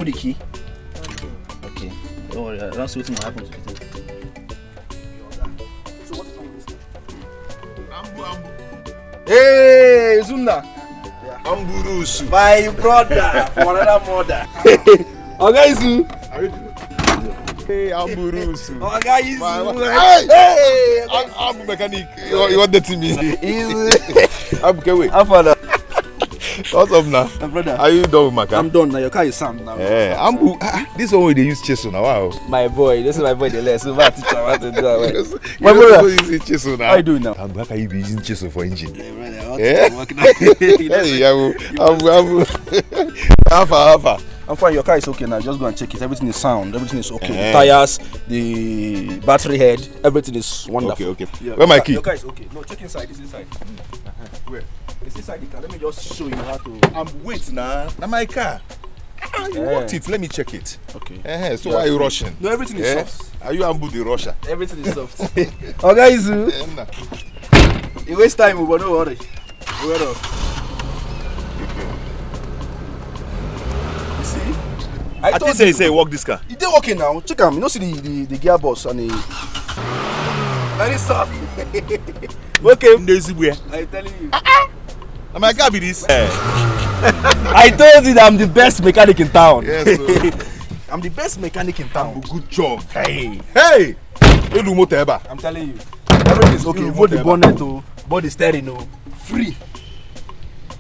the key? Okay. Don't worry, I don't see what's going to happen to it. So what is wrong with this thing? Ambu. Hey, Zunda! Amburusu. My brother, for another mother. Okay, Zu. How you doing? Hey, Amburusu. Okay, Zu. Hey, I'm mechanic. You want that to me? I'm okay. How far now? What's up now? My brother. Are you done with my car? I'm done now. Your car is sound now. Yeah, Ambu. This one where they use chisel now. Wow. My boy, this is my boy. The less. So my teacher want to do that. My brother using chisel now. How you doing now? Ambu, how can you be using chisel for engine? Yeah, brother. Yeah. Hey, Ambu. Alpha. I'm fine. Your car is okay now. Just go and check it. Everything is sound. Everything is okay. The tires, the battery head, everything is wonderful. Okay. Yeah, Where my key? Your car is okay. No, check inside. It's inside. Where? It's inside the car. Let me just show you how to. Wait now. Now my car. You want it? Let me check it. Okay. So why are you rushing? No, everything is soft. Are you Ambu the rusher? Everything is soft. Okay, Zu. You waste time, but don't worry. Wait up. You see? I told you say walk this car. It did working now. Check him. You know see the gearbox and the very soft. Okay. I'm telling you. Now my car be this. I told you that I'm the best mechanic in town. Yes, I'm the best mechanic in town. Good job. Hey. I'm telling you. Everything is okay. Both the bonnet to both the steering free.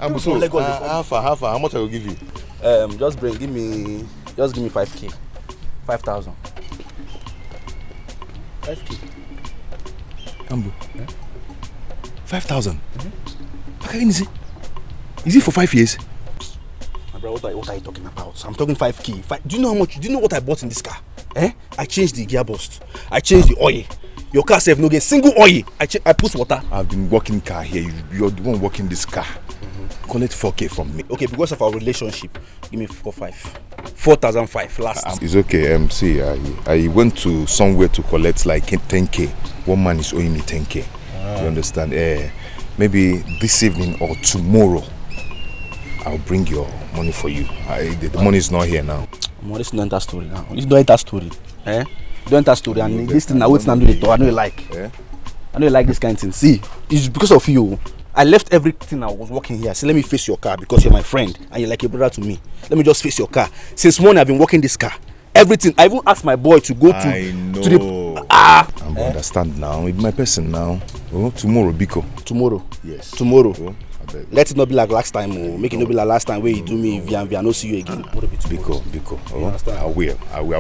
I'm so how much I will give you? Just give me 5k. 5,000. 5k. Ambu. 5,000. Okay, is it for 5 years? My brother, what are you talking about? I'm talking 5k. Do you know how much? Do you know what I bought in this car? I changed the gearbox. I changed the oil. Your car says no get single oil. I put water. I've been working car here. You're the one working this car. Collect 4k from me. Okay, because of our relationship, give me 4,500 last. It's okay. See, I went to somewhere to collect like 10k. One man is owing me 10k. You understand? Maybe this evening or tomorrow, I'll bring your money for you. The money is not here now. This is not enter story now. This don't enter story. Don't enter story. And this thing I wait and do it. I know you like. I know you like this kind of thing. See, it's because of you. I left everything I was working here. So let me face your car because you're my friend and you're like a brother to me. Let me just face your car. Since morning I've been working this car. Everything. I even asked my boy to go to. I know. To the. I'm understand now. It's my person now. Oh, tomorrow, Biko. Tomorrow. Yes. Tomorrow. Oh, let it not be like last time. Make it not be like last time where you do me via no see you again. Biko. Oh, I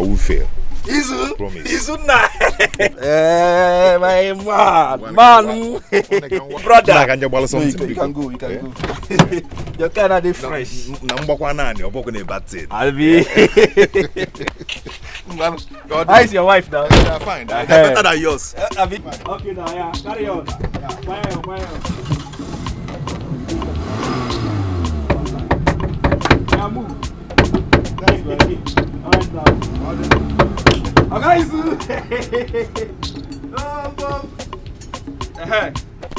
will fail. Izu. Promise. Izu na. My man. Brother. No, you can go. Your car are fresh. I'll be. How is your wife now? Yeah, fine. Better than yours. Okay now, yeah. Carry on. Fire. Yeah, move. Alright now.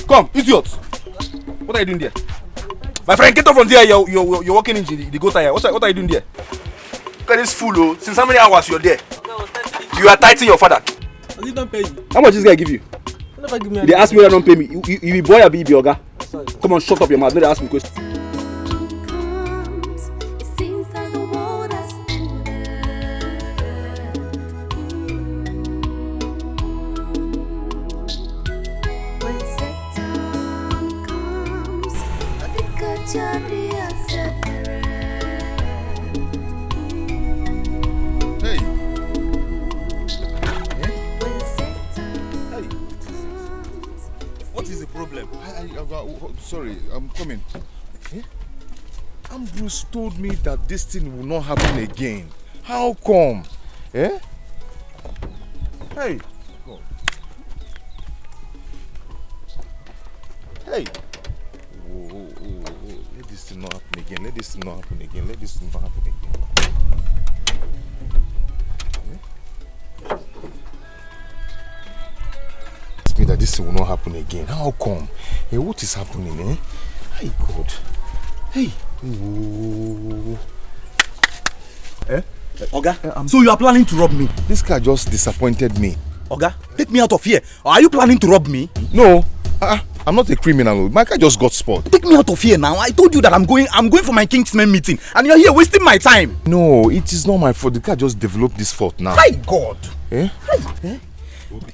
Come, idiot! What are you doing there? My friend, get off from there. You're walking into the go tire. What are you doing there? Look at this fool, oh. Since how many hours you're there? You are tightening your father. Does he don't pay you? How much this guy give you? Never give me. They ask me why don't pay me. You be boy or be oga? Come on, shut up your mouth. No, they ask me questions. Sorry, I'm coming. Ambrose told me that this thing will not happen again. How come? Hey! God. Hey! Whoa. Let this thing not happen again. Let this thing not happen again. Me that this will not happen again. How come? Hey, what is happening, Hey, God. Hey. Ooh. Oga, so you are planning to rob me? This car just disappointed me. Oga, take me out of here. Or are you planning to rob me? No, I'm not a criminal. My car just got spoiled. Take me out of here now. I told you that I'm going for my Kingsman meeting, and you're here wasting my time. No, it is not my fault. The car just developed this fault now. My God.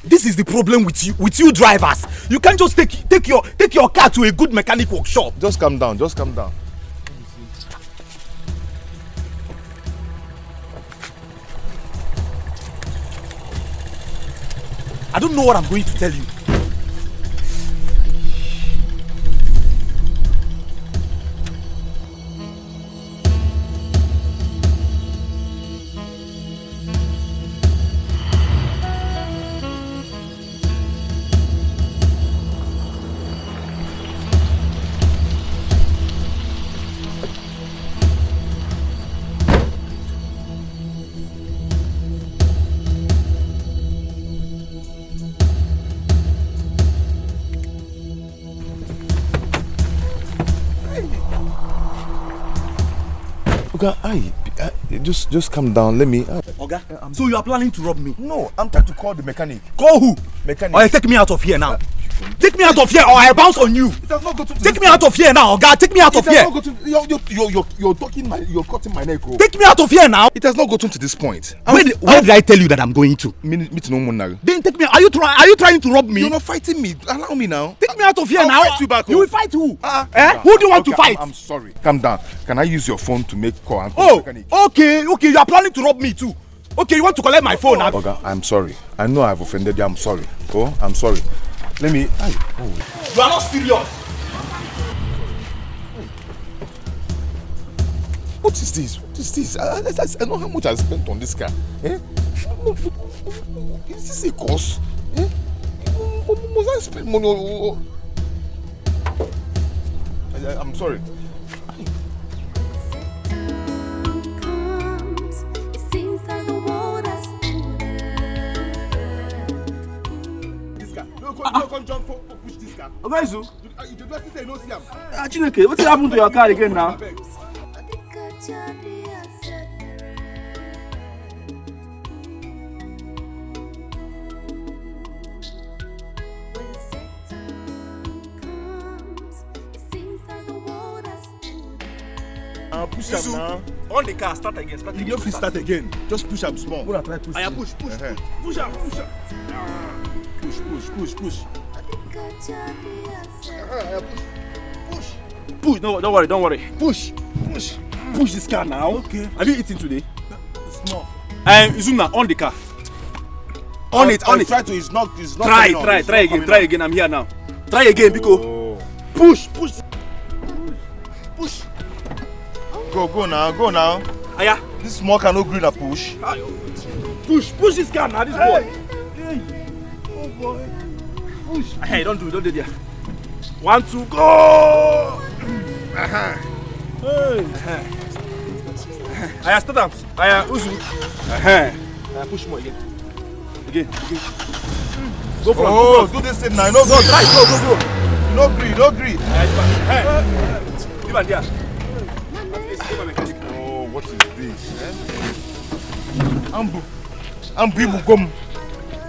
This is the problem with you drivers. You can't just take your car to a good mechanic workshop. Just calm down. Just calm down. I don't know what I'm going to tell you. Oga, just calm down. Let me. Oga, so you are planning to rob me? No, I'm trying to call the mechanic. Call who? Mechanic. Alright, take me out of here now. Take me out of here, or I bounce on you. It has not got to Take me out of here now, Oga. Take me out of here. You're cutting my neck. Take me out of here now. It has not gotten to this point. Where did I tell you that I'm going to? Meet no more now. Then take me. Are you trying to rob me? You're not fighting me. Allow me now. Take me out of here I'll now. fight you back. You will fight who? Who do you want to fight? I'm sorry. Calm down. Can I use your phone to make call? Okay. You are planning to rob me too. Okay, you want to collect my phone now? Oga, I'm sorry. I know I've offended you. I'm sorry. Oh, I'm sorry. Let me. You are not serious. What is this? What is this? I know how much I spent on this car. Is this a cost? Must I spend money on? I'm sorry. Come jump push this car. Oga, you just say no see am. Chineke, what happened to your car again now? Push am now. On the car, start again. You don't fit start again. Just push am small. Push am. Push am. Push. Push. No, don't worry. Push this car now. Okay. Have you eaten today? Small. Izuna, on the car. On it. Try to. It's not. Try again. I'm here now. Try again, Biko. Push. Go now. Aya. This small car no green a push. Push this car now. This boy. Oh boy. Push. Hey, don't do there. 1, 2, go. Aya, start up. Aya, Uzu. Aya, push more again. Go for it. Do this thing now. No, go. Try. Go. No green. Give her there. Oh, what is this? Ambu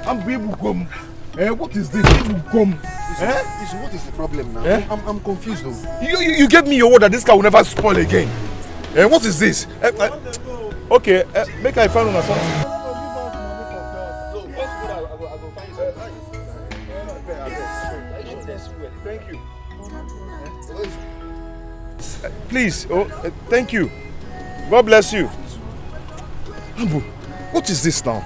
Ibugom. What is this? Ibugom. What is the problem now? I'm confused though. You gave me your word that this car will never spoil again. What is this? Okay, make I find on something. Thank you. Please, thank you. God bless you. Ambu, what is this now?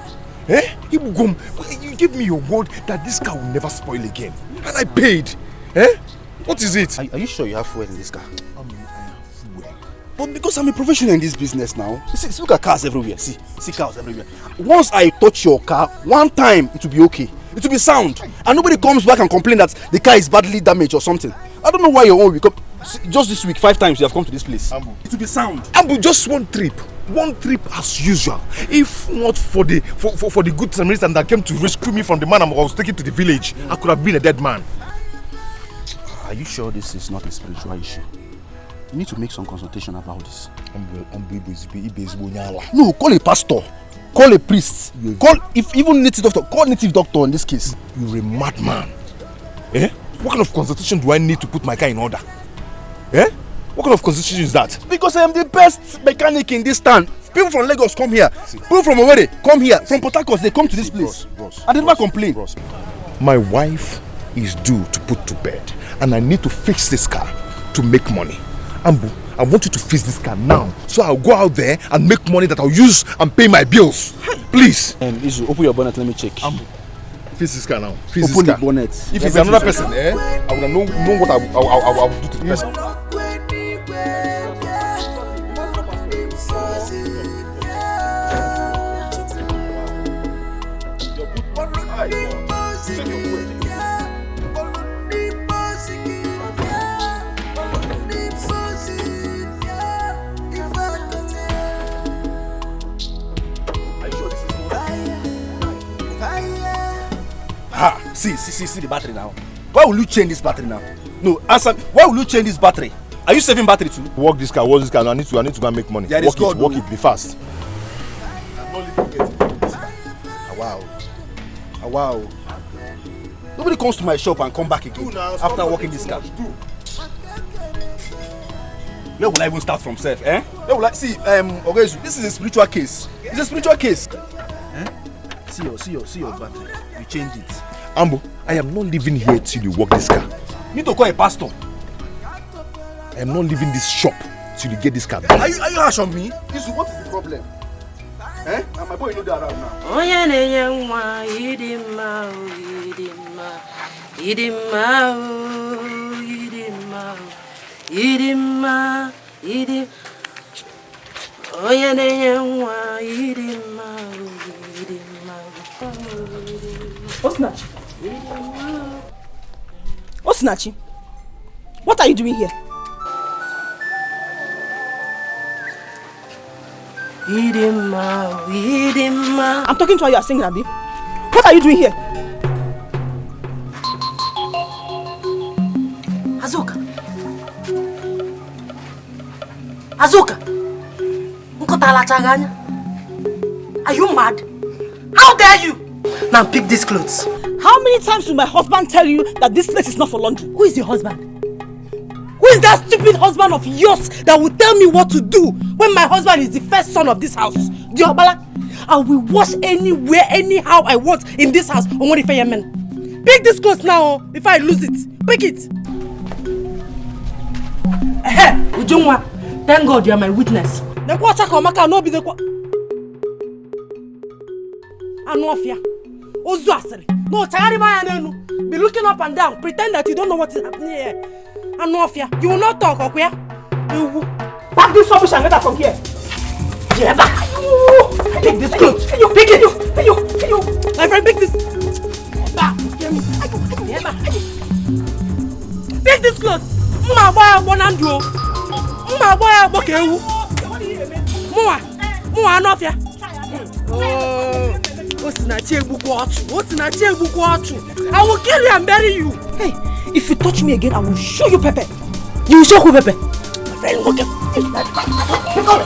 Ibugom, you gave me your word that this car will never spoil again. And I paid. What is it? Are you sure you have fuel in this car? I have fuel. But because I'm a professional in this business now, see, look at cars everywhere. See cars everywhere. Once I touch your car, one time it will be okay. It will be sound. And nobody comes back and complain that the car is badly damaged or something. I don't know why your own will come. Just this week, 5 times you have come to this place. Ambu. It will be sound. Ambu, just one trip as usual. If not for the good Samaritan that came to rescue me from the man I was taken to the village, I could have been a dead man. Are you sure this is not a spiritual issue? You need to make some consultation about this. No, call a pastor. Call a priest. Call, if even native doctor, call native doctor in this case. You're a madman. Eh? What kind of consultation do I need to put my car in order? Eh? What kind of consultation is that? Because I am the best mechanic in this town. People from Lagos come here. People from Owerri come here. From Port Harcourt, they come to this place. I never complain. My wife is due to put to bed, and I need to fix this car to make money. Ambu, I want you to fix this car now, so I'll go out there and make money that I'll use and pay my bills. Please. Izu, open your bonnet. Let me check. Ambu, fix this car now. Fix open this car. the bonnet. If it's another person, I would know what I will do to the person. See the battery now. Why will you change this battery now? No, answer. Why will you change this battery? Are you saving battery too? Work this car. I need to go and make money. Work it, be fast. I'm not leaving getting this car. Wow. Nobody comes to my shop and come back again after working this car. Where will I even start from self? Where will I see? Ogezu, this is a spiritual case. It's a spiritual case. See your battery. You change it. Ambo, I am not living here till you work this car. You need to call a pastor. I am not leaving this shop till you get this car. Are you harsh on me? Isu, what is the problem? And my boy know that around now. Oh yeah, Osinachi, what are you doing here? I'm talking to her, you are singing, Abi. What are you doing here? Azuka, are you mad? How dare you? Now pick these clothes. How many times will my husband tell you that this place is not for laundry? Who is your husband? Who is that stupid husband of yours that will tell me what to do when my husband is the first son of this house? Diobala, I will wash anywhere, anyhow I want in this house. Men. Pick this clothes now before I lose it. Pick it. Ujungwa, thank God you are my witness. No be the Anofia. No, be looking up and down, pretend that you don't know what is happening here. Anofia, you will not talk, okay? You will pack this rubbish and get out from here. Take this clothes. Pick it. My friend, pick this. Pick this clothes. Anofia. I will kill you and bury you. Hey, if you touch me again, I will show you Pepe. You will show who Pepe? My friend, look at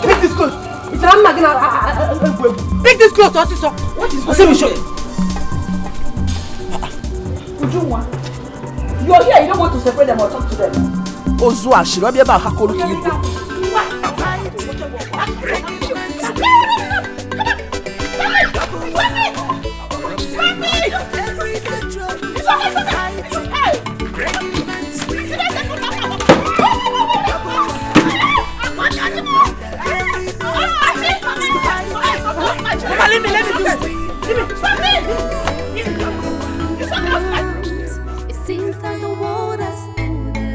pick this clothes. Pick this clothes, also. What is going on? Ujungwa, you are here, you don't want to separate them or talk to them. Ozua, she will be about Hakolu Kiyu. Let me do it. Stop me! It seems that the world has ended.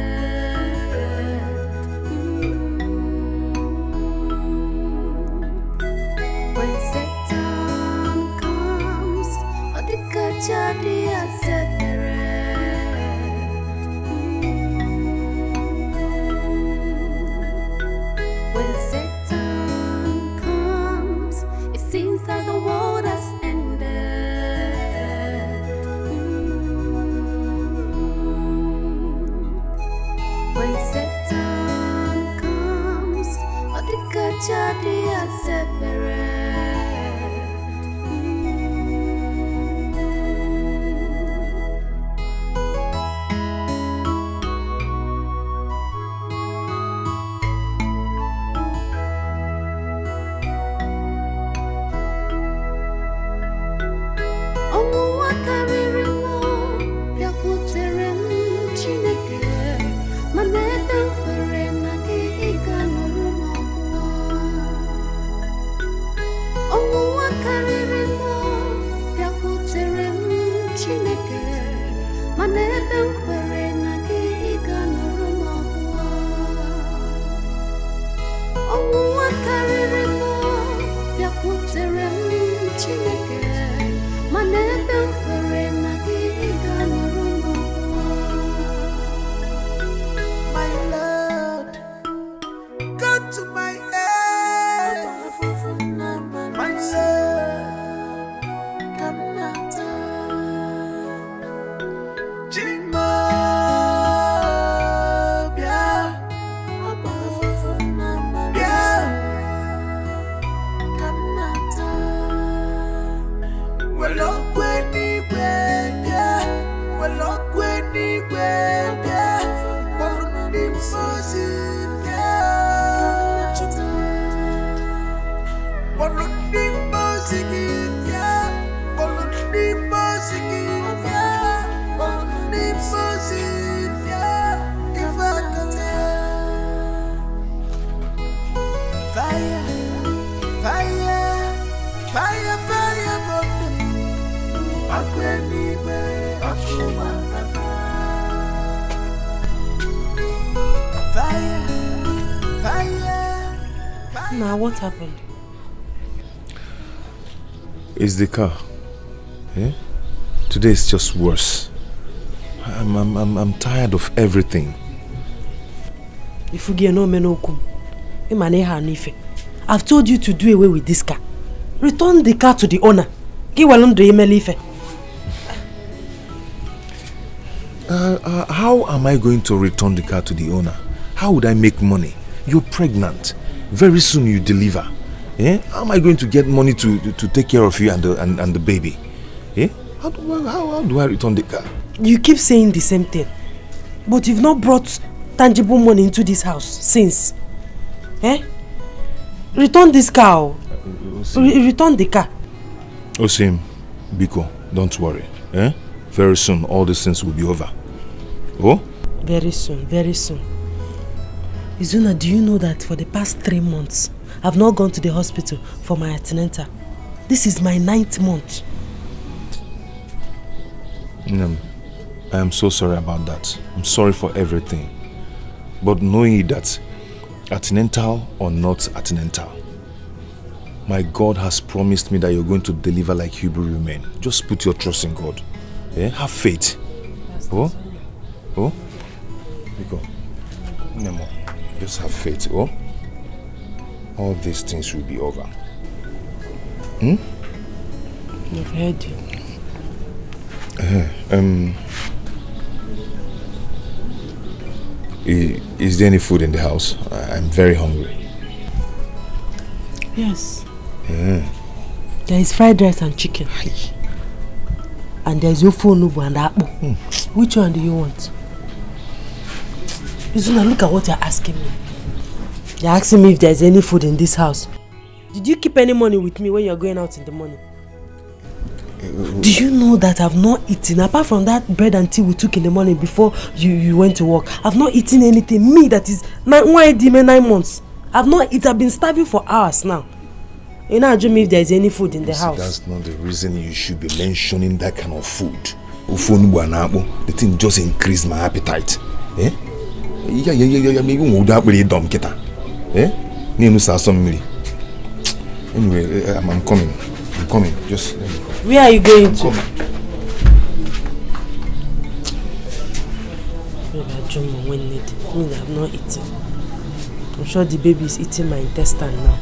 Now, what happened? It's the car. Yeah? Today is just worse. I'm tired of everything. If you get no menokum, I've told you to do away with this car. Return the car to the owner. How am I going to return the car to the owner? How would I make money? You're pregnant. Very soon you deliver. Eh? How am I going to get money to take care of you and the baby? Eh? How do I return the car? You keep saying the same thing. But you've not brought tangible money into this house since. Eh? Return this car. Return the car. Osim, Biko, don't worry. Eh? Very soon all these things will be over. Oh? Very soon, very soon. Izuna, do you know that for the past 3 months, I've not gone to the hospital for my antenatal? This is my 9th month. I am so sorry about that. I'm sorry for everything. But knowing that, antenatal or not antenatal, my God has promised me that you're going to deliver like Hebrew women. Just put your trust in God. Yeah? Have faith. Oh? Because Nemo, just have faith. Oh? All these things will be over. I've heard you. Is there any food in the house? I'm very hungry. Yes. There is fried rice and chicken. And there is ofu onubu and akpu. Which one do you want? Izuna, look at what you're asking me. You're asking me if there's any food in this house. Did you keep any money with me when you're going out in the morning? Do you know that I've not eaten, apart from that bread and tea we took in the morning before you went to work? I've not eaten anything. Me, that is 9 months. I've not eaten. I've been starving for hours now. You know, me if there's any food in the house. That's not the reason you should be mentioning that kind of food. The thing just increased my appetite. Eh? Anyway, I'm coming. Just where are you going to? When needed. I mean, I've not eaten. I'm sure the baby is eating my intestine now.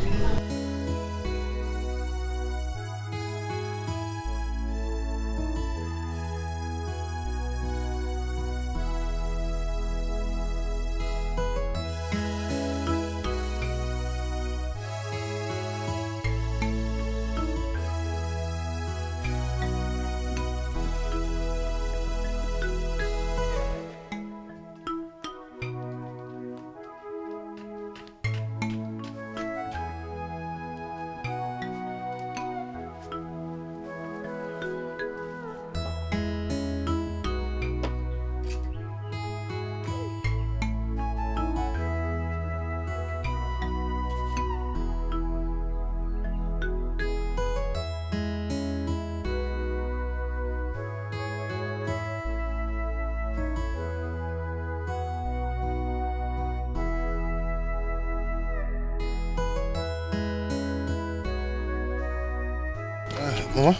Mama?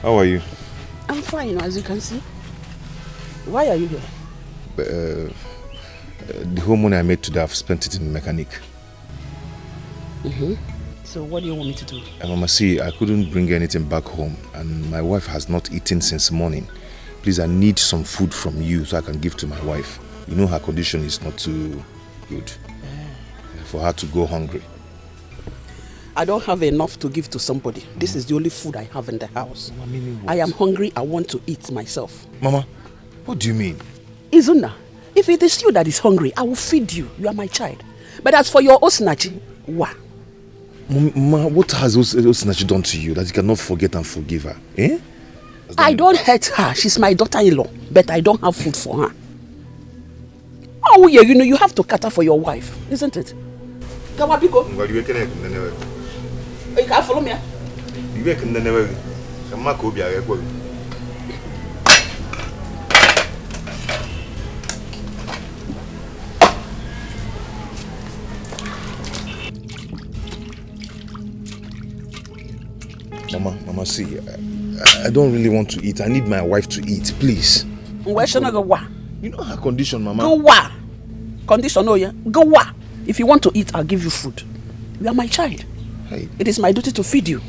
How are you? I'm fine, as you can see. Why are you here? The whole money I made today, I've spent it in the mechanic. So what do you want me to do? Mama, see, I couldn't bring anything back home and my wife has not eaten since morning. Please, I need some food from you so I can give to my wife. You know her condition is not too good. For her to go hungry. I don't have enough to give to somebody. This is the only food I have in the house. I am hungry. I want to eat myself. Mama, what do you mean? Izuna, if it is you that is hungry, I will feed you. You are my child. But as for your Osinachi, what? Mama, what has Osinachi done to you that you cannot forget and forgive her? Eh? I don't hurt her. She's my daughter-in-law. But I don't have food for her. Oh yeah, you know, you have to cater for your wife, isn't it? Kawabiko. You can't follow me. Mama, see, I don't really want to eat. I need my wife to eat, please. Where should I go? You know her condition, Mama. Go wa. Condition, oh yeah. Go wa. If you want to eat, I'll give you food. You are my child. Hey. It is my duty to feed you.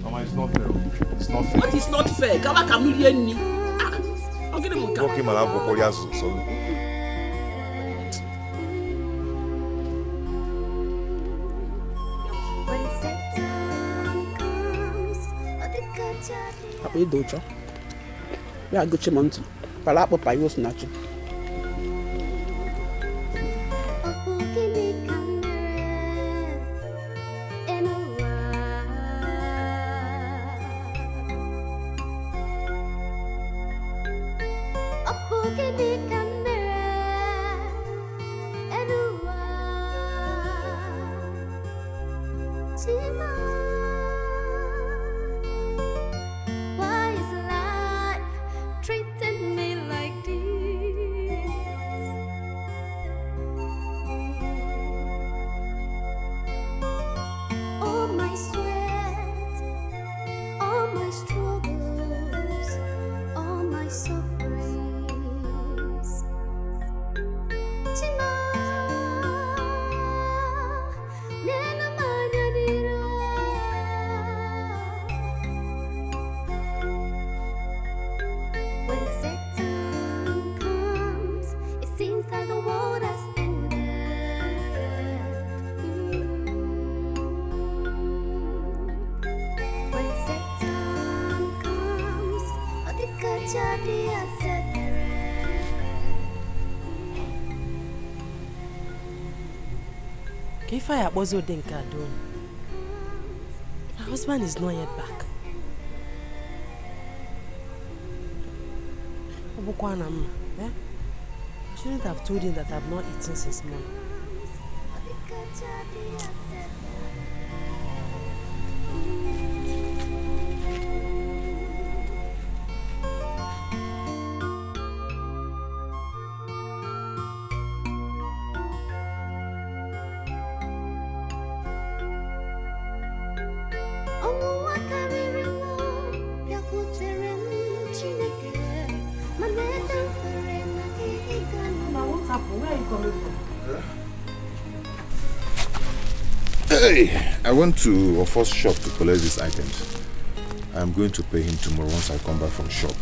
Mama, it's not fair. It's not fair. What is not fair? Kama kamilieni ni. I'll get him. Okay, man, I'll go for you. So. Apa itu dojo? Ya go chimontu. Pala apa payo snachu. Why is life treating me like this? All my sweat, all my struggles, all my sufferings. Chima, nena manyanira. When Satan comes, it seems as the world has ended. When Satan comes, adika jadi asadere. If I was Odenka done, my husband is not yet back. Obukwanam, I shouldn't have told him that I've not eaten since morning. Ọnwụnwa karịrị m bịakwutere m Chineke ma na-ede mkpere na gị ịga Hey, I went to a first shop to collect these items. I'm going to pay him tomorrow once I come back from shop.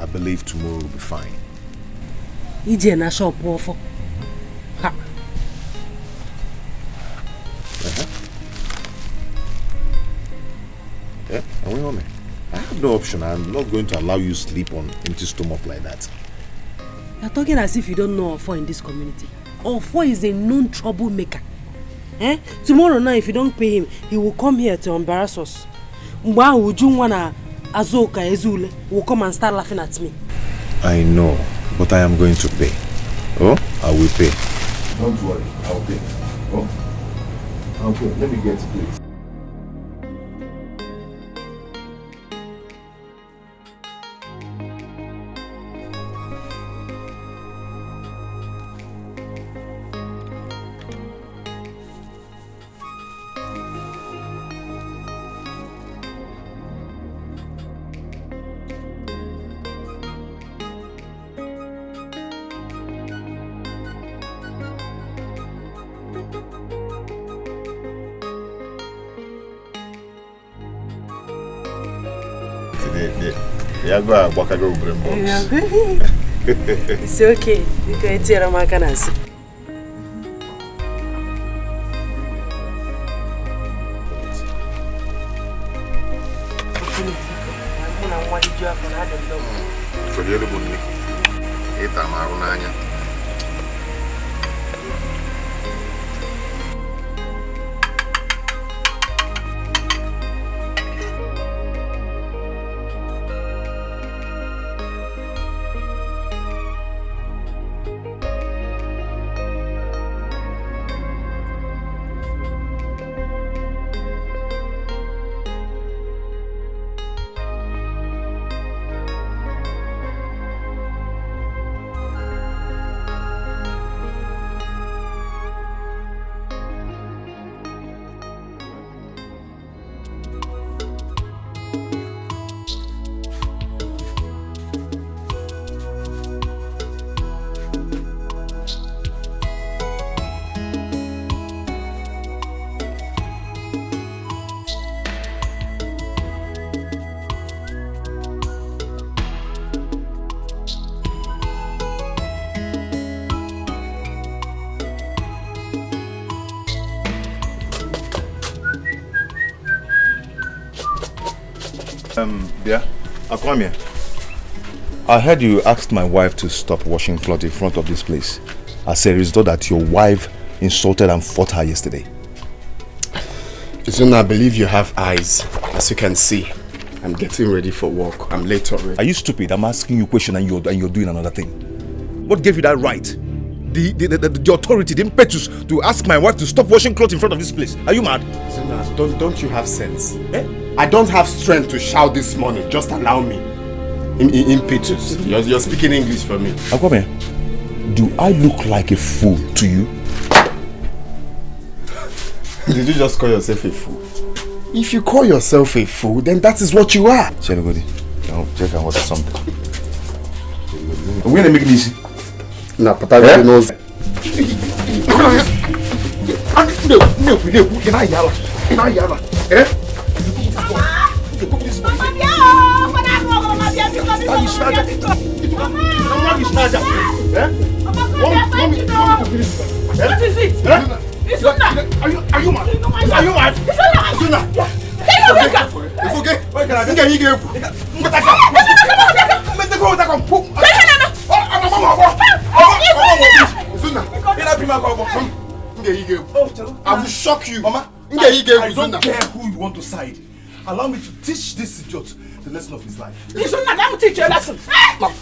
I believe tomorrow will be fine. Ije na shop ofo. Ha. Yeah, are we home? I have no option. I'm not going to allow you sleep on empty stomach like that. You're talking as if you don't know Ofo in this community. Ofo is a known troublemaker. Tomorrow night, if you don't pay him, he will come here to embarrass us. Mwa Ujungwa na Azoka Ezule will come and start laughing at me. I know, but I am going to pay. Oh, I will pay. Don't worry, I'll pay. Oh, I'll pay. Let me get please. It's okay. You can eat your macanas. Yeah, I'll come here. I heard you asked my wife to stop washing clothes in front of this place as a result that your wife insulted and fought her yesterday. Izuna, I believe you have eyes. As you can see, I'm getting ready for work. I'm late already. Are you stupid? I'm asking you a question and you're doing another thing. What gave you that right? The authority, the impetus to ask my wife to stop washing clothes in front of this place. Are you mad? Izuna, don't you have sense? Eh? I don't have strength to shout this morning. Just allow me. Impetus. You're speaking English for me. Akwame, do I look like a fool to you? Did you just call yourself a fool? If you call yourself a fool, then that is what you are. Chelugodi, check and order something. We're gonna make it easy. Nah, but I really knows. What is it? Izuna! Are you mad? Are you mad? Izuna! It's okay. I will shock you. Mama, I don't care who you want to side. Allow me to teach this idiot the lesson of his life. Izuna, let me teach you a lesson. Let me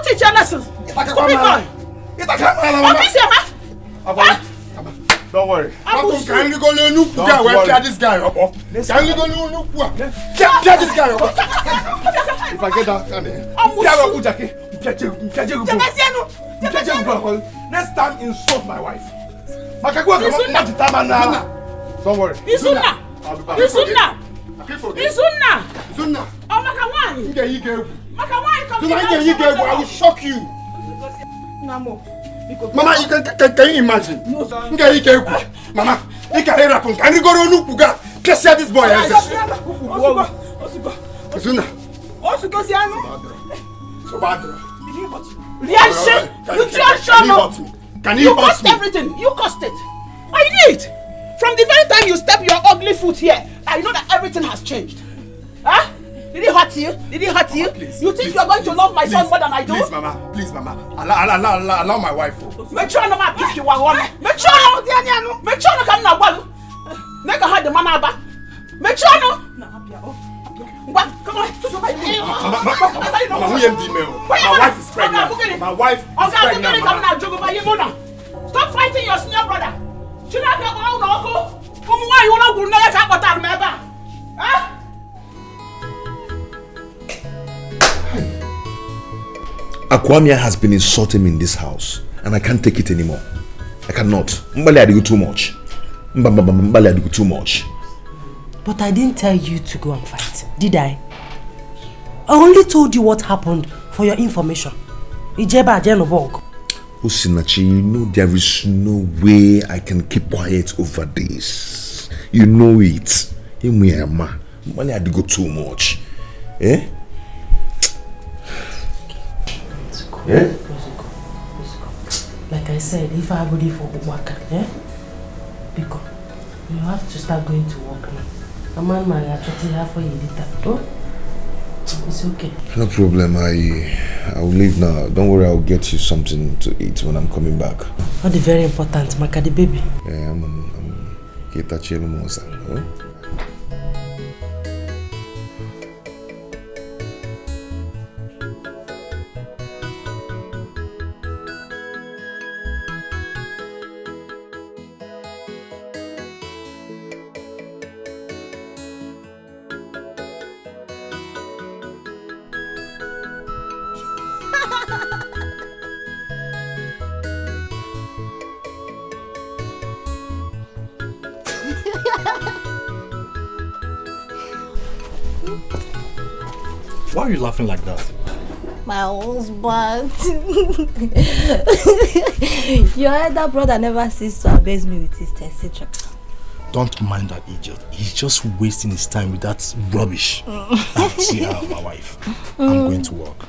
teach you a lesson. Stupid boy. Don't worry. Can you go look this guy up? Can you go look this guy up? If I get that, next time insult my wife. Don't worry. Izuna. Oh, I will shock you. Mama, can you imagine? Mama, can you go to Nukuga? This boy is Izuna. Reaction! You just shut up! You cost everything! You cost it! I knew it! From the very time you step your ugly foot here, I know that everything has changed. Huh? Did it hurt you? Did it hurt you? You think you are going to love my son more than I do? Please, Mama. Allow my wife. Make sure no man pick you one. Make sure no come na one. Make her the mama back. Make sure no. What? Come on. My wife is pregnant. My wife is pregnant. Stop fighting your senior brother. Akwamia has been insulting me in this house and I can't take it anymore. I cannot. Mbali, I do too much. Mbali, I do too much. But I didn't tell you to go and fight, did I? I only told you what happened for your information. Ijeba Jenobog. Osinachi, you know there is no way I can keep quiet over this. You know it. Mbali, I do too much. Eh? Yeah? Let's go. Like I said, if I go for work, because you have to start going to work now. A man might actually have for you later. Oh? It's okay. No problem. I'll leave now. Don't worry, I'll get you something to eat when I'm coming back. Not the very important, Maka the baby. Yeah, I'm Kitachi Lumosa. Why are you laughing like that? My husband. Your elder brother never ceased to abase me with his etc. Don't mind that idiot. He's just wasting his time with that rubbish. See how my wife. I'm going to work.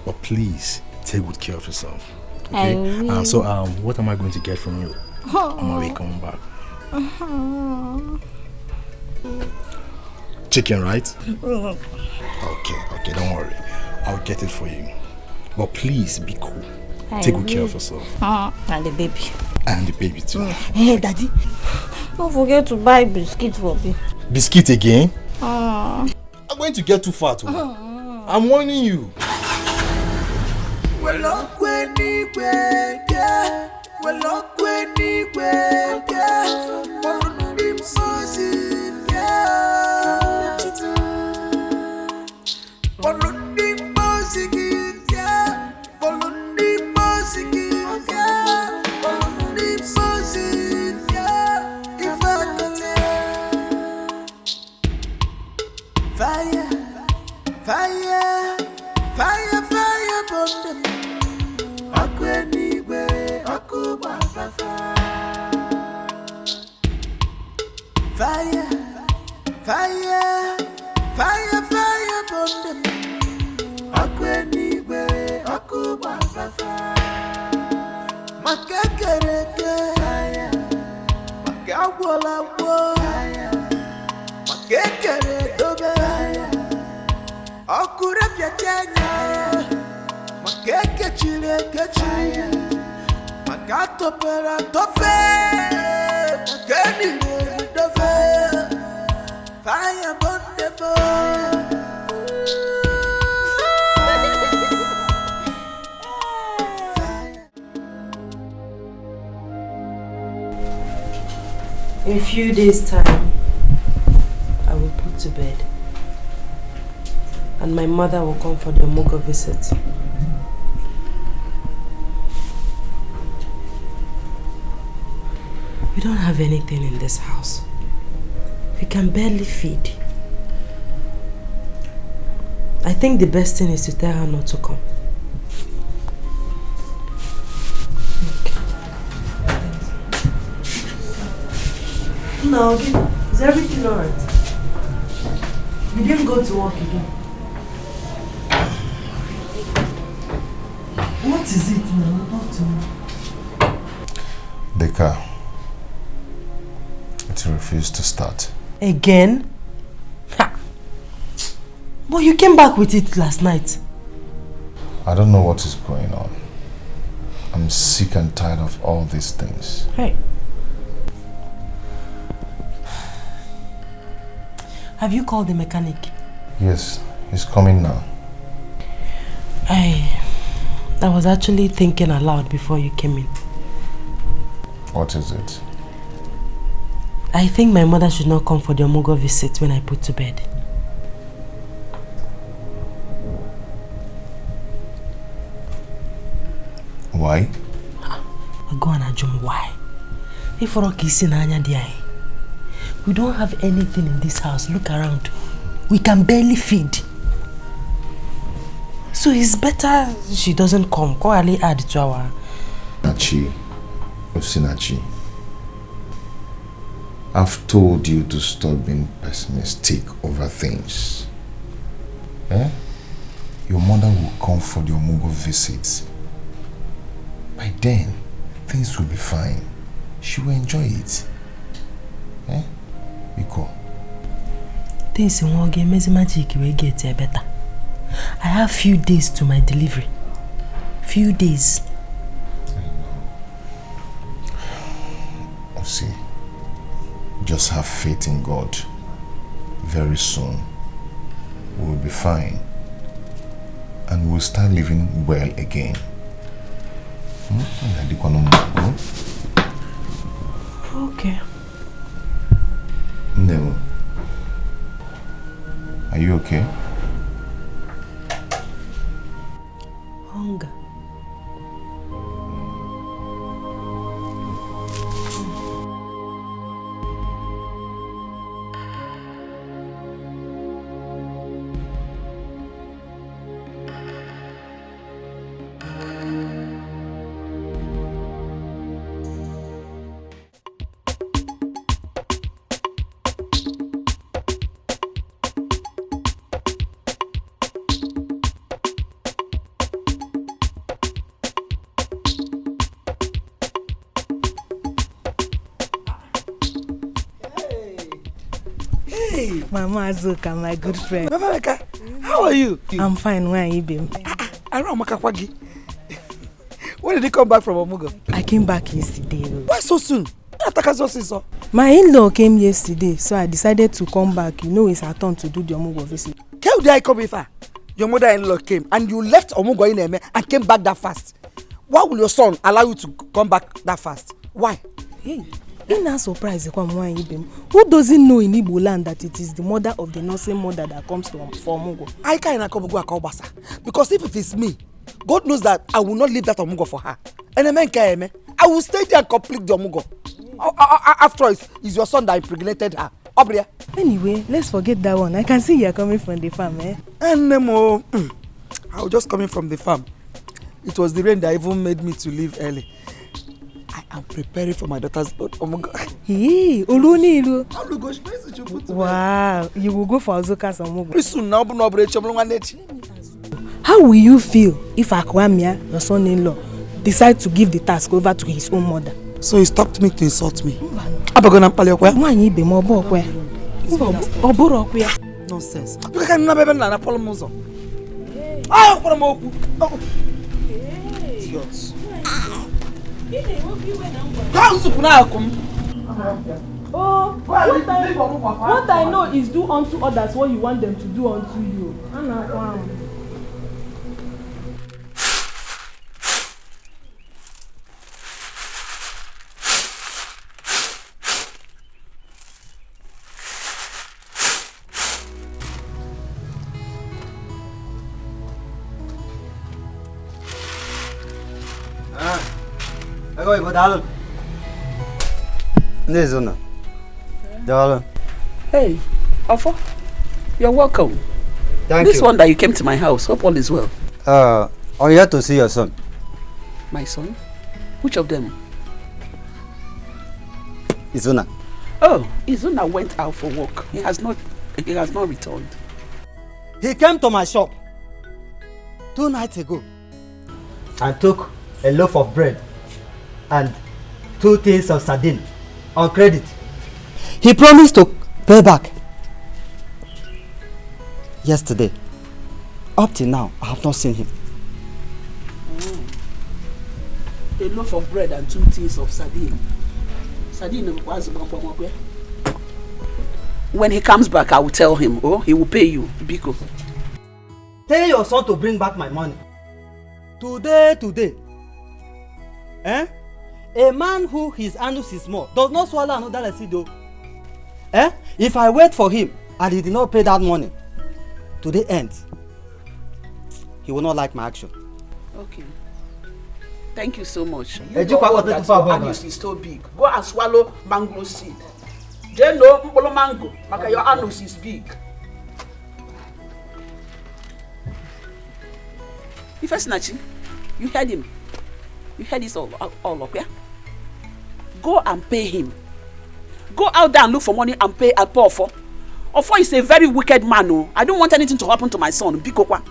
But please, take good care of yourself. Okay? So what am I going to get from you? I'm already coming back. Chicken, right? Okay, don't worry. I'll get it for you. But please be cool. Take good care of yourself. And the baby. And the baby too. Hey, Daddy. Don't forget to buy biscuit for me. Biscuit again? I'm going to get too fat. I'm warning you. In a few days' time, I will put to bed. And my mother will come for the Omogo visit. We don't have anything in this house. We can barely feed. I think the best thing is to tell her not to come. No, is everything alright? You didn't go to work again. What is it now? Talk to me. The car. It refused to start. Again? Ha! But you came back with it last night. I don't know what is going on. I'm sick and tired of all these things. Hey. Have you called the mechanic? Yes, he's coming now. I was actually thinking aloud before you came in. What is it? I think my mother should not come for the Omogo visit when I put to bed. Why? Go on, Ajum, why? We don't have anything in this house. Look around. We can barely feed. So it's better she doesn't come. Go Ali add to our... Nachi, Osinachi, I've told you to stop being pessimistic over things. Eh? Your mother will come for the Omogo visits. By then, things will be fine. She will enjoy it. Eh? Biko. Things won't get magic will get better. I have few days to my delivery. Few days. See, just have faith in God. Very soon, we'll be fine. And we'll start living well again. Okay. Nemo, are you okay? Hunger. Hey, Mama Azuka, my good friend. Mama Meka, how are you? I'm fine. Where are you been? I don't know. When did you come back from Omugo? I came back yesterday. Why so soon? My in-law came yesterday, so I decided to come back. You know, it's our turn to do the Omugo visit. How did I come here? Your mother-in-law came and you left Omugo in Eme and came back that fast. Why will your son allow you to come back that fast? Why? Hey, ain't that surprised? Who doesn't know in Igbo land that it is the mother of the nursing mother that comes to for Omugo? I can't come to Akobasa because if it is me, God knows that I will not leave that Omugo for her. And I will stay there and complete the Omugo. After all, it's your son that impregnated her. Anyway, let's forget that one. I can see you're coming from the farm, eh? And I was just coming from the farm. It was the rain that even made me to leave early. I am preparing for my daughter's birth. Oh my God. Hey, wow, you will go for Azuka's Omugo. How will you feel if Akwamia, your son-in-law, decides to give the task over to his own mother? So he stopped me to insult me. Nonsense. You can't never be a polomozo. Ah, polomoku. Idiots. Oh, what I know is do unto others what you want them to do unto you. Hey, Ofo, you're welcome. Thank this you. one that you came to my house, hope all is well. I'm here to see your son. My son? Which of them? Izuna. Oh, Izuna went out for work. He has not returned. He came to my shop 2 nights ago and took a loaf of bread and 2 tins of sardine on credit. He promised to pay back yesterday. Up till now, I have not seen him. A loaf of bread and 2 tins of sardine. Sardine was when he comes back, I will tell him. Oh, he will pay you, Biko. Tell your son to bring back my money. Today. Eh? A man who his anus is small does not swallow another lesido. Eh? If I wait for him and he did not pay that money, to the end, he will not like my action. Okay. Thank you so much. Hey, You know that your anus is so big. Go and swallow mango seed. Then no mbolo mango, maka your anus is big. Ifesinachi, you heard him. You heard this all up, yeah? Go and pay him. Go out there and look for money and pay and pour for. Ofo is a very wicked man. Oh. I don't want anything to happen to my son. Bikokwa.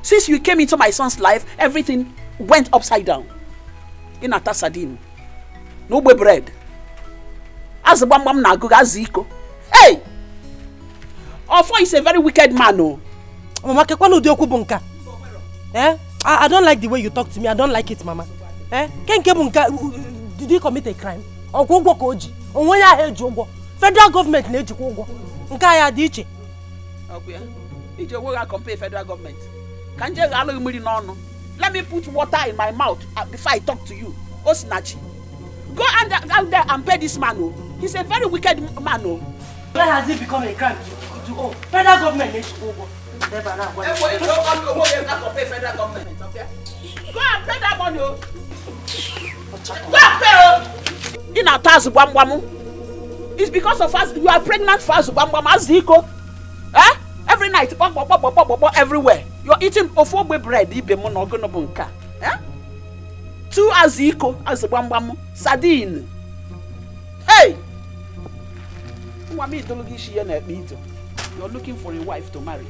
Since you came into my son's life, everything went upside down. In a sardine. No bread. As a bam na go aziko. Hey! Ofo is a very wicked man. Oh. Mama, eh? I don't like the way you talk to me. I don't like it, Mama. Eh? Did you commit a crime? Federal government needs to Nkaya diche. Okay. Did you work compare federal government? Can you allow me no? Let me put water in my mouth before I talk to you. Osinachi. Go out there and pay this man. Oh. He's a very wicked man. Oh. Where has it become a crime to owe? Federal government needs to go. Go and pay that money. Go and pay. In a task, it's because of us. You are pregnant for us. Eh? Every night, everywhere. You're eating ofo bread. Eh? 2 aziko as sardine. Hey! You're looking for a wife to marry.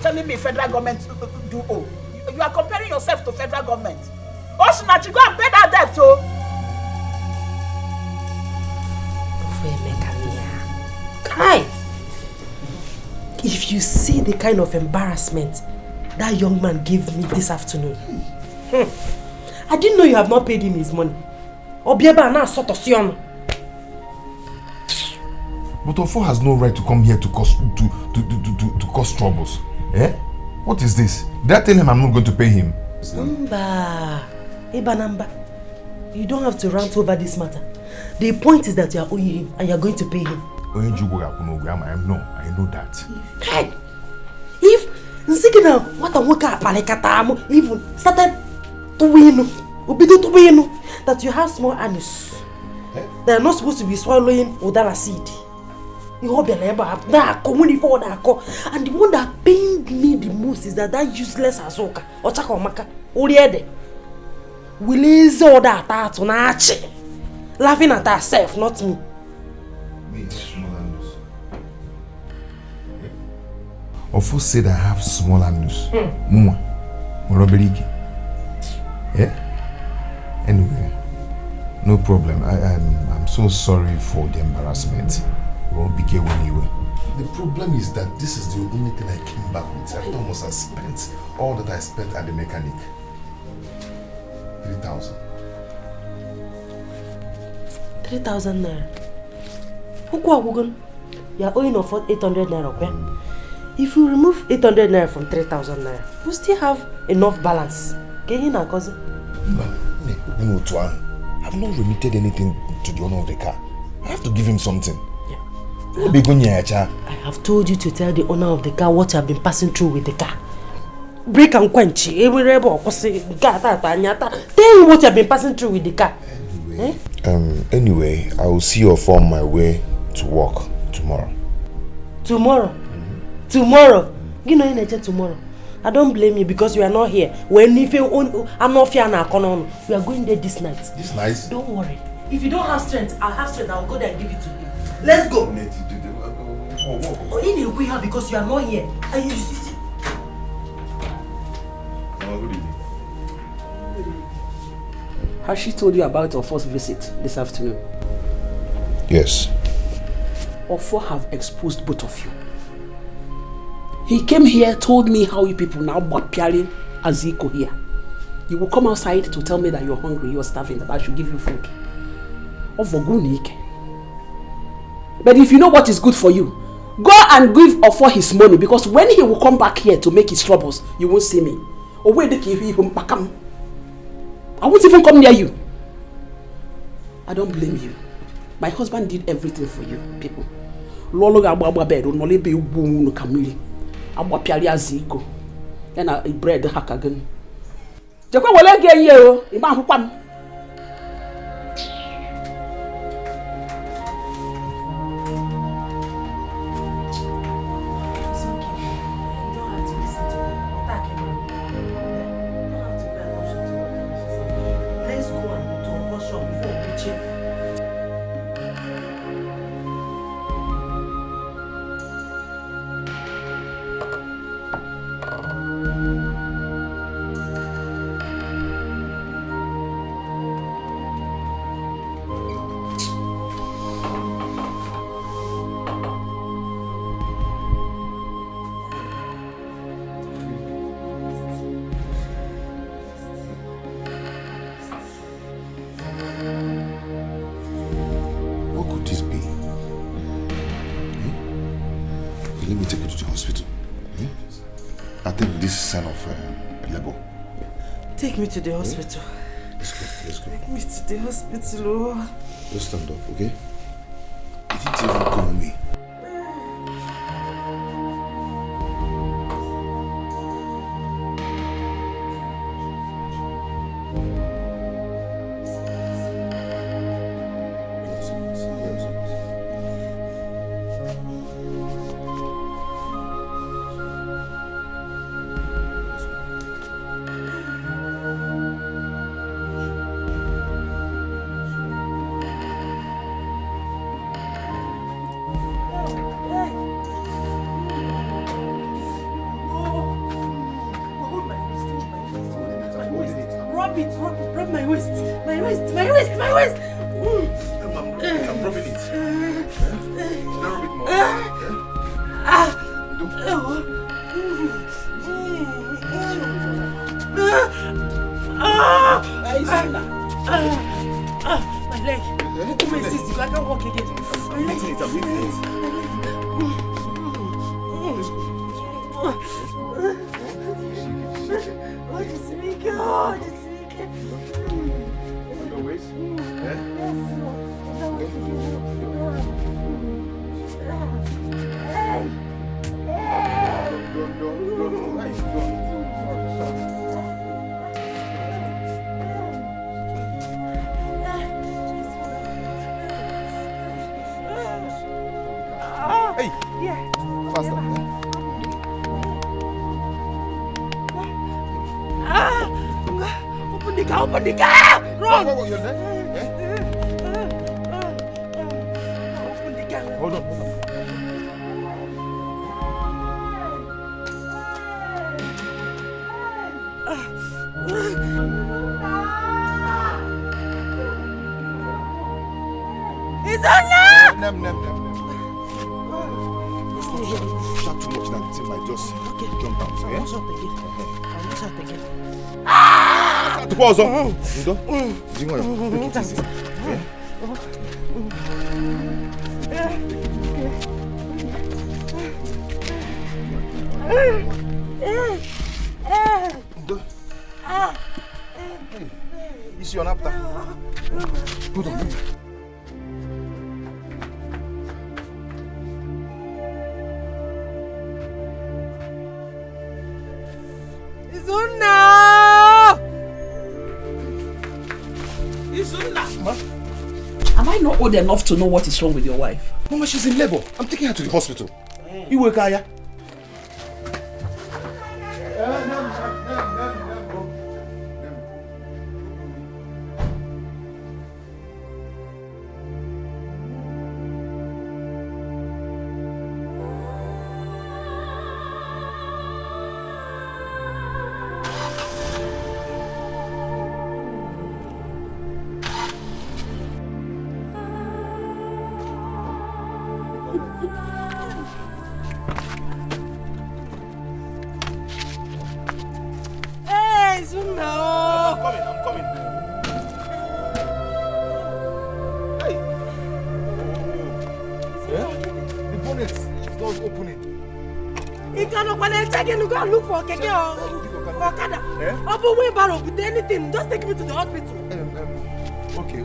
Telling me federal government do owe. You are comparing yourself to federal government. Also, now you go and pay that debt, oh. Kai! If you see the kind of embarrassment that young man gave me this afternoon. I didn't know you have not paid him his money. Obieba na sort of sion. But Ofo has no right to come here to cause troubles. Eh? What is this? Did I tell him I'm not going to pay him? Namba. You don't have to rant over this matter. The point is that you are owing him and you are going to pay him. I know that. Hey, if Nzigina what a worker palekatamu even started to win, that you have small anus. They are not supposed to be swallowing udara seed. You hope and the one that pained me the most is that useless Azoka or Chakomaka Uriede will ease all that on Archie, laughing at herself, not me. Ofo said I have small anus. Muma, Morobeligi. Yeah? Anyway, no problem. I'm so sorry for the embarrassment. We won't be careful anyway. The problem is that this is the only thing I came back with. After almost I spent all that I spent at the mechanic. 3,000. 3,000 naira. You are owing of 800 naira, okay? If you remove 800 naira from 3,000 naira, you still have enough balance. Can you not, cousin? No, Tuan. I've not remitted anything to the owner of the car. I have to give him something. Yeah. I have told you to tell the owner of the car what you have been passing through with the car. Break and quench. Tell him what you have been passing through with the car. Anyway, I will see you on my way to work tomorrow. Tomorrow? Tomorrow? You know tomorrow. I don't blame you because you are not here. When if you I'm not here now, we are going there this night. This night? Don't worry. If you don't have strength, I'll have strength. I'll go there and give it to you. Let's go. In here because you are not here. And you see. Good evening. Has she told you about our first visit this afternoon? Yes. Ofo have exposed both of you. He came here, told me how you people now bought Piarin Aziko here. You will come outside to tell me that you're hungry, you're starving, that I should give you food. But if you know what is good for you, go and give Ofo his money, because when he will come back here to make his troubles, you won't see me. I won't even come near you. I don't blame you. My husband did everything for you, people. Lolo gababa bed, only be boom kamili. Abwa piali aziko. And a bread hakagan. Joko wale ge ye Iba hupam. Take me to the hospital. Let's go. Take me to the hospital. Just stand up, okay? You didn't even call me. I'm dropping it. Should I rub it more? My leg. Come and sit. I can't walk again. I'm eating it. Hey! Yeah. Faster. Open the car! Open the car! Run! You're there? Yeah? Open the car! Hold on. It's on now! Nem. Shout too much that thing might just jump out. I'll wash out again. Pause on. Take it easy. Is your napta? Hold on. Am I not old enough to know what is wrong with your wife? Mama, she's in labor. I'm taking her to the hospital. You work, Aya? I'm coming. Hey! The bonnet is not opening. You cannot take it. You go look for Keke or Okada. Or wheelbarrow with anything. Just take me to the hospital. Okay.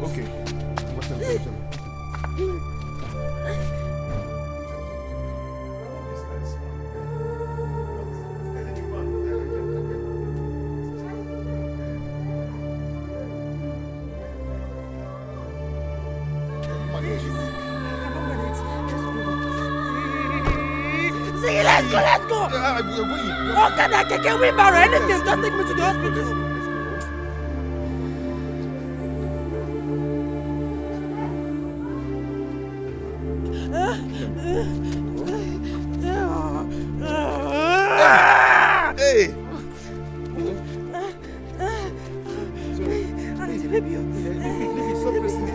Let's go. Okada, Keke, wheelbarrow, anything. Just take me to the hospital. Hey! Sorry. Baby, stop pressing it.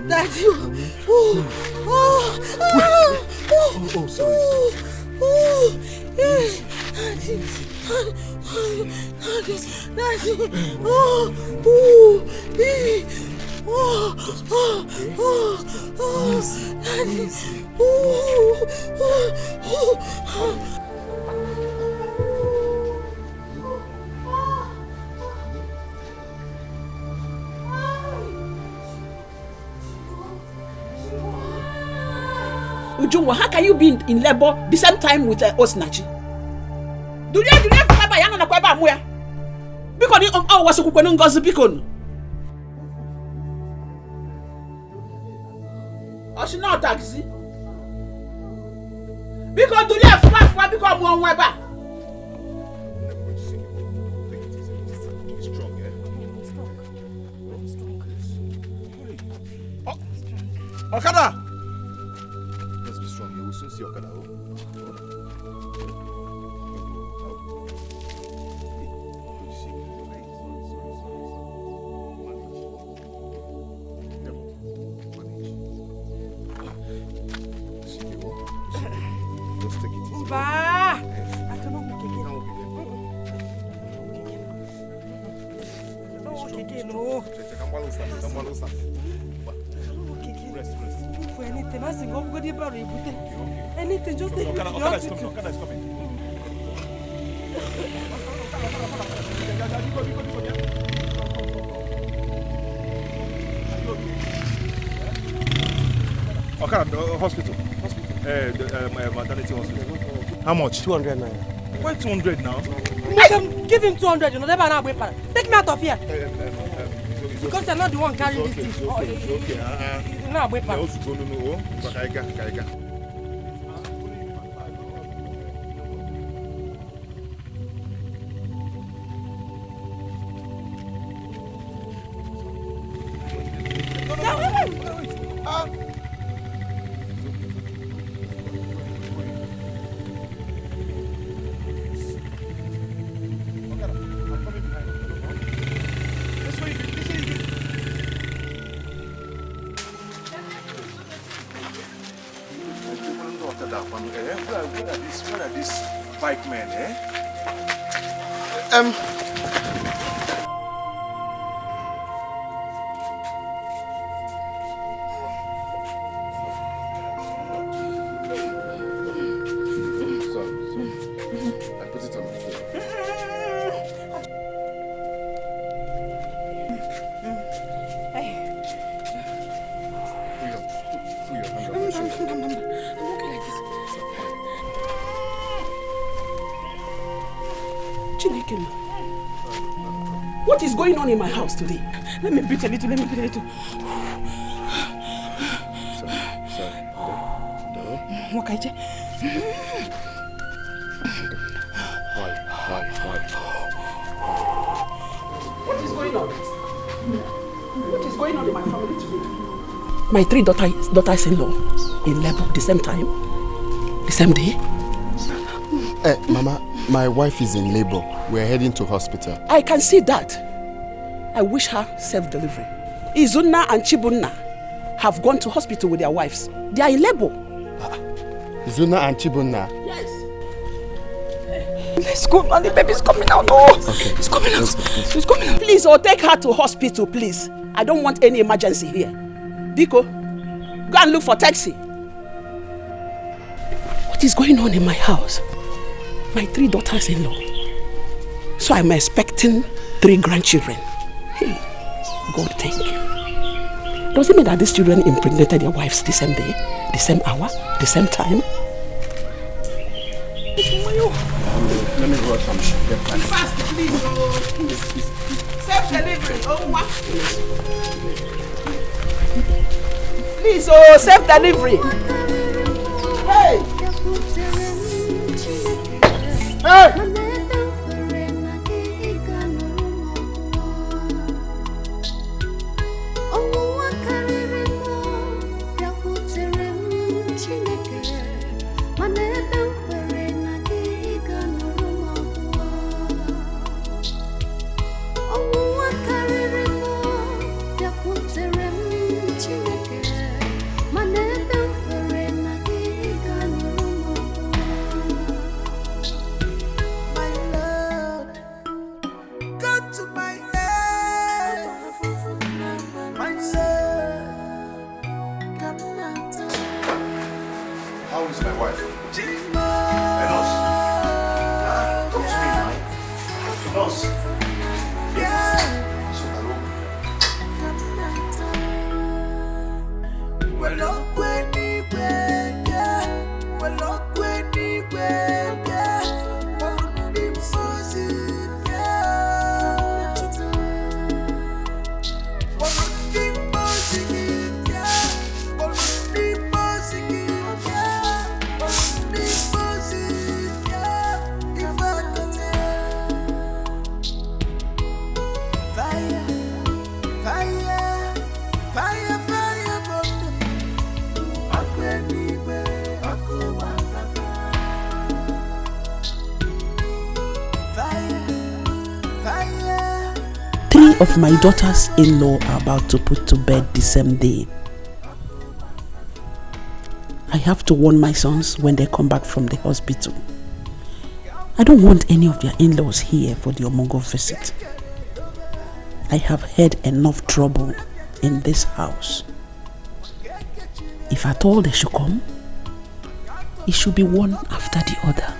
Daddy. Sorry. Ujunwa, how can you be in labor the same time with Osinachi? Do you have a young Nakwaba Muya? Because I was a coupon gossip beacon. Or she not taxi? Because do you have fast because one weber? Okada! Let's be strong. You will soon see Okada. Just take it easy. I cannot walk again. I don't walk again, no. Rest. For anything, I sing up good about it. Anything, just take me to the hospital. Okada is coming. Okada, hospital. Maternity hospital. How much? 200 naira. Why 200 now? Madam, give him 200, you know, never now. Take me out of here. Because you're not the one carrying this thing. It's okay. No, wait, no. Kaiga. Where are these bike men, eh? I put it on my floor. Put your hand on my shoulder. What is going on in my house today? Let me breathe a little. Sorry. Wakaije. Why? What is going on? What is going on in my family today? My 3 daughters-in-law in labor the same time, the same day. Mama, my wife is in labor. We're heading to hospital. I can see that. I wish her safe delivery. Izunna and Chibunna have gone to hospital with their wives. They are in labor. Izunna and Chibunna? Yes. Let's go, man. The baby's coming out. Oh, okay. It's coming out. It's coming out. Please, take her to hospital, please. I don't want any emergency here. Biko, go and look for taxi. What is going on in my house? My 3 daughters-in-law. So I'm expecting 3 grandchildren. Hey, God, thank you. Does it mean that these children impregnated their wives the same day, the same hour, the same time? Let me rush some shit. Fast, please. Safe delivery. Please, safe delivery. Hey! Hey! How is my wife? Enos? Talk to me now. Enos? Yes. So, hello? of my daughter's in-law are about to put to bed the same day. I have to warn my sons when they come back from the hospital. I don't want any of their in-laws here for the Omogo visit. I have had enough trouble in this house. If at all they should come, it should be one after the other.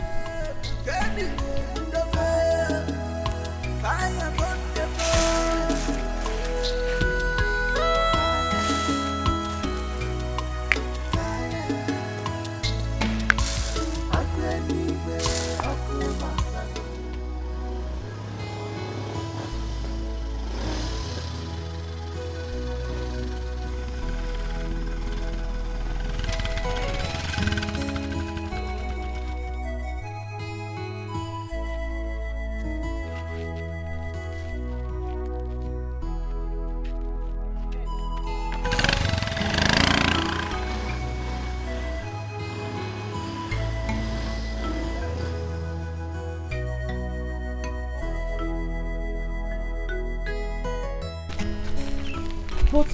But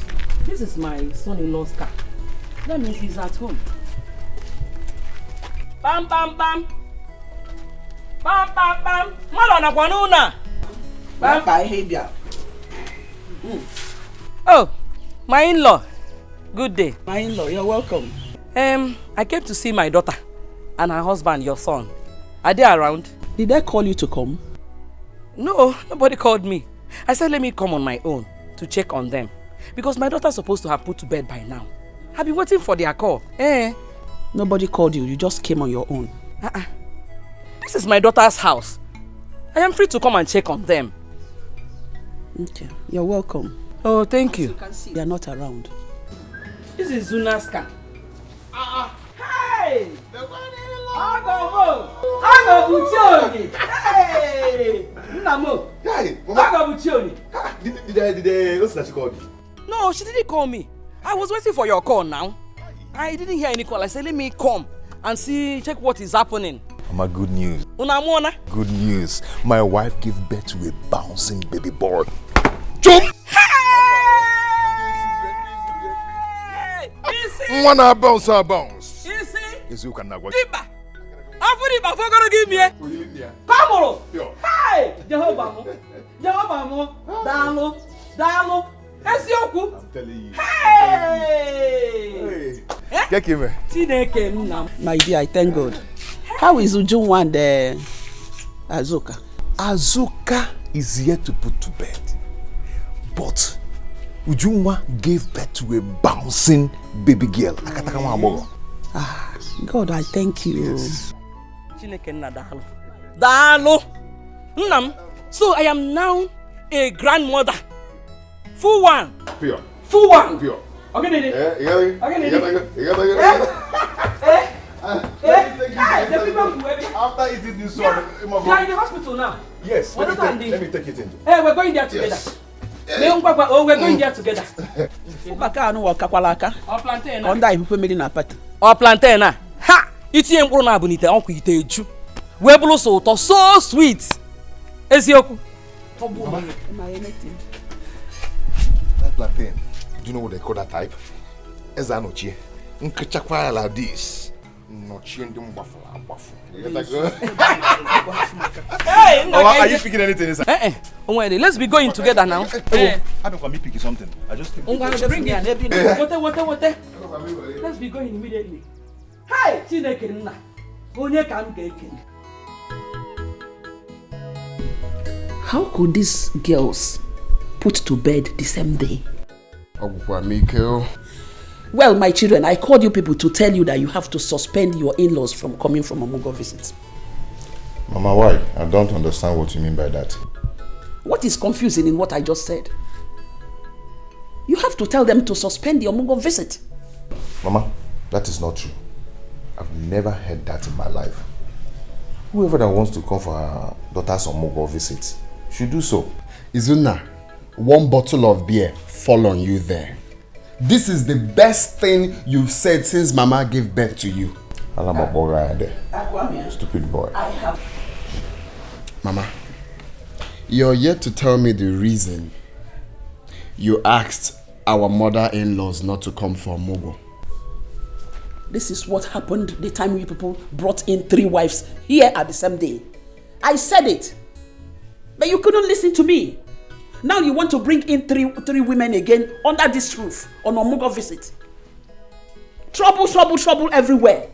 this is my son-in-law's car. That means he's at home. Bam bam bam. Bam bam bam. Malona kwanuna. Bam behavior. Oh, my in-law. Good day. My in-law, you're welcome. I came to see my daughter and her husband, your son. Are they around? Did they call you to come? No, nobody called me. I said let me come on my own to check on them. Because my daughter's supposed to have put to bed by now. I've been waiting for their call. Nobody called you, you just came on your own. This is my daughter's house. I am free to come and check on them. Okay, you're welcome. Oh, thank you. As you can see, they're not around. This is Zuna's car. Hey! Hey! Namo! Hey! Did what's that she called you? No, she didn't call me. I was waiting for your call now. I didn't hear any call. I said, let me come and check what is happening. Mama, good news. Unamona? Good news. My wife gave birth to a bouncing baby boy. Jump! Wanna bounce or bounce? Is you can work. Diba! Afuriba for gonna give me. Come on! Hey! Jehovah! Jehovah! Dalo! Dalo! I'm telling you. Hey! Get him. My dear, I thank God. How is Ujunwa and Azuka? Azuka is here to put to bed. But Ujunwa gave birth to a bouncing baby girl. God, I thank you. Yes. Dalo! So I am now a grandmother. Full one. Pure. Full one. Pure. Okay, Didi. Okay, Didi. The people who after eating this one, they are in the hospital now. Yes. Let me take it in. Hey, we're going there together. Yes. We're going there together. Or plantain. Or plantain. Ha! Iti embro na abunite onku ite eju. We bulu so to so sweet. Ezioku. That plantain. Do you know what they call that type? Ezanochi. Nkechakwa like this. Nochi ndum bafu. Hey, are you picking anything inside? Let's be going together now. I don't want me picking something. I just bring it. What? Let's be going immediately. Hey, Chineke nna. Onye ka m ga-eken. How could these girls put to bed the same day? Well, my children, I called you people to tell you that you have to suspend your in-laws from coming from Omogo visits. Mama, why? I don't understand what you mean by that. What is confusing in what I just said? You have to tell them to suspend the Omogo visit. Mama, that is not true. I've never heard that in my life. Whoever that wants to come for her daughter's Omogo visit should do so. Izuna, one bottle of beer fall on you there. This is the best thing you've said since Mama gave birth to you. Stupid boy. Mama, you're yet to tell me the reason you asked our mother-in-laws not to come for Mugo. This is what happened the time you people brought in 3 wives here at the same day. I said it, but you couldn't listen to me. Now you want to bring in three women again under this roof on a Mugo visit. Trouble, trouble, trouble everywhere.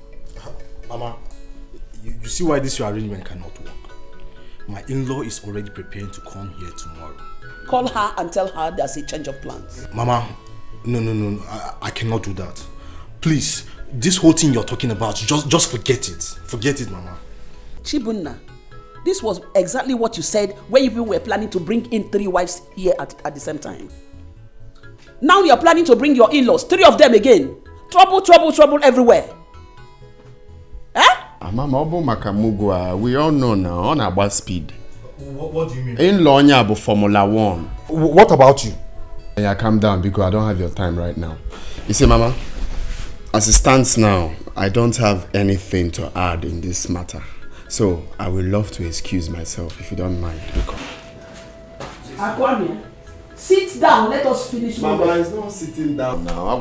Mama, you see why this your arrangement cannot work. My in-law is already preparing to come here tomorrow. Call her and tell her there's a change of plans. Mama, no, I cannot do that. Please, this whole thing you're talking about, just forget it. Forget it, Mama. Chibunna, this was exactly what you said when you were planning to bring in 3 wives here at the same time. Now you're planning to bring your in-laws, 3 of them again. Trouble, trouble, trouble everywhere. Mama, we all know now on about speed. What do you mean? In-law nyabo Formula 1. What about you? Yeah, calm down because I don't have your time right now. You see, Mama, as it stands now, I don't have anything to add in this matter. So I would love to excuse myself if you don't mind. Akwame, sit down. Let us finish. Mama, it's not sitting down now. I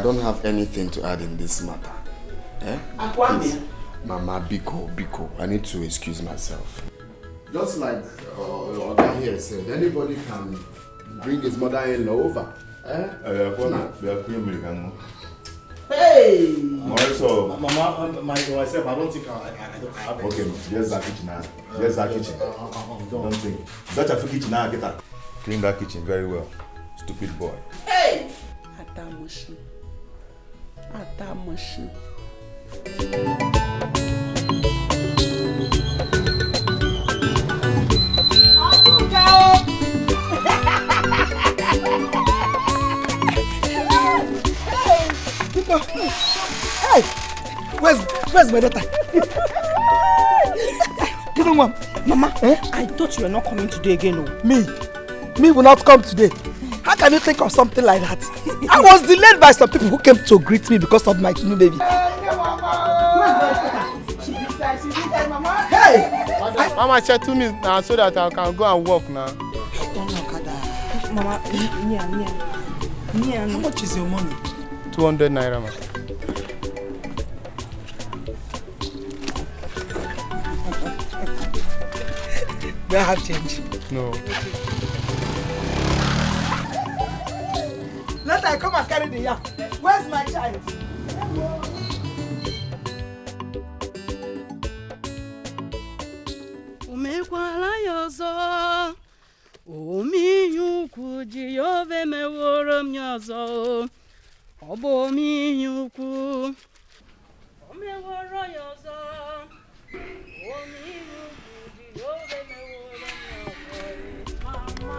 don't have anything to add in this matter. Akwame. Mama, Biko, I need to excuse myself. Just like Oga here said, anybody can bring his mother-in-law over. Hey! Mama, myself, I don't think I have. Okay, there's that kitchen now. There's that kitchen. Don't think. Such a kitchen now, get that. Clean that kitchen very well. Stupid boy. Hey! Atamushi. Hey, where's my daughter? Give me one. Mama, I thought you were not coming today again. Me will not come today. How can you think of something like that? I was delayed by some people who came to greet me because of my new baby. Hey! Mama said to me now so that I can go and walk now. Mama, how much is your money? 200 naira, ma. Do I have change? No. Let I come and carry the yam. Where's my child? Umekwala yozo, omiyuku jiyove meworo myozo, obo miyuku, omeworo yozo, omiyuku jiyove meworo myozo, mama.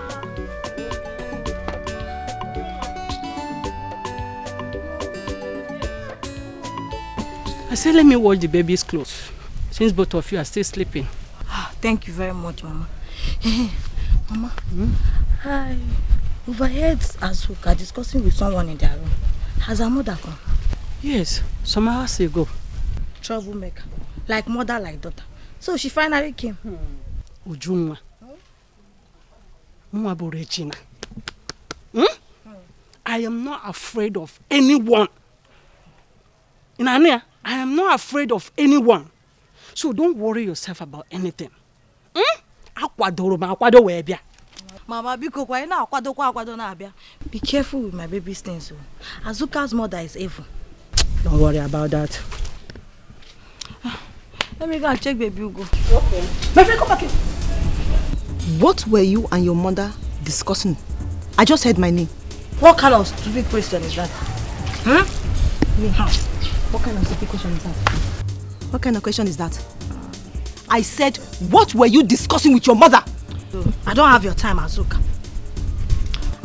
I said, let me wash the baby's clothes, since both of you are still sleeping. Thank you very much, Mama. Mama, I overheard Azuka discussing with someone in their room. Has her mother come? Yes, some hours ago. Troublemaker. Like mother, like daughter. So she finally came. Ujunwa. Regina. I am not afraid of anyone. Inania, I am not afraid of anyone. So don't worry yourself about anything. Mama, be careful with my baby's things. Azuka's mother is evil. Don't worry about that. Let me go and check baby Ugo. Okay. My friend, come back here. What were you and your mother discussing? I just heard my name. What kind of stupid question is that? What kind of stupid question is that? What kind of question is that? I said, what were you discussing with your mother? I don't have your time, Azuka.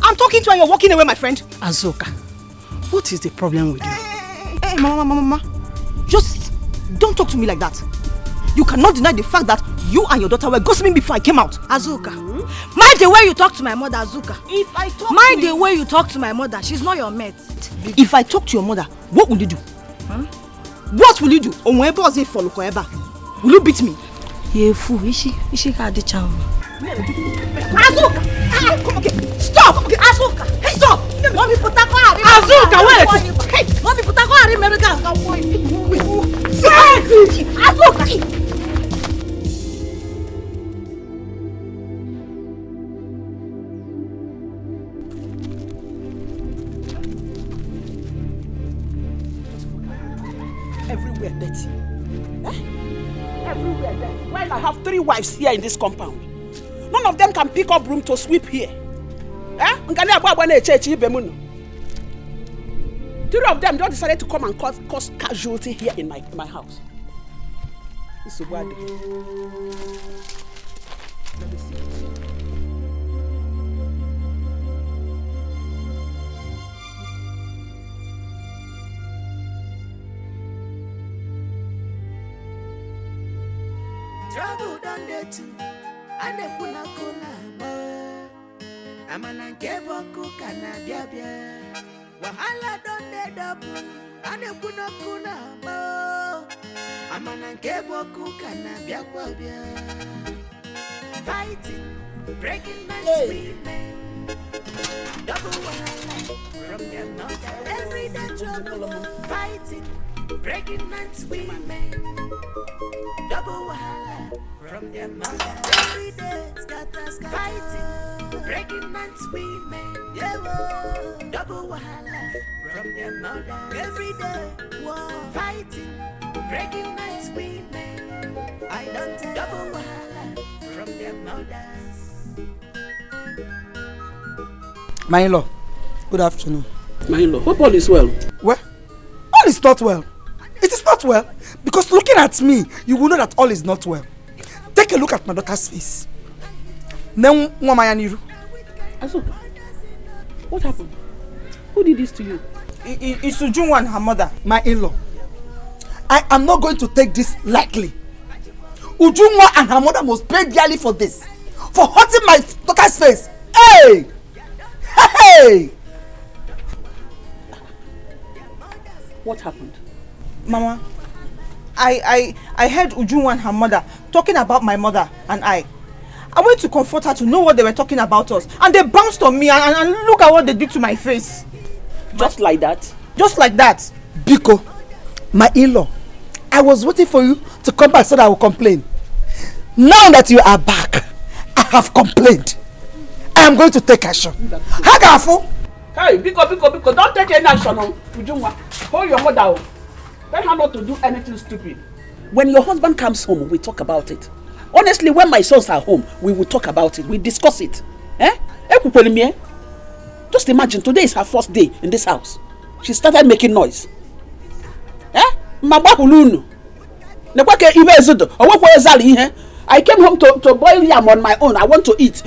I'm talking to you and you're walking away, my friend. Azuka, what is the problem with you? Hey, Mama. Just don't talk to me like that. You cannot deny the fact that you and your daughter were gossiping before I came out. Azuka, mind the way you talk to my mother, Azuka. If I talk mind the way you talk to my mother, she's not your mate. If I talk to your mother, what will you do? What will you do? Will you beat me? You're a fool. Is she got the charm? Azuka! Come again! Stop! Azuka! Stop! Mommy, put that car. Azuka, wait! Hey, mommy, put that car in America. Azuka! Everywhere dirty. Eh? Everywhere dirty. While I have 3 wives here in this compound, none of them can pick up broom to sweep here. Eh? 3 of them just decided to come and cause casualty here in my house. This is what. Let me see. Trouble done there too, and they put a cola. Amana kebo kukana biabia. Wahala done there double, and they put a cola. Amana kebo kukana biabia. Fighting, breaking man's women. Double wahala from their mother. Every day trouble, fighting, breaking man's women. Double wahala from their mother. Every day scatter, fighting, breaking man's women. Yeah, double wahala from their mother. Every day fighting, breaking man's women. I don't double wahala from their mothers. My in-law, good afternoon. My in-law, hope all is well. Well, all is not well. It is not well. Because looking at me, you will know that all is not well. Take a look at my daughter's face. What happened? Who did this to you? It's Ujunwa and her mother, my in-law. I am not going to take this lightly. Ujunwa and her mother must pay dearly for this. For hurting my daughter's face. Hey! Hey! What happened? Mama, I heard Ujunwa and her mother talking about my mother and I. I went to comfort her to know what they were talking about us. And they bounced on me and look at what they did to my face. Just like that? Just like that. Biko, my in-law, I was waiting for you to come back so that I will complain. Now that you are back, I have complained. I am going to take action. Hagafu! Hey, Biko, don't take any action on Ujunwa. Hold your mother. Tell her not to do anything stupid. When your husband comes home, we talk about it. Honestly, when my sons are home, we will talk about it. We discuss it. Eh? Just imagine, today is her first day in this house. She started making noise. Eh? I came home to boil yam on my own. I want to eat.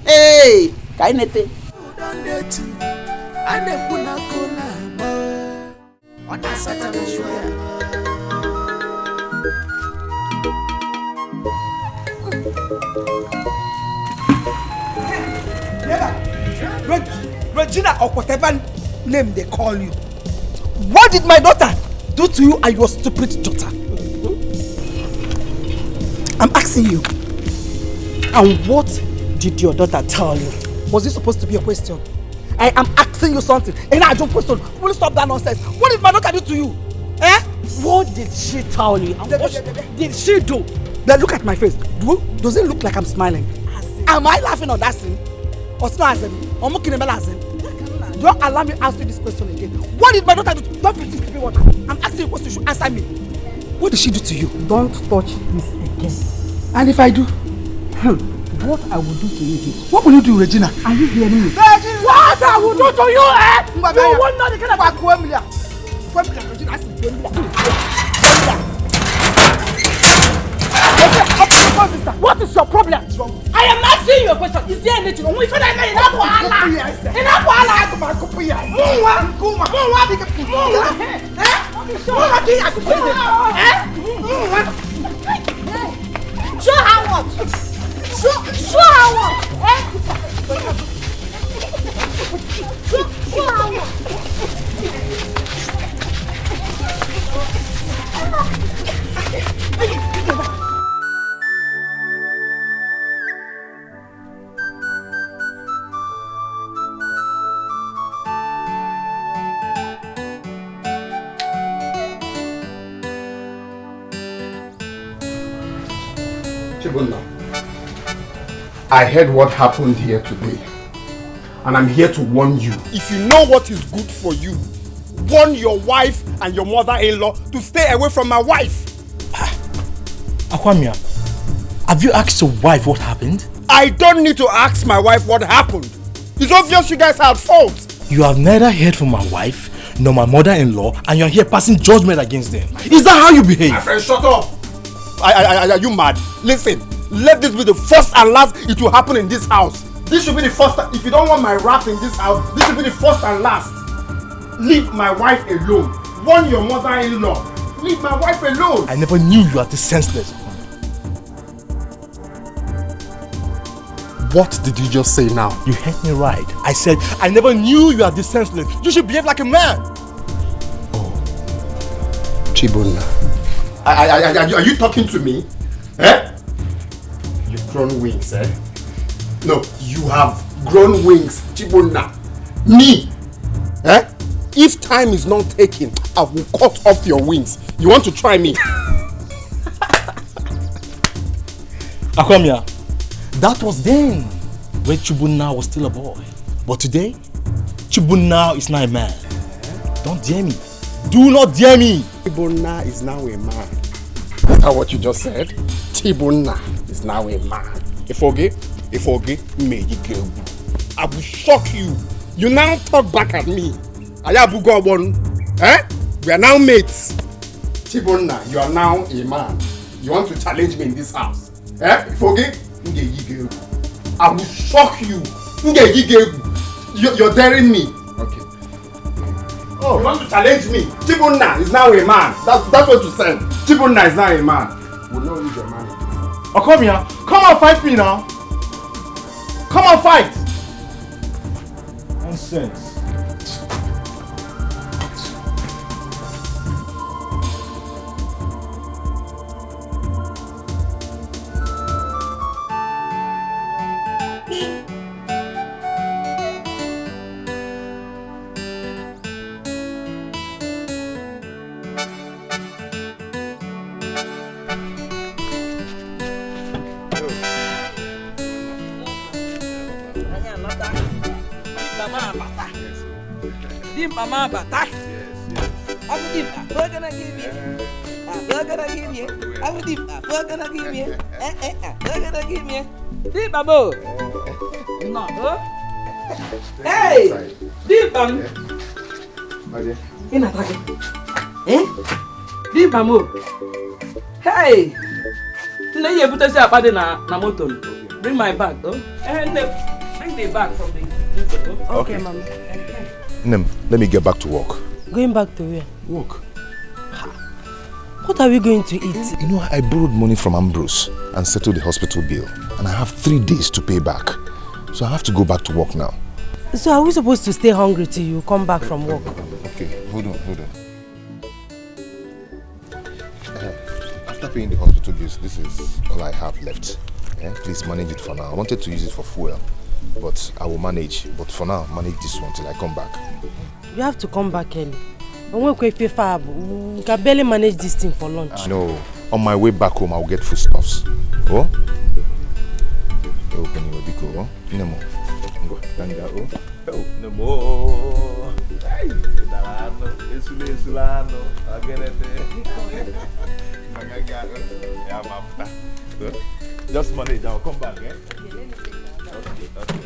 Hey, kainete. Regina or whatever name they call you. What did my daughter do to you and your stupid daughter? I'm asking you. And what did your daughter tell you? Was this supposed to be a question? I am asking you something. And I don't question. Will you stop that nonsense? What did my daughter do to you? Eh? What did she tell you? And what did she do? Then look at my face. Does it look like I'm smiling? Am I laughing on that scene? Or not? Don't allow me to ask you this question again. What did my daughter do? Don't be stupid water. I'm asking you a question. You should answer me. What did she do to you? Don't touch this again. And if I do? What I will do to you is... What will you do, Regina? Are you hearing me? What I will do to you, eh? You won't know the kind of Regina. What is your problem? I am asking you a question. Is there anything? We should have made enough wahala. Enough wahala. Show her what? Show her what? Show her what? Chibunna, I heard what happened here today. And I'm here to warn you. If you know what is good for you, warn your wife and your mother-in-law to stay away from my wife. Akwamia, have you asked your wife what happened? I don't need to ask my wife what happened. It's obvious you guys are at fault. You have neither heard from my wife nor my mother-in-law, and you're here passing judgment against them. Is that how you behave? My friend, shut up. Are you mad? Listen, let this be the first and last it will happen in this house. This should be the first. If you don't want my wrath in this house, this should be the first and last. Leave my wife alone. Warn your mother-in-law. Leave my wife alone. I never knew you were this senseless. What did you just say now? You heard me right. I said, I never knew you were this senseless. You should behave like a man. Oh. Chibunna. Are you talking to me? Eh? You've grown wings, eh? No, you have grown wings, Chibunna. Me? Eh? If time is not taken, I will cut off your wings. You want to try me? Akwamia, that was then, when Chibunna was still a boy. But today, Chibunna is now a man. Don't dare me. Do not dare me. Chibunna is now a man. Is that what you just said? Chibunna is now a man. If me you go. I will shock you. You now talk back at me. Ayabugobon. Eh? We are now mates. Chibunna, you are now a man. You want to challenge me in this house? Eh? I will shock you. You're daring me. Okay. Oh, you want to challenge me? Chibunna is now a man. That's what you said. Chibunna is now a man. We'll not use your man. Oh, come here. Come and fight me now. Come and fight. Nonsense. Mama bata. I will give a burger give you. A burger give you. I will give a burger give you. Burger give me. Deep babo. No. Hey. Deep bam. In attack. Eh? Deep bamo. Hey. No, you put us up na motor. Bring my bag, though. And bring the bag from the. Okay, Mama. Nem, let me get back to work. Going back to where? Work. What are we going to eat? You know, I borrowed money from Ambrose and settled the hospital bill. And I have 3 days to pay back. So I have to go back to work now. So are we supposed to stay hungry till you come back from work? Okay, hold on. After paying the hospital bills, this is all I have left. Yeah? Please manage it for now. I wanted to use it for fuel, but I will manage. But for now, manage this one till I come back. You have to come back early. We can barely manage this thing for lunch. No, on my way back home, I'll get foodstuffs. Oh? Open your biko, oh? Nemo. Go, Tanga, oh? Oh, Nemo. Hey, Sulano, just manage, I'll come back, eh? Okay.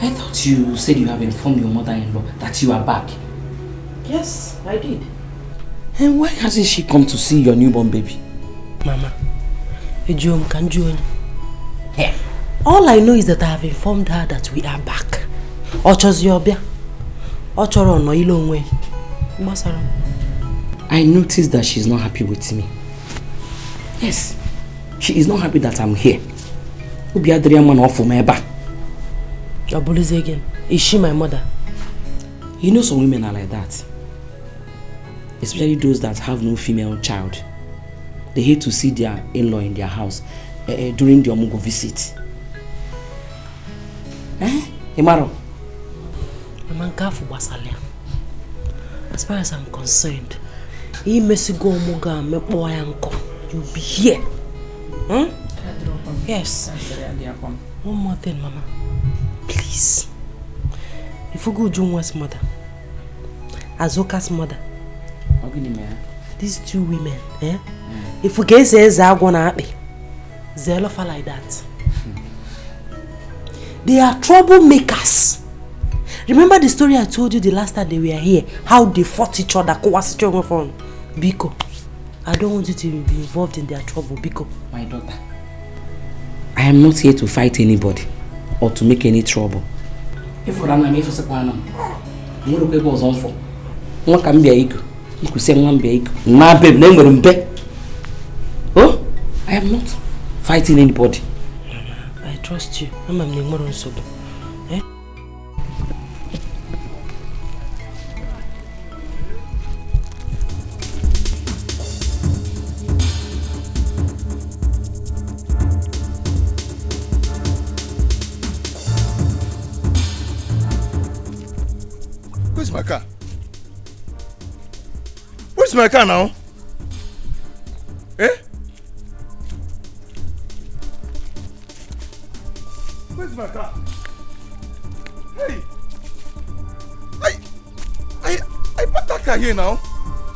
I thought you said you have informed your mother-in-law that you are back. Yes, I did. And why hasn't she come to see your newborn baby? Mama, all I know is that I have informed her that we are back. I noticed that she's not happy with me. Yes, she is not happy that I'm here. Again. Is she my mother? You know some women are like that. Especially those that have no female child. They hate to see their in-law in their house during the Omugo visit. Imaro? As far as I'm concerned, you'll be here. Hmm? Yes. One more thing, Mama. Please. If you go Jungwa's mother, Azoka's mother, these two women, if you get say Zagwana happy, Zelofa like that. They are troublemakers. Remember the story I told you the last time they were here? How they fought each other? Biko, I don't want you to be involved in their trouble, Biko. My daughter, I am not here to fight anybody or to make any trouble. If you run away for Sapanam, you will be on for. What can be a equal? You could say one big. Oh, I am not fighting anybody. I trust you. I'm a sober. Eh? Where's my car? Where's my car now? Eh? Where's my car? Hey! I parked that car here now.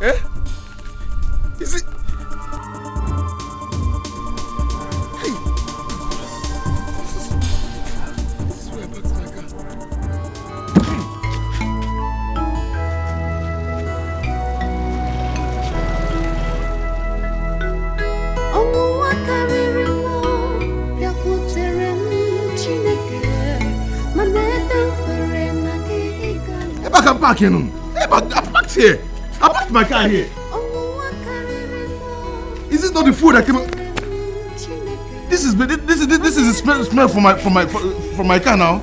Eh? Is it? Hey! This is where I parked my car. I can park here. I parked here. I parked my car here. Is this not the food that came? This is the smell from my car now.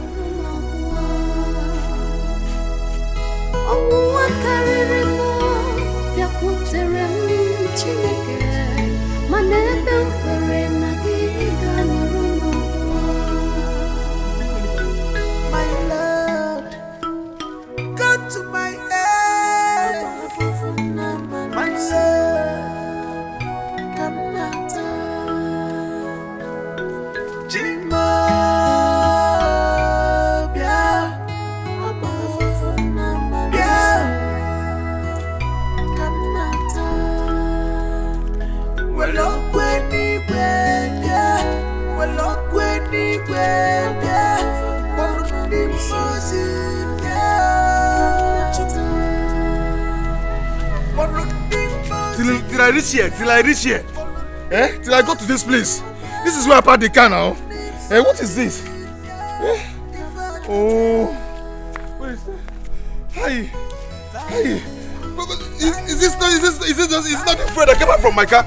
Till I reach here. Eh? Till I go to this place. This is where I parked the car now. Eh? What is this? Eh? Oh. What is that? Hi. Is this not the food that came out from my car?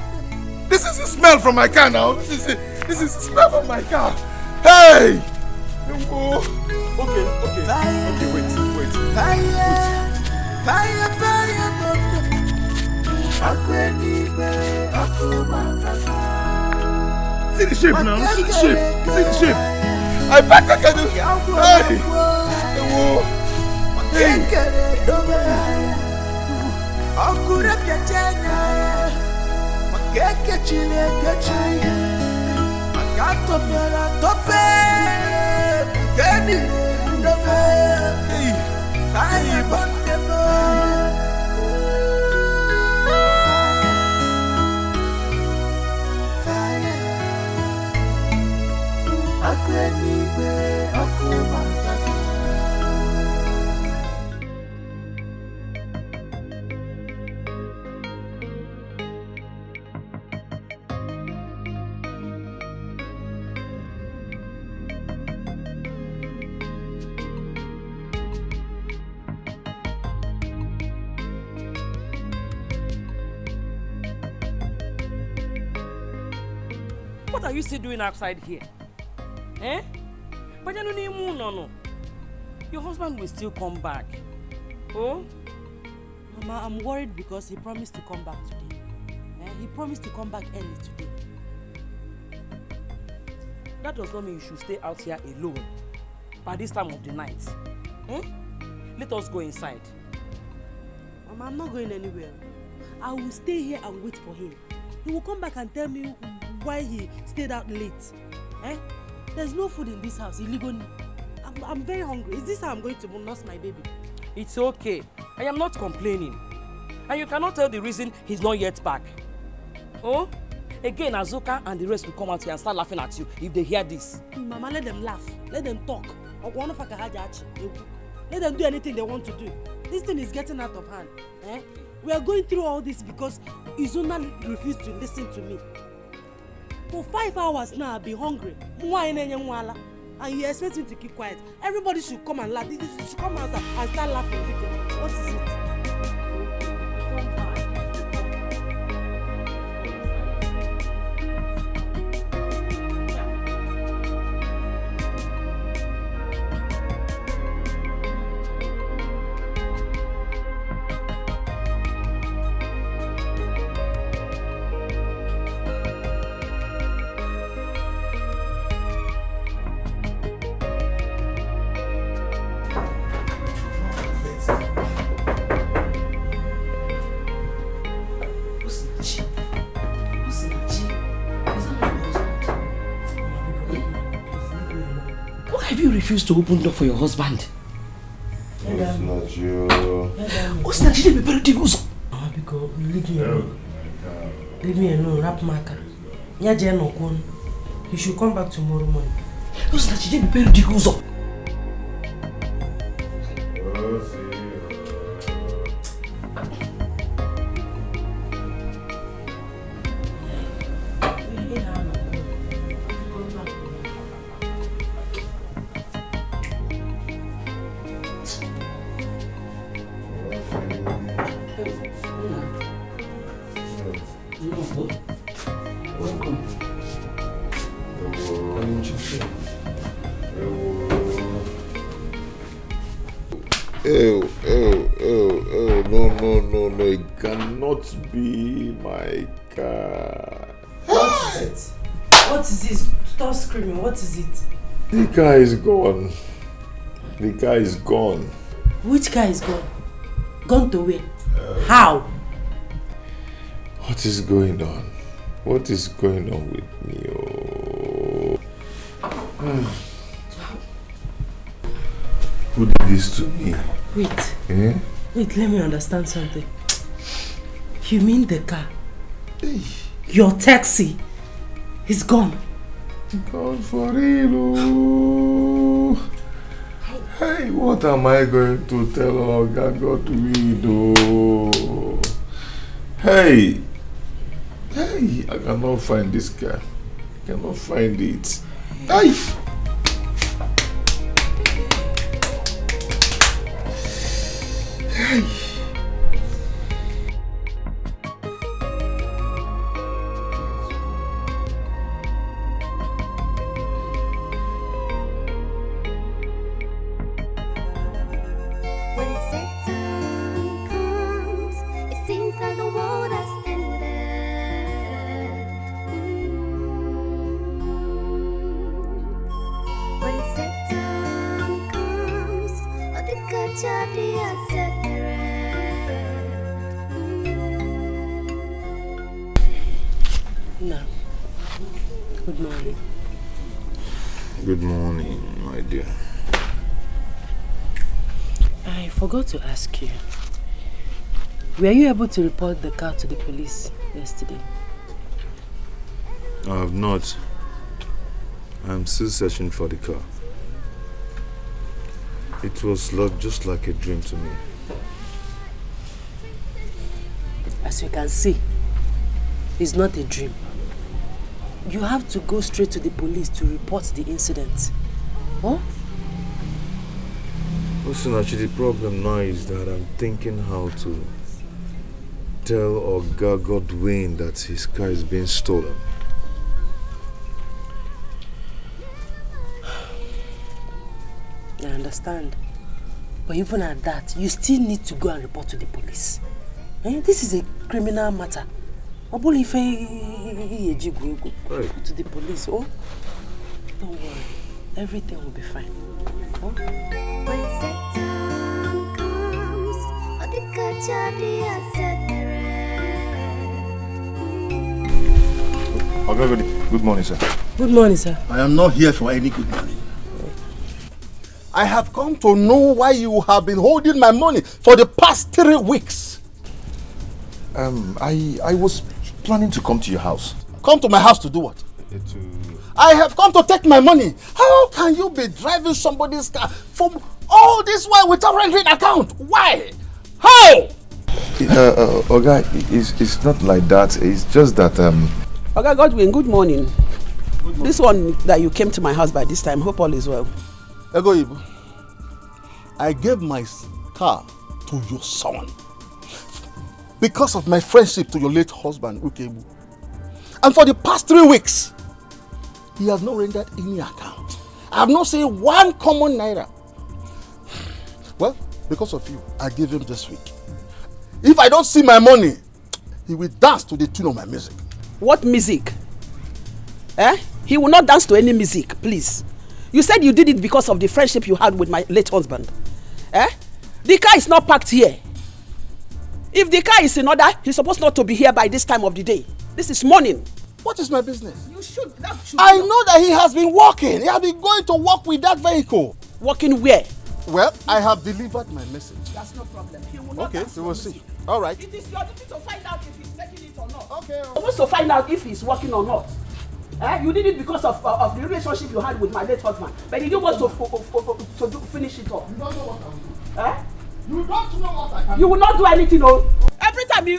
This is the smell from my car now. This is the smell from my car. Hey! Oh. Okay, wait. Fire, fire, see the shape now, see the shape, see the shape. I back I can do. Hey! What are you still doing outside here? Eh? But no. Your husband will still come back. Oh? Mama, I'm worried because he promised to come back today. He promised to come back early today. That does not mean you should stay out here alone by this time of the night. Eh? Let us go inside. Mama, I'm not going anywhere. I will stay here and wait for him. He will come back and tell me why he stayed out late. Eh? There's no food in this house illegally. I'm very hungry. Is this how I'm going to nurse my baby? It's okay. I am not complaining. And you cannot tell the reason he's not yet back. Oh? Again, Azuka and the rest will come out here and start laughing at you if they hear this. Mama, let them laugh. Let them talk. Let them do anything they want to do. This thing is getting out of hand. Eh? We are going through all this because Izuna refused to listen to me. For 5 hours now, I've been hungry. And you expect me to keep quiet. Everybody should come and laugh. They should come out and start laughing. What is it? Refuse to open door for your husband. What's not you? Because leave me alone. Leave me alone, rap marker. He should come back tomorrow morning. What's not you? Be very difficult. No, it cannot be my car. What is it? What is this? Stop screaming, what is it? The car is gone. The car is gone. Which car is gone? Gone to where? How? What is going on? What is going on with me? Who did this to me? Wait. Eh? Wait, let me understand something. You mean the car? Your taxi is gone? Gone for real. Hey, what am I going to tell Oga God we do? Hey, I cannot find this car. I cannot find it. Hey. Hey. When Satan No. Good morning. Good morning, my dear. I forgot to ask you. Were you able to report the car to the police yesterday? I have not. I'm still searching for the car. It was just like a dream to me. As you can see, it's not a dream. You have to go straight to the police to report the incident. Huh? Listen, actually, the problem now is that I'm thinking how to tell Oga Godwin that his car is being stolen. I understand. But even at that, you still need to go and report to the police. This is a criminal matter. Right. To the police. Oh, don't worry. Everything will be fine. Huh? When Satan comes, Good morning, sir. Good morning, sir. I am not here for any good morning. I have come to know why you have been holding my money for the past 3 weeks. I was planning to come to your house. Come to my house to do what? I have come to take my money. How can you be driving somebody's car from all this while without rendering account? Why? How? Oga, it's not like that. It's just that Oga Godwin, good morning. This one that you came to my house by this time, hope all is well. Egoibu, I gave my car to your son because of my friendship to your late husband, Ukebu. And for the past 3 weeks, he has not rendered any account. I have not seen one common naira. Well, because of you, I gave him this week. If I don't see my money, he will dance to the tune of my music. What music? He will not dance to any music, please. You said you did it because of the friendship you had with my late husband. The car is not parked here. If the car is in order, he's supposed not to be here by this time of the day. This is morning. What is my business? You should. I know that he has been walking. He has been going to work with that vehicle. Working where? Well, I have delivered my message. That's no problem. He will not. Okay, we will see. All right. It is your duty to find out if he's making it or not. Okay. You're supposed to find out if he's working or not. You did it because of the relationship you had with my late husband, but you didn't want to finish it off. You don't know what I will do. You don't know what I can do. You will not do anything, no. Every time you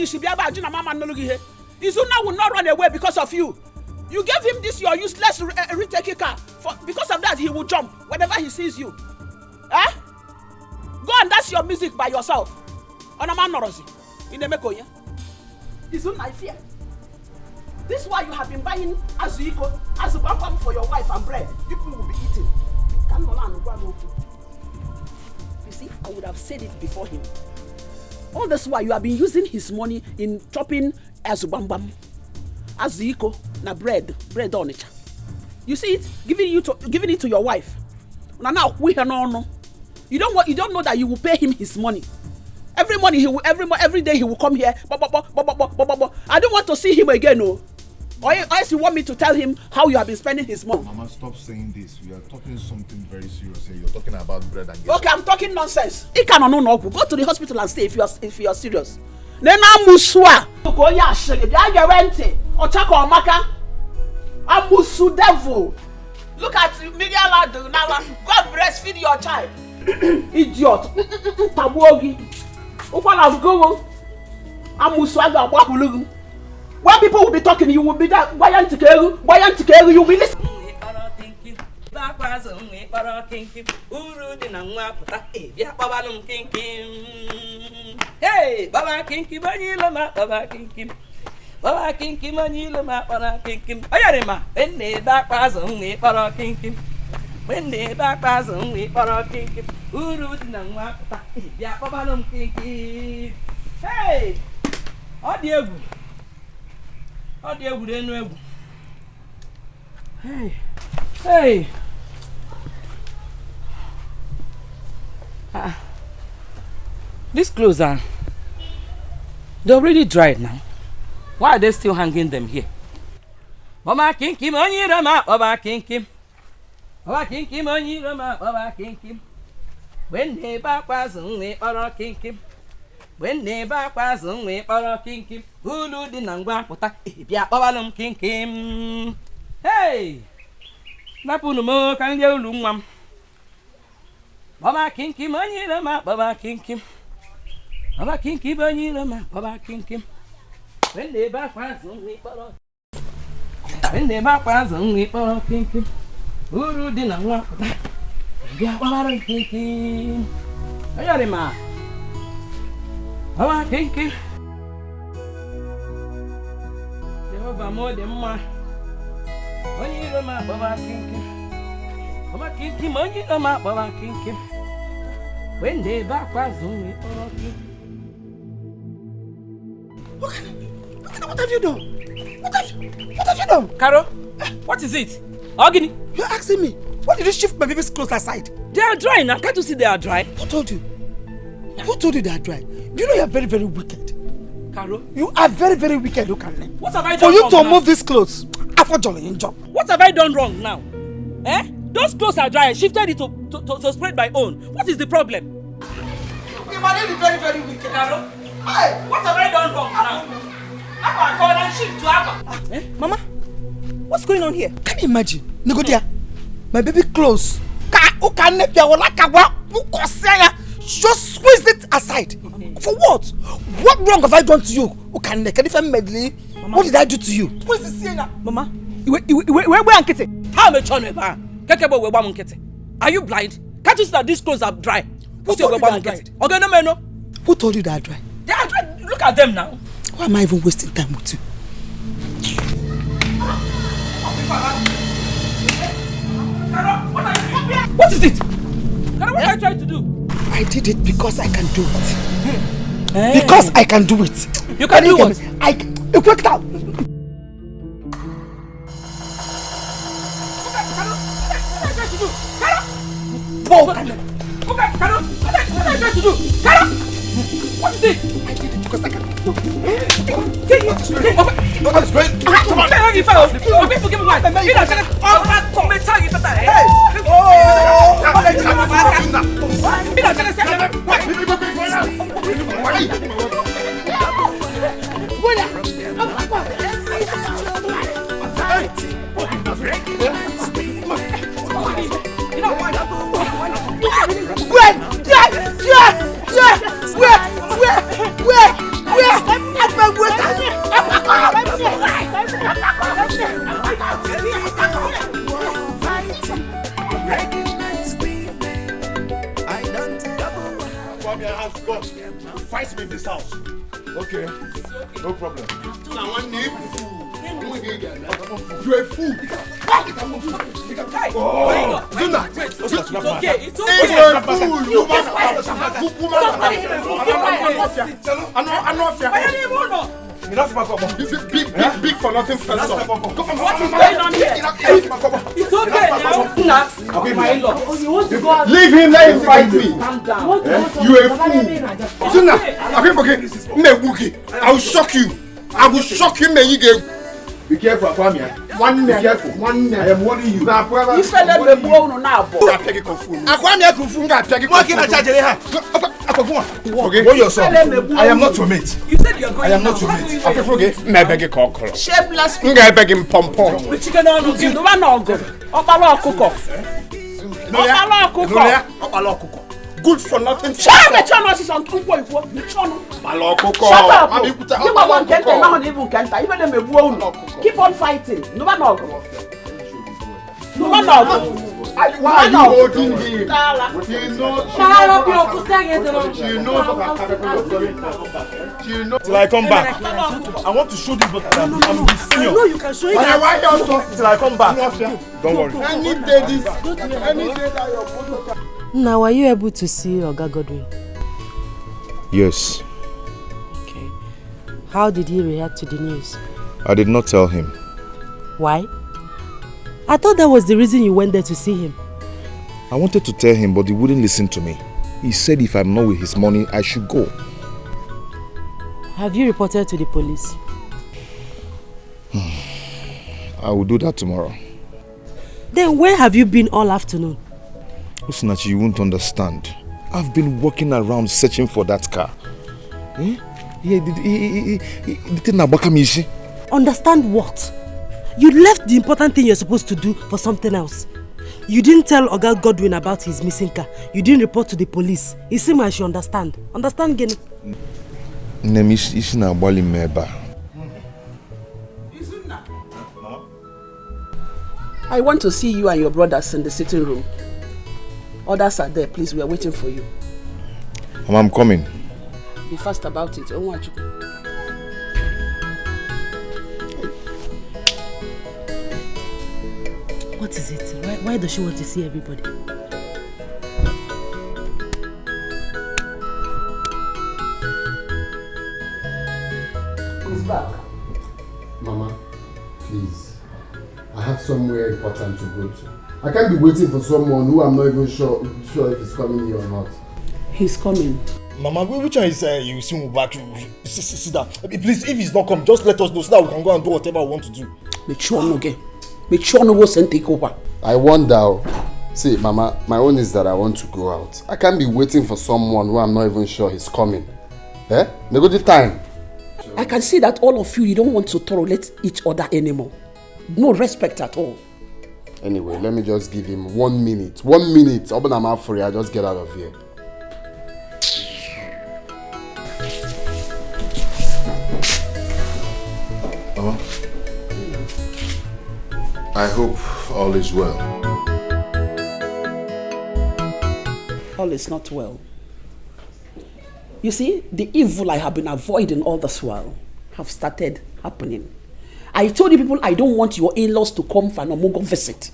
should be able to mama Izuna will not run away because of you. You gave him this your useless retake car. Because of that, he will jump whenever he sees you. Go and dance your music by yourself. On a man norozi. In the Mekoya. Izuna, I fear. This is why you have been buying azubambam for your wife and bread. People will be eating. You see, I would have said it before him. All this while you have been using his money in chopping azubambam, azuiko, na bread on it. You see it, giving it to your wife. Now we no. You don't know that you will pay him his money. Every day he will come here. I don't want to see him again, no. Or else you want me to tell him how you have been spending his money. Mama, stop saying this. We are talking something very serious here. You're talking about bread and gas. Okay, I'm talking nonsense. Go to the hospital and stay if you are serious. Nena muswa. Okoya shege. Biaga rente. Ochako omaka. Amusu devil. Look at Miguel now. God breastfeed your child. Idiot. Tabuogi. Upala go. Amusu aga wahulugu. When people will be talking, you will be that Bayantikelu, you will be listening. Hey, Baba Kinky Manila, Baba Kinky. Baba Kinky Manila, Baba Kinky. Ayarima, when they back was only para Kinky. When they back was only para Kinky. Uru Nangwapata, Yapabalum Kinky. Hey, audio. Hey. These clothes are... They're already dried now. Why are they still hanging them here? Baba kinkim onyi rama, baba kinkim. Baba kinkim onyi rama, baba kinkim. When they back was only or kinkim. When they back was only or kinkim. Ulu di nangwa pota, bia babalum kinkim. Hey! Napunu mo kan ye ulumam. Baba kinkim onyi rama, baba kinkim. Baba kinkim onyi rama, baba kinkim. When they back was only or when they back was only or kinkim. Ulu di nangwa pota. Bia babalum kinkim. Ayari ma. Baba kinkim. Jehovah mo de ma. Onyi rama baba kinkim. Baba kinkim onyi rama baba kinkim. When they back was only or kinkim. What have you done? What have you done? Caro, what is it? Ogini, you're asking me. Why did you shift my baby's clothes aside? They are dry now. Can't you see they are dry? Who told you? Who told you they are dry? Do you know you are very, very wicked? Caro, you are very, very wicked, look at me. What have I done wrong? For you to now? move these clothes, after Jolly in job. What have I done wrong now? Eh? Those clothes are dry. I shifted it to spread my own. What is the problem? You might be very, very wicked. Caro, hey, what have I done wrong now? Abba, call and shift to Abba. Mama, what's going on here? Can you imagine? Negodia, my baby clothes. Just squeeze it aside. For what? What wrong have I done to you? What did I do to you? Mama, where Nkete? How much on Nkete? Are you blind? Can't you see that these clothes are dry? Who told you they are dry? Who told you they are dry? They are dry. Look at them now. Why am I even wasting time with you? What is it? What are you trying to do? I did it because I can do it. Because I can do it. You can do what? You worked out. What are you trying to do? What is it? I did it because I can do it. Nobody's great. Come on. Fight me in this house. Okay, no problem. Now one name. You're a fool. Oh, Zuna. It's okay. It's okay. You're a fool. Enough, this is big for nothing first. What is going on here? It's okay now. Leave him, let him fight me. You a fool. Zuna, I will shock you. I will shock you, man. Be careful, Akwamia. Be careful. I am warning you. You fell in the bone now. Akwamia Kufunga, okay, what your son? I am not your mate. You said you're going. I am not your mate. I forget. Me beg a cockle. Shameless. I beg him pom pom. The chicken on you. The one on go. Opala cook. Good for nothing. Shut up, on two boys. Shut up. You want Kenta, even them keep on fighting. No one know. Why are you holding him? She knows. Till I come back. I want to show this, but I'm his senior. No, you can show it. Why also? Till I come back. Don't worry. Any day that you're going. Now, were you able to see Oga Godwin? Yes. Okay. How did he react to the news? I did not tell him. Why? I thought that was the reason you went there to see him. I wanted to tell him, but he wouldn't listen to me. He said if I'm not with his money, I should go. Have you reported to the police? I will do that tomorrow. Then where have you been all afternoon? Osinachi, you won't understand. I've been walking around searching for that car. Understand what? You left the important thing you're supposed to do for something else. You didn't tell Oga Godwin about his missing car. You didn't report to the police. It seems I should understand. Understand, Gene? I want to see you and your brothers in the sitting room. Others are there, please. We are waiting for you. Mama, I'm coming. Be fast about it. What is it? Why does she want to see everybody? Who's back? Mama, please. I have somewhere important to go to. I can't be waiting for someone who I'm not even sure if he's coming here or not. He's coming. Mama, which one is you see me back? Sit down. Please, if he's not coming, just let us know so that we can go and do whatever we want to do. Make sure no get. Make sure no go send take over. I wonder. See, Mama, my own is that I want to go out. I can't be waiting for someone who I'm not even sure he's coming. Eh? Nego the time. I can see that all of you don't want to tolerate each other anymore. No respect at all. Anyway, let me just give him 1 minute. 1 minute. Open my mouth for you. I just get out of here. Mama, I hope all is well. All is not well. You see, the evil I have been avoiding all this while have started happening. I told you people I don't want your in-laws to come for an Omogo visit.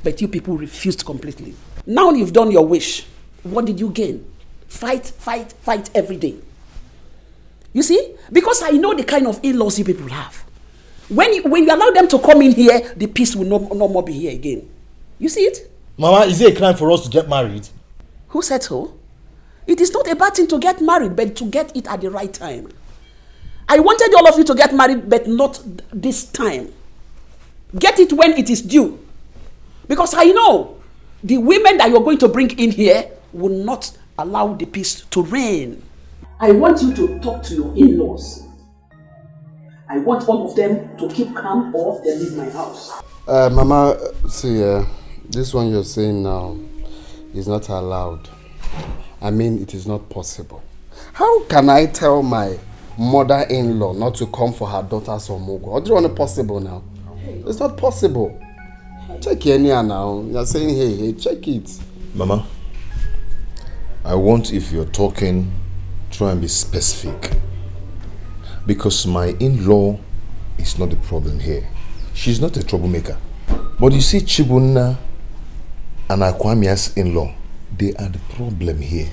But you people refused completely. Now you've done your wish. What did you gain? Fight, fight, fight every day. You see? Because I know the kind of in-laws you people have. When you allow them to come in here, the peace will no more be here again. You see it? Mama, is it a crime for us to get married? Who said so? It is not a bad thing to get married, but to get it at the right time. I wanted all of you to get married, but not this time. Get it when it is due. Because I know the women that you're going to bring in here will not allow the peace to reign. I want you to talk to your in-laws. I want all of them to keep calm or they leave my house. Mama, see, this one you're saying now is not allowed. I mean, it is not possible. How can I tell my mother-in-law not to come for her daughter's Omogo? How do you want it possible now? It's not possible. Check here now. You're saying, hey, check it. Mama, I want, if you're talking, try and be specific. Because my in-law is not the problem here. She's not a troublemaker. But you see, Chibunna and Akwamia's in-law, they are the problem here.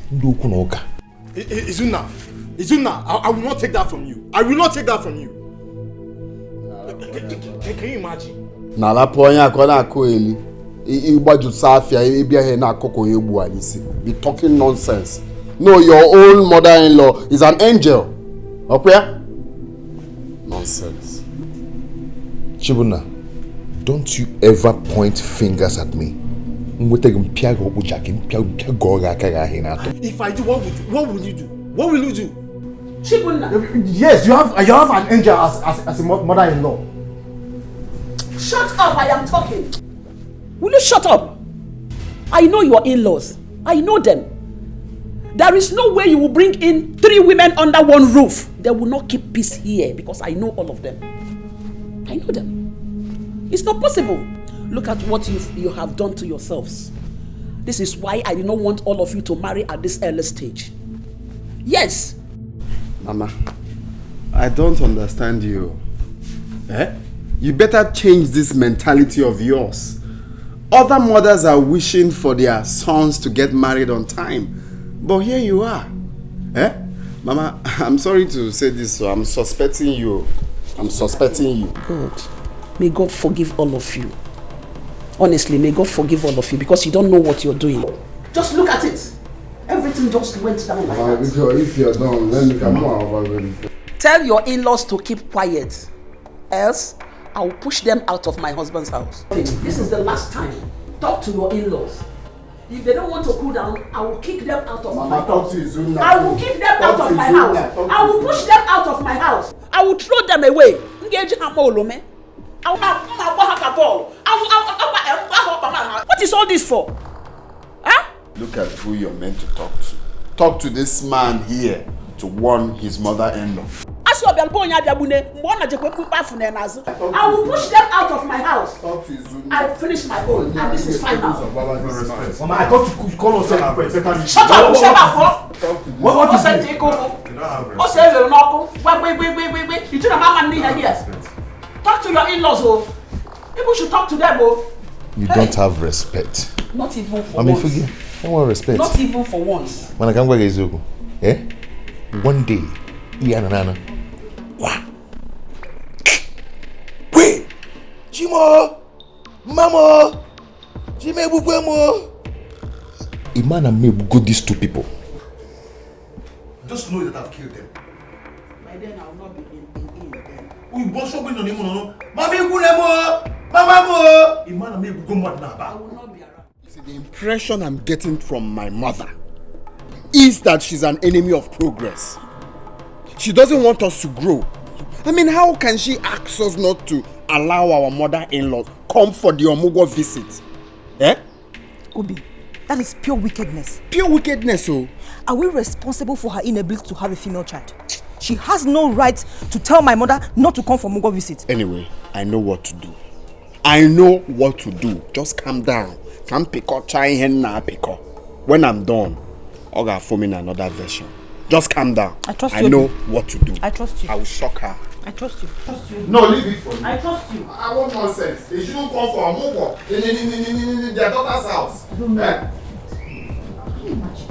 Izuna, I will not take that from you. I will not take that from you. Can you imagine? Nala ponya akona akoeli. Igbaju safia ebia he na akoko egbu anisi. Be talking nonsense. No, your own mother-in-law is an angel. Okay? Nonsense. Chibuna, don't you ever point fingers at me. If I do, what will you do? What will you do? Chibuna. Yes, you have an angel as a mother-in-law. Shut up, I am talking. Will you shut up? I know your in-laws. I know them. There is no way you will bring in 3 women under one roof. They will not keep peace here because I know all of them. I know them. It's not possible. Look at what you have done to yourselves. This is why I do not want all of you to marry at this early stage. Yes. Mama, I don't understand you. You better change this mentality of yours. Other mothers are wishing for their sons to get married on time. But here you are. Mama, I'm sorry to say this, so I'm suspecting you. God, may God forgive all of you. Honestly, may God forgive all of you because you don't know what you're doing. Just look at it. Everything everything just went down like that. If you're done, let me come on. Tell your in-laws to keep quiet, else I will push them out of my husband's house. This is the last time. Talk to your in-laws. If they don't want to cool down, I will kick them out of my house. I will kick them out of my house. I will push them out of my house. I will throw them away. What is all this for? Huh? Look at who you're meant to talk to. Talk to this man here to warn his mother-in-law. I will push them out of my house. I finished my own, and this is final. Mama, I thought you call us first. Shut up, shut up. What is it? Wait. You don't have money here. Talk to your in-laws, oh. People should talk to them, oh. You don't have respect. Not even for I mean, once. forget. I want respect. Not even for once. When I come back, one day, Nana. Wait! Jimo! Mama! Jime Bugwemo! A man and me will go these two people. Just know that I've killed them. By then I will not be in then. We both should be on him, no? Mami Gulemo! Mama Mo! A man and me will go mad now. I will not be around. See, the impression I'm getting from my mother is that she's an enemy of progress. She doesn't want us to grow. I mean, how can she ask us not to allow our mother-in-law come for the Omugo visit? Eh? Obi, that is pure wickedness. Pure wickedness, oh. Are we responsible for her inability to have a female child? She has no right to tell my mother not to come for Omugo visit. Anyway, I know what to do. I know what to do. Just calm down. Can't pick up try henna pick up. When I'm done, I'll go form in another version. Just calm down. I trust you. I know what to do. I trust you. I will shock her. I trust you. No, leave it for me. I trust you. I want nonsense. They shouldn't come for a move in their daughter's house. I don't know. Eh? Can you imagine?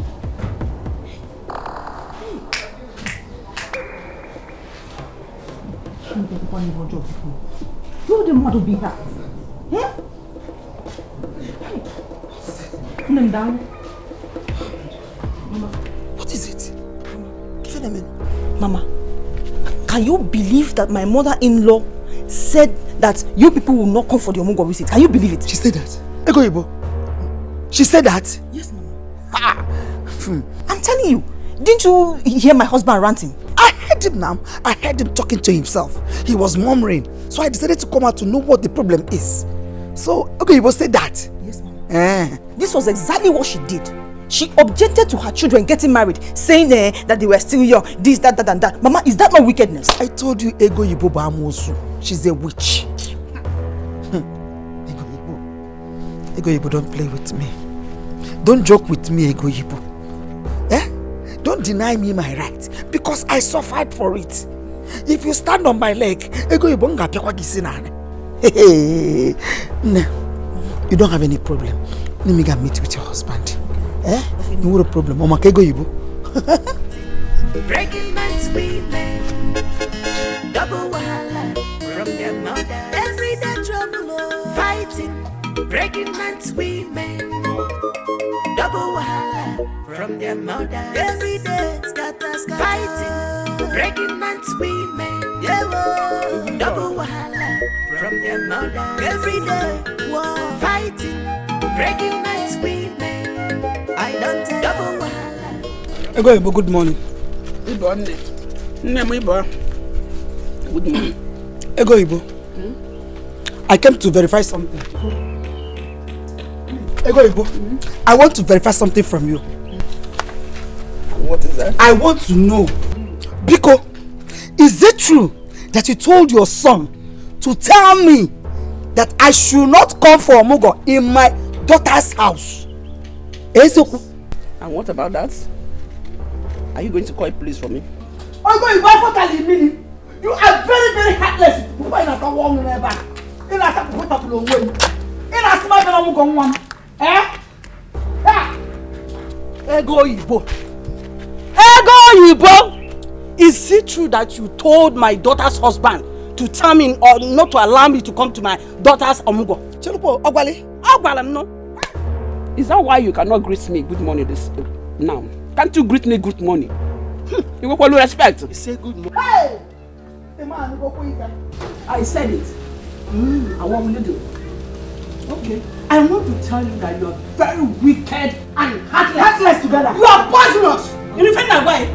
You the mother be her. Eh? Put them down. Mama. What is it? Give it a minute. Mama, can you believe that my mother-in-law said that you people will not come for the Omugo visit? Can you believe it? She said that? Ego Ibo. She said that? Yes, Mama. I'm telling you, didn't you hear my husband ranting? I heard him now. I heard him talking to himself. He was murmuring. So I decided to come out to know what the problem is. So, Ego Ibo said that? Yes, Mama. This was exactly what she did. She objected to her children getting married, saying that they were still young, this, that, and that. Mama, is that not wickedness? I told you Ego Ibo Bamosu. She's a witch. Ego Ibo, don't play with me. Don't joke with me, Ego Ibo. Eh? Don't deny me my right, because I suffered for it. If you stand on my leg, Ego Ibo nga piakwa gisinane. Hey, no, you don't have any problem. Let me go meet with your husband. Eh? No a problem. Mama, Ego Ibo. Breaking nights women, double wahala from their mother. Everyday trouble, fighting. Breaking nights women, double wahala from their mother. Everyday scatter, fighting. Breaking nights women, double wahala from their mother. Everyday fighting. Breaking nights women, I don't tell double wahala. Ego Ibo, good morning. Good morning. Good morning. Ego Ibo, I came to verify something. Ego Ibo, I want to verify something from you. What is that? I want to know, Biko, is it true that you told your son to tell me that I should not come for Omugo in my daughter's house? And what about that? Are you going to call police for me? Ogo, you are very, very heartless. Why not go on never? You not have to put up no way. You not smart enough to go on. Eh? Ego Ibo. Ego Ibo. Is it true that you told my daughter's husband to tell me or not to allow me to come to my daughter's Omugo? Chelupo, Ogwale. Ogwale, no. Is that why you cannot greet me good morning this now? Can't you greet me good morning? You go with respect. You say good morning. Hey! The man go quick. I said it. And what will you do? Okay. I want to tell you that you are very wicked and heartless. Heartless together. You are poisonous. You defend that way.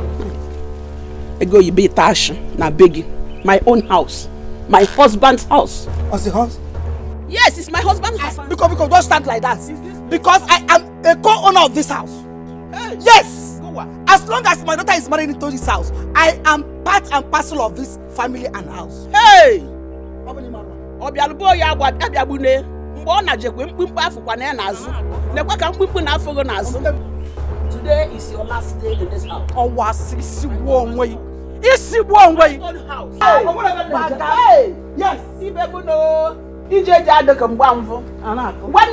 I go you be tash na begi. My own house. My husband's house. What's the house? Yes, it's my husband's house. Because don't stand like that. Because I am a co-owner of this house. Hey. Yes. As long as my daughter is married into this house, I am part and parcel of this family and house. Hey! Obialubo ya gwa abiabune. Mgbe ọ na-jekwe mkpimkpe afụkwa na ya n'azụ. Nekwa ka mkpimkpe na-afụgo n'azụ. Today is your last day in this house. Ọwa isi gbuo onwe yi. Isi gbuo onwe yi. Hey! Yes, Ibebuno. When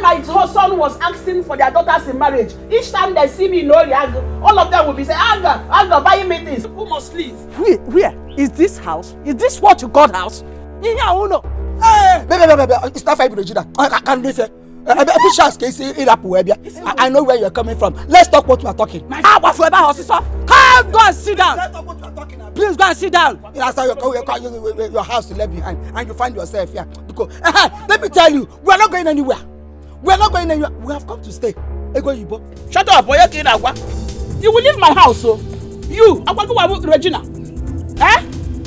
my son was asking for their daughters in marriage, each time they see me in Oriago, all of them will be saying, Aga, buy me this. Who must leave? Where? Is this house? Is this what you call house? Hey! Baby, it's not 5 Regina. I can't listen. I know where you're coming from. Let's talk what we are talking. Come, go and sit down. Please go and sit down. That's how your house is left behind, and you find yourself here. Because let me tell you, we are not going anywhere. We are not going anywhere. We have come to stay. Shut up, boy. You will leave my house, so you, Regina.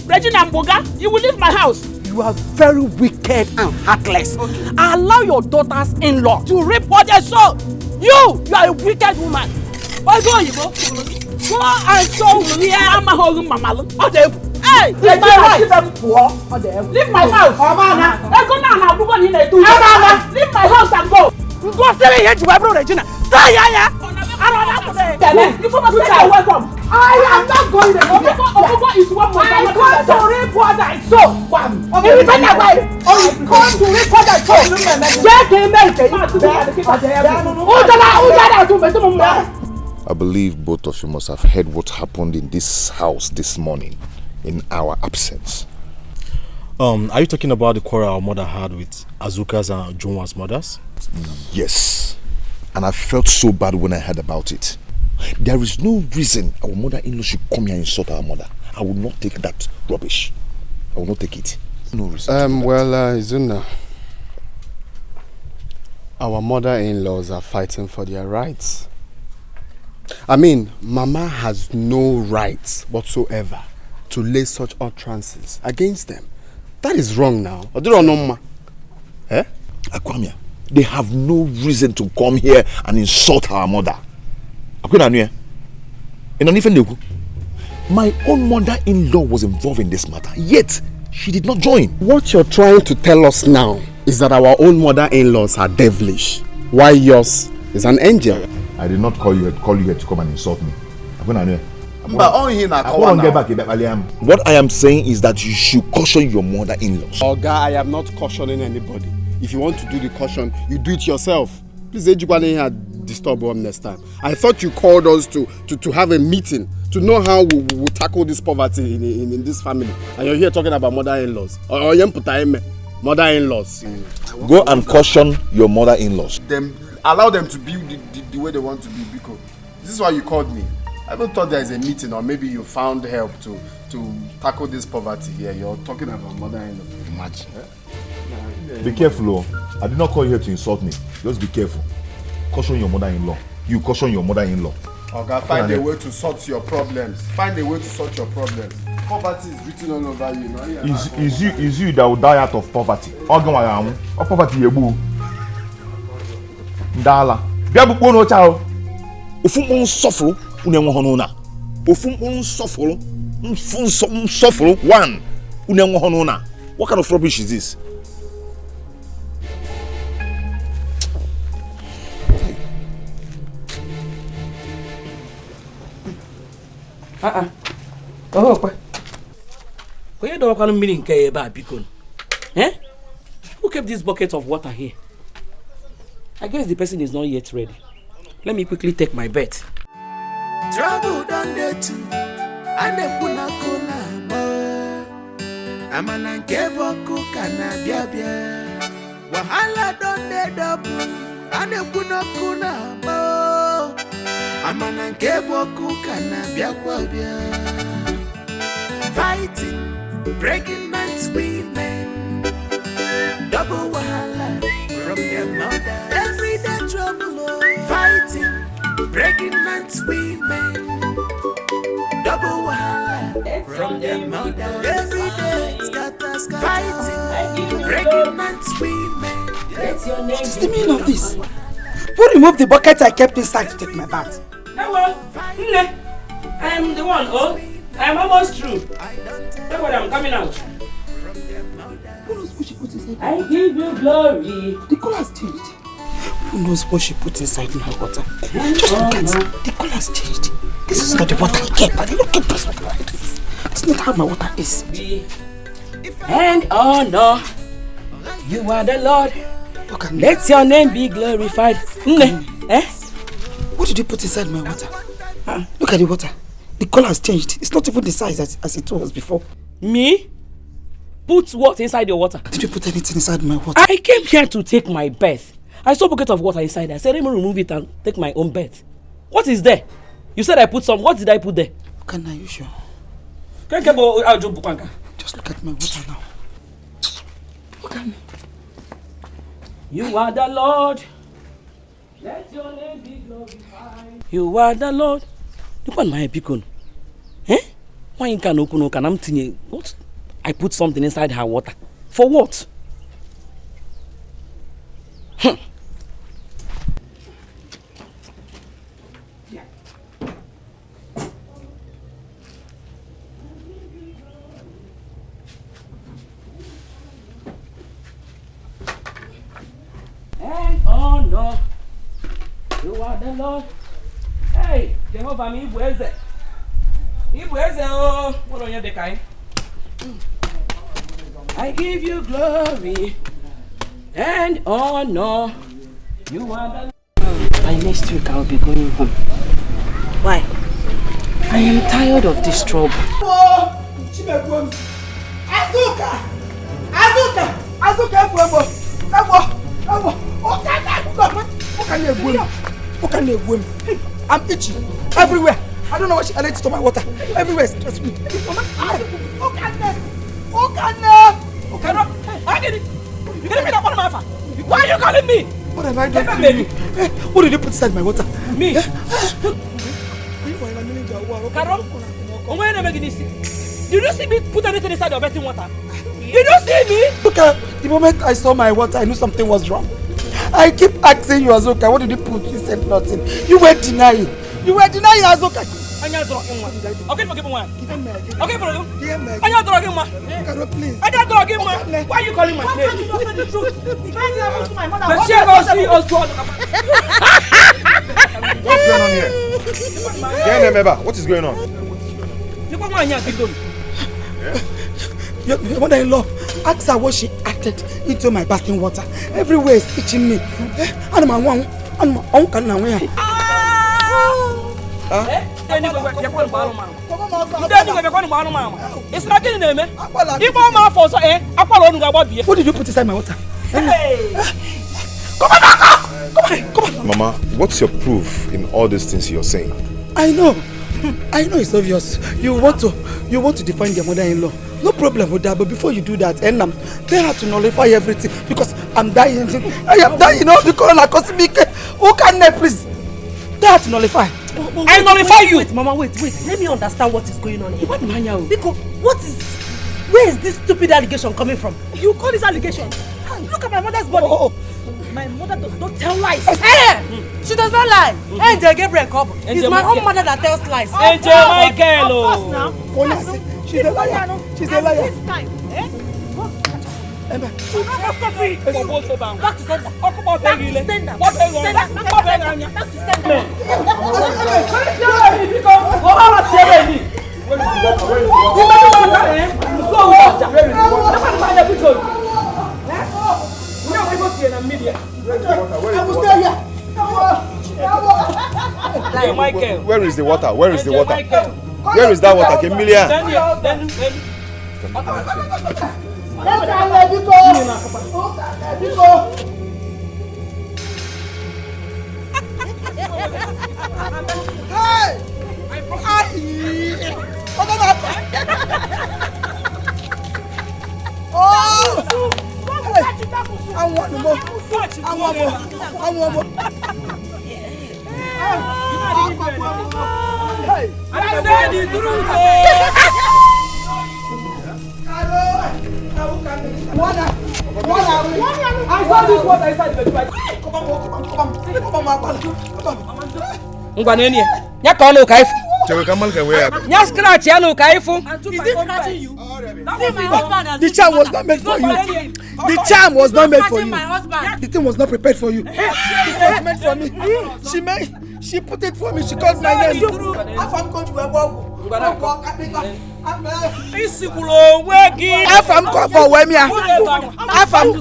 Regina Mboga, you will leave my house. You are very wicked and heartless. Okay. Allow your daughters-in-law to reap what they sow. You are a wicked woman. Why go and show me Mama. Hey, leave my house. Leave my house. Leave my house and go. Go stay here to my brother Regina. Welcome. I am not going to Ogogo is one more. I come to reap what I sow. I believe both of you must have heard what happened in this house this morning in our absence. Are you talking about the quarrel our mother had with Azuka's and Junwa's mothers? Yes. And I felt so bad when I heard about it. There is no reason our mother-in-law should come here and insult our mother. I will not take that rubbish. I will not take it. No reason. Izuna, our mother-in-laws are fighting for their rights. I mean, Mama has no rights whatsoever to lay such utterances against them. That is wrong now. Akwamia, they have no reason to come here and insult our mother. My own mother-in-law was involved in this matter, yet she did not join. What you're trying to tell us now is that our own mother-in-laws are devilish, while yours is an angel. I did not call you here to come and insult me. What I am saying is that you should caution your mother-in-laws. Oga, I am not cautioning anybody. If you want to do the caution, you do it yourself. Please, disturb us next time. I thought you called us to have a meeting to know how we will tackle this poverty in this family. And you're here talking about mother-in-laws. Mother-in-laws. Go and caution your mother-in-laws. Allow them to be the way they want to be, because this is why you called me. I even thought there is a meeting, or maybe you found help to tackle this poverty here. You're talking about mother-in-law. Imagine. Be careful, I did not call you here to insult me. Just be careful. Caution your mother-in-law. You caution your mother-in-law. Okay, find a way to sort your problems. Find a way to sort your problems. Poverty is written all over you. No? Is you that will die out of poverty? Poverty yebu. Ndala. Biabu no chao. Ofun suffer unenwo hono na. Ofun suffer. Suffer one unenwo hono na. What kind of rubbish is this? Who kept this bucket of water here? I guess the person is not yet ready. Let me quickly take my bet. Trouble done there too. And the kuna Amana keboku kana bia. Wahala done there double. And the kuna Amana keboku kana biakwabia. Fighting, pregnant women. Double wahala from their mother. Everyday trouble. Fighting, pregnant women. Double wahala from their mother. Every day, scatter, fighting, pregnant women. What is the meaning of this? Who removed the bucket I kept inside to take my bath? Hello, Nne. I am the one. Oh, I am almost through. Don't worry, I'm coming out. Who knows what she put inside? I give you glory. The color has changed. Who knows what she put inside my water? Just look at it. The color has changed. This is not the water I kept. I didn't keep this water like this. That's not how my water is. And honor, you are the Lord. Let your name be glorified. Eh? What did you put inside my water? Look at the water. The color has changed. It's not even the size as it was before. Me? Put what inside your water? Did you put anything inside my water? I came here to take my bath. I saw a bucket of water inside. I said, let me remove it and take my own bath. What is there? You said I put some. What did I put there? Are you sure? Just look at my water now. Look at me. You are the Lord. Let your name be glorified. You are the Lord. Look at my beacon. Eh? Why you can't open? Can I'm thinking what? I put something inside her water. For what? And honor, you are the Lord. Hey, Jehovah, me ibueze. Ibueze, oh, what on your decay? I give you glory and honor. You are the Lord. By next week, I'll be going home. Why? I am tired of this trouble. I'm itchy everywhere. I don't know what she added to my water. Everywhere stress me. Why are you calling me? What have I done to you? What did you put inside my water? Me? Carol, did you see me put anything inside your bathing water? Did you see me? Look at the moment I saw my water, I knew something was wrong. I keep asking you, Azoka, what did you put? You said nothing. You were denying. You were denying, Azoka. Okay, forgive me one. Okay, forgive me. Please. Why are you calling my name? What's going on here? What is going on? Your mother-in-law, ask her what she added into my bathing water. Everywhere is itching me. What did you put inside my water? Come on. Mama, what's your proof in all these things you're saying? I know it's obvious. You want to define your mother-in-law. No problem with that, but before you do that, they have to nullify everything because I'm dying. I am dying the corona cause me. Who can please? They have to nullify. I nullify you. Wait, Mama, wait. Let me understand what is going on here. Because where is this stupid allegation coming from? You call this allegation? Look at my mother's body. My mother does not tell lies. She does not lie. Angel Gabriel Cobb. It's my own mother that tells lies. Angel Michael. Of course now. She's a liar. She's a liar. This time, Emma. Back to sender. Back to sender. Michael. Where is the water? Where is the water? Where is that water? Emilia. I said the truth. I saw this water inside the bed. Ngwaneni. Nya ka onu ka ifu. Chewe kamal ka we. Nya scratch ya nu ka ifu. Is this scratching you? The charm was not meant for you. The charm was not meant for you. The thing was not prepared for you. It was meant for me. She put it for me. She called my name. Afam called you Isikulo weki. Afam called for Wemia. Afam.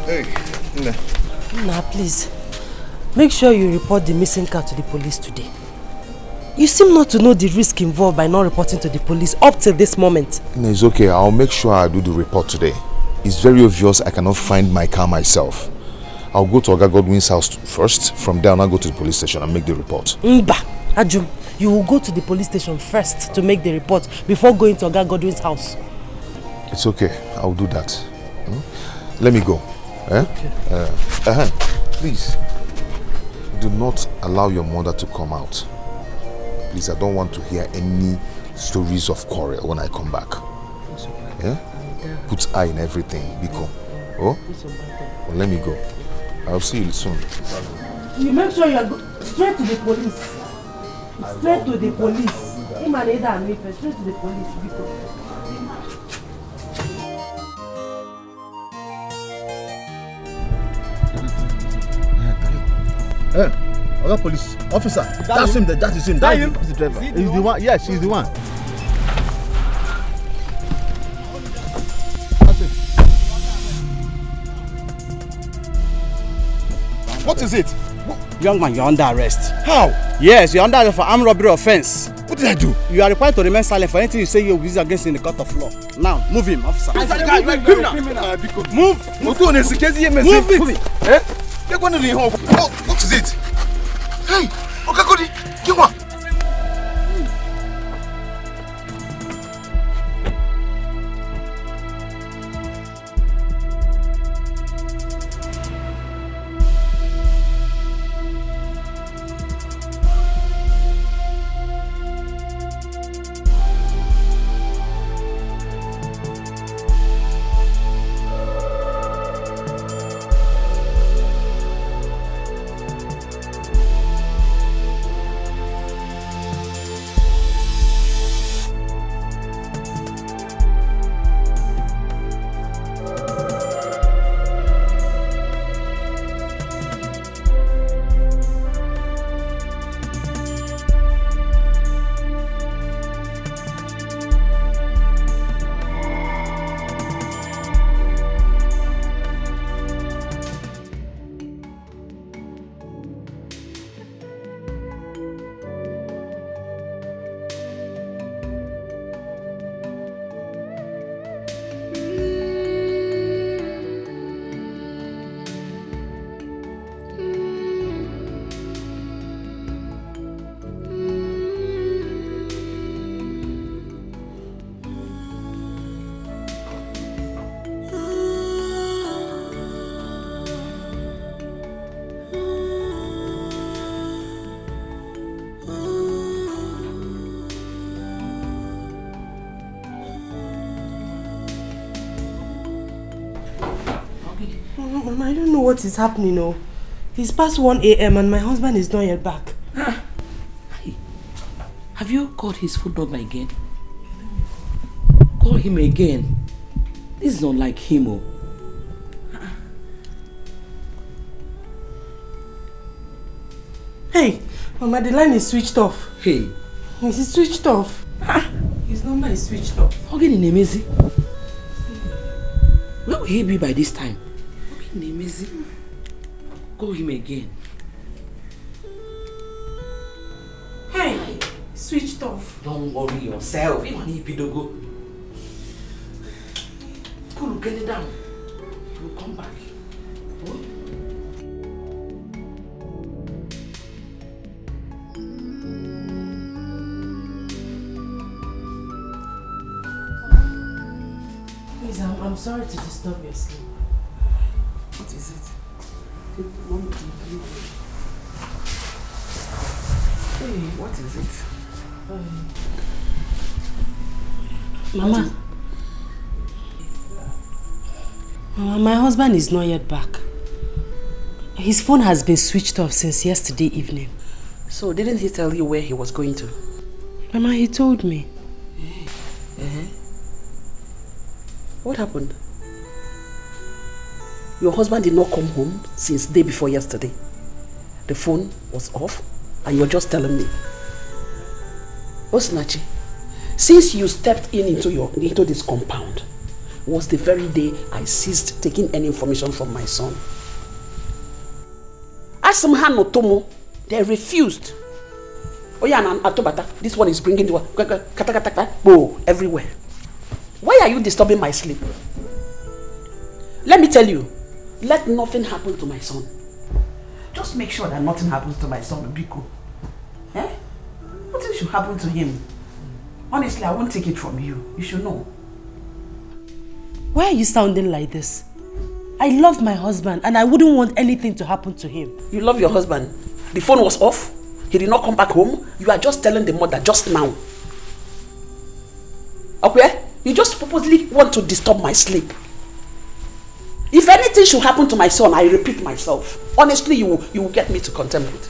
Hey, Nne. Nah, please. Make sure you report the missing car to the police today. You seem not to know the risk involved by not reporting to the police up till this moment. Nne, it's okay. I'll make sure I do the report today. It's very obvious I cannot find my car myself. I'll go to Oga Godwin's house first. From there, I'll go to the police station and make the report. Mba, Ajum, you will go to the police station first to make the report before going to Oga Godwin's house. It's okay. I'll do that. Let me go. Eh? Okay. Please, do not allow your mother to come out. Please, I don't want to hear any stories of quarrel when I come back. Yeah? Put eye in everything, Biko. Oh? Well, let me go. I'll see you soon. You make sure you are straight to the police. Straight to the police. Straight to the police, Biko. Hey, other police officer. That's him. That is him. That is the driver. He's the one. Yes, he's the one. What is it? Young man, you're under arrest. How? Yes, you're under arrest for armed robbery offense. What did I do? You are required to remain silent for anything you say you're used against in the court of law. Now, move him, officer. Move it. Move it. Eh? What is it? Hey, Okakodi, Kiwa. Mama, I don't know what is happening. Oh. It's past 1 a.m. and my husband is not yet back. Have you called his phone number again? Call him again. This is not like him. Oh. Hey, Mama, the line is switched off. Hey. It's switched off. His number is switched off. Again in Nemezi. Where will he be by this time? Nemezi. Call him again. Hey, switched off. Don't worry yourself. You need to go. Cool, get it down. He will come back. Oh? Please, I'm sorry to disturb your sleep. What is it? Hey, what is it? Mama. Mama, my husband is not yet back. His phone has been switched off since yesterday evening. So, didn't he tell you where he was going to? Mama, he told me. What happened? Your husband did not come home since the day before yesterday. The phone was off and you're just telling me. Osinachi, since you stepped into this compound, was the very day I ceased taking any information from my son. Ask them Hanotomo, they refused. Oh yeah, Atobata, this one is bringing the everywhere. Why are you disturbing my sleep? Let me tell you, let nothing happen to my son. Just make sure that nothing happens to my son, Biko. Eh? Nothing should happen to him. Honestly, I won't take it from you. You should know. Why are you sounding like this? I love my husband and I wouldn't want anything to happen to him. You love your husband? The phone was off? He did not come back home? You are just telling the mother just now. Okay? You just purposely want to disturb my sleep. If anything should happen to my son, I repeat myself. Honestly, you will get me to contemplate.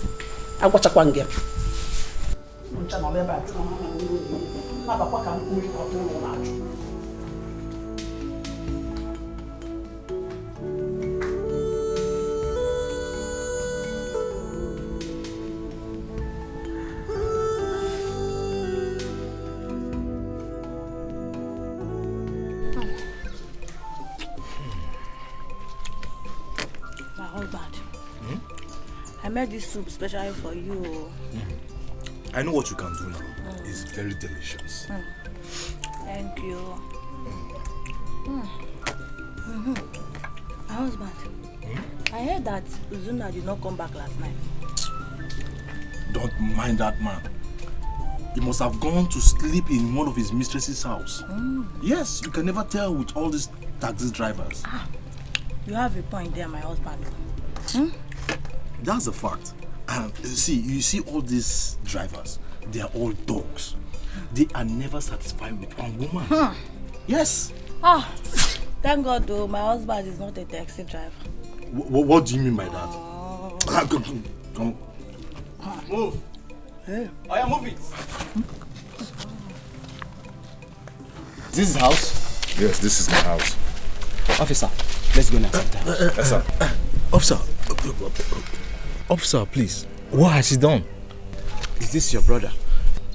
I watch a one girl. I made this soup specially for you. I know what you can do now. It's very delicious. Thank you. My husband, I heard that Uzuna did not come back last night. Don't mind that man. He must have gone to sleep in one of his mistress's house. Yes, you can never tell with all these taxi drivers. You have a point there, my husband. That's a fact. And you see all these drivers, they are all dogs. They are never satisfied with one woman. Yes. Thank God though, my husband is not a taxi driver. What do you mean by that? Come. Move. Hey. I move it. This is house? Yes, this is my house. Officer, let's go now. Yes, sir. Officer, please. What has he done? Is this your brother?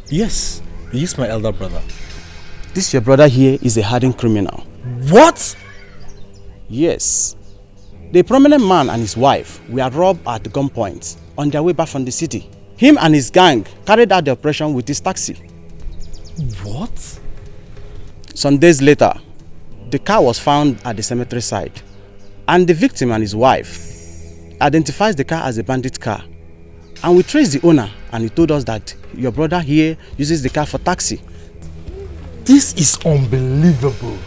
Yes, he is my elder brother. This your brother here is a hardened criminal. What? Yes. The prominent man and his wife were robbed at gunpoint on their way back from the city. Him and his gang carried out the operation with his taxi. What? Some days later, the car was found at the cemetery site, and the victim and his wife identifies the car as a bandit car. And we traced the owner, and he told us that your brother here uses the car for taxi. This is unbelievable.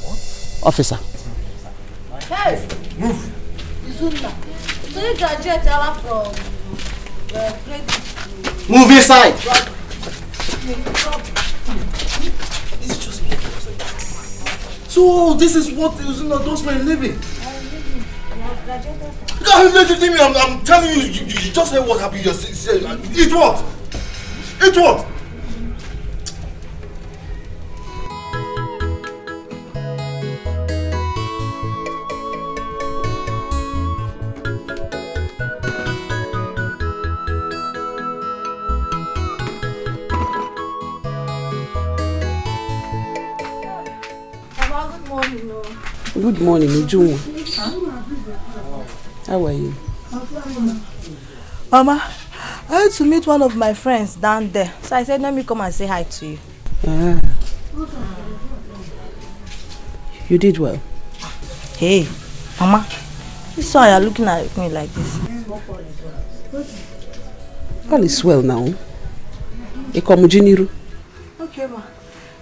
What? Officer. Hey! Move! Izuna, so you graduate from credit. Move inside! So this is what Izuna does for a living? I'm telling you, you just heard what happened. Eat what? Eat what? Good morning, Uju. How are you? Mama, I had to meet one of my friends down there. So I said, let me come and say hi to you. Ah. You did well. Hey, Mama, this why you're looking at me like this. All is well now. Ekomujiniru. Okay, ma.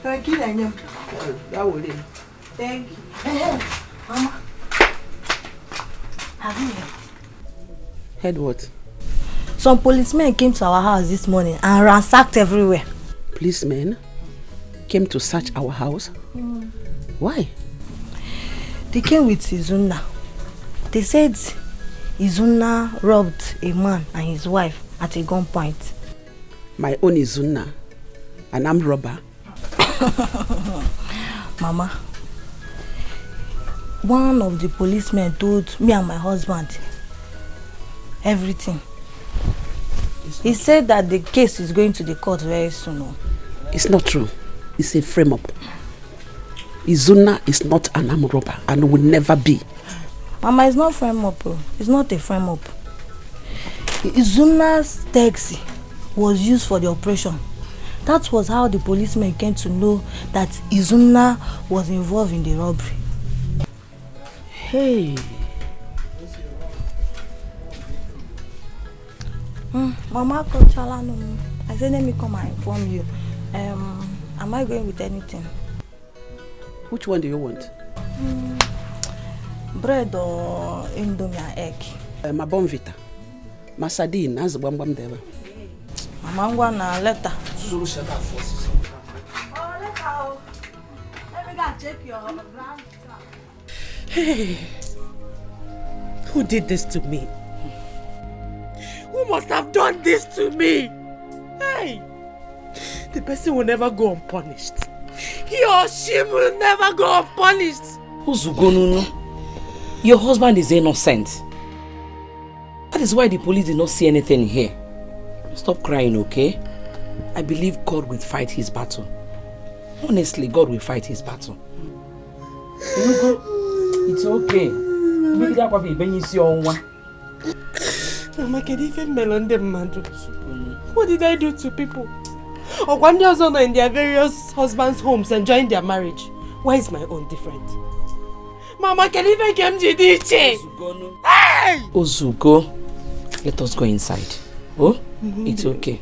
Thank you. Thank you. Mama, have you heard? Heard what? Some policemen came to our house this morning and ransacked everywhere. Policemen came to search our house? Why? They came with Izuna. They said Izuna robbed a man and his wife at a gunpoint. My own Izuna, an armed robber. Mama, one of the policemen told me and my husband everything. He said that the case is going to the court very soon. It's not true. It's a frame-up. Izuna is not an armed robber and will never be. Mama, it's not frame-up. It's not a frame-up. Izuna's taxi was used for the operation. That was how the policemen came to know that Izuna was involved in the robbery. Hey. Mama, I said let me come and inform you. Am I going with anything? Which one do you want? Bread or indomie and egg? My bonvita. My sardine, as the bam there. Mama, I'm gonna letter. Zulu shut up first. Let me go check your brand. Hey, who did this to me? Who must have done this to me? Hey, the person will never go unpunished. He or she will never go unpunished. Uzugonunu, your husband is innocent. That is why the police did not see anything here. Stop crying, okay? I believe God will fight his battle. Honestly, God will fight his battle. It's okay. Mama, can you even melon them, man? What did I do to people? Or one day also in their various husbands' homes enjoying their marriage. Why is my own different? Mama, can you even come to this? Hey! Ozugo, let us go inside. Oh, it's okay.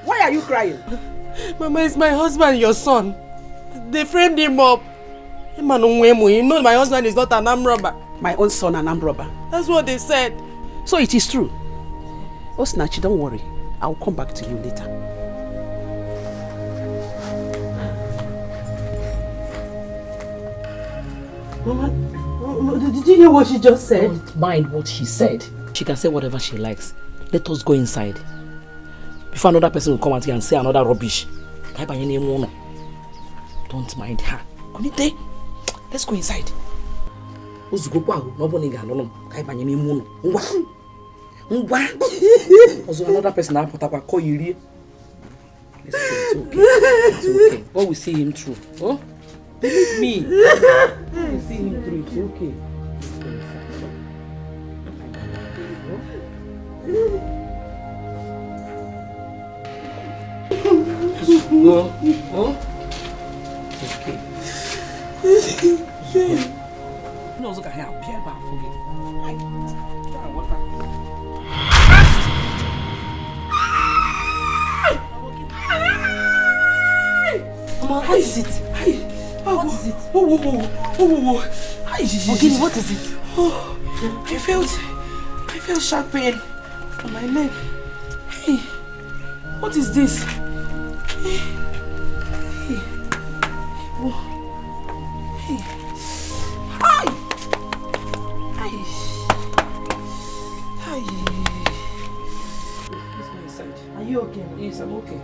Why are you crying? Mama, it's my husband, your son. They framed him up. You know my husband is not an armed robber. My own son, an armed robber. That's what they said. So it is true. Osinachi, don't worry. I'll come back to you later. Mama, did you hear what she just said? Don't mind what she said. She can say whatever she likes. Let us go inside. Before another person will come out here and say another rubbish. Don't mind her. Let's go inside. Also another person now put up a call you. It's okay. It's okay. God will see him through. Oh? Believe me. God will see him through. It's okay. Go. Oh? It's okay. No, look at how Pierre back for me. Mama, what is it? What is it? Ogini, what is it? Oh, I felt sharp pain on my leg. Hey, what is this? Hey. Oh. Hey. Hi. Hi. Hi. Let's go inside. Are you okay? Yes, I'm okay.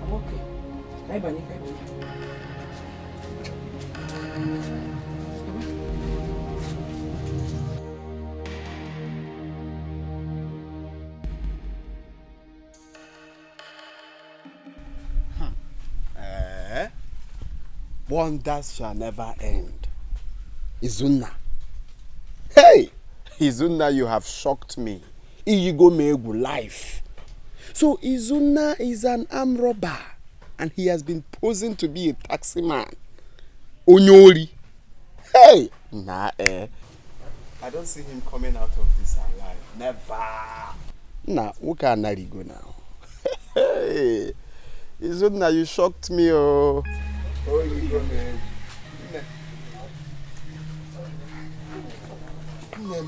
I'm okay. Bye, Bunny. Bye, Bunny. Wonders shall never end. Izuna. Hey! Izuna, you have shocked me. Iyigo Megu life. So Izuna is an armed robber and he has been posing to be a taxi man. Onyori. Hey! Nah, I don't see him coming out of this alive. Never. Nah, who can I go now? Hey! Izuna, you shocked me, oh. Oh, you go, man.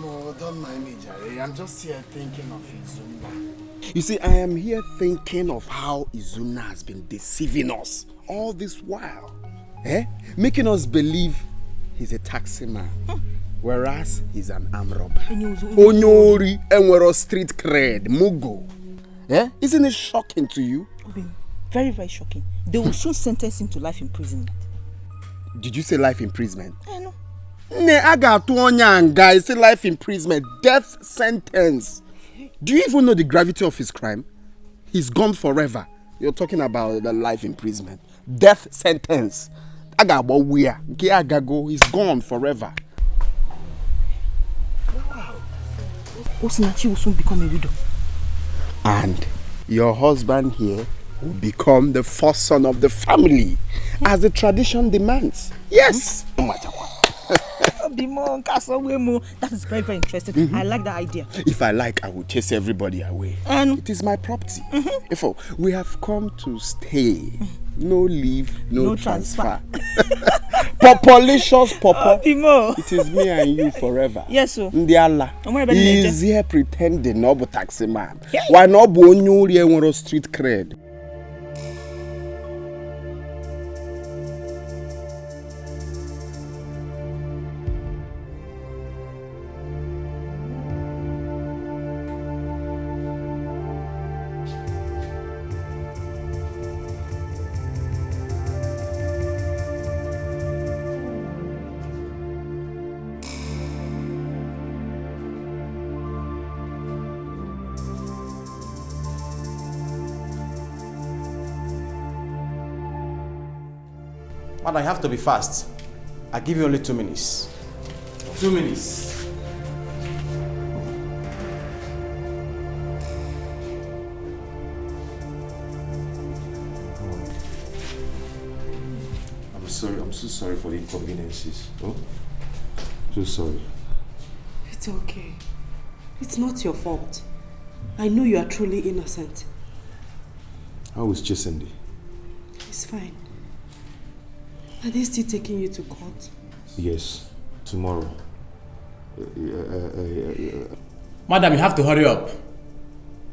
No, don't mind me, Jerry. I'm just here thinking of Izuna. You see, I am here thinking of how Izuna has been deceiving us all this while. Making us believe he's a taxi man, whereas he's an armed robber. Onyori, and we're a street cred, Mugo. Isn't it shocking to you? Very, very shocking. They will soon sentence him to life imprisonment. Did you say life imprisonment? I know. I got two guys say life imprisonment, death sentence. Do you even know the gravity of his crime? He's gone forever. You're talking about the life imprisonment, death sentence. I got about where? He's gone forever. Wow. Osinachi will soon become a widow. And your husband here will become the first son of the family, as the tradition demands. Yes. No matter what. That is very, very interesting. I like that idea. If I like, I will chase everybody away. It is my property. Therefore, we have come to stay. No leave, no transfer. Populicious Papa. It is me and you forever. Yes, sir. Ndiala. He is here pretending no but taxi man. Why not bo nyuri and street cred? But I have to be fast. I give you only 2 minutes. 2 minutes. I'm sorry. I'm so sorry for the inconveniences. Oh, so sorry. It's okay. It's not your fault. I know you are truly innocent. How is Chesende? It's fine. Are they still taking you to court? Yes, tomorrow. Madam, you have to hurry up.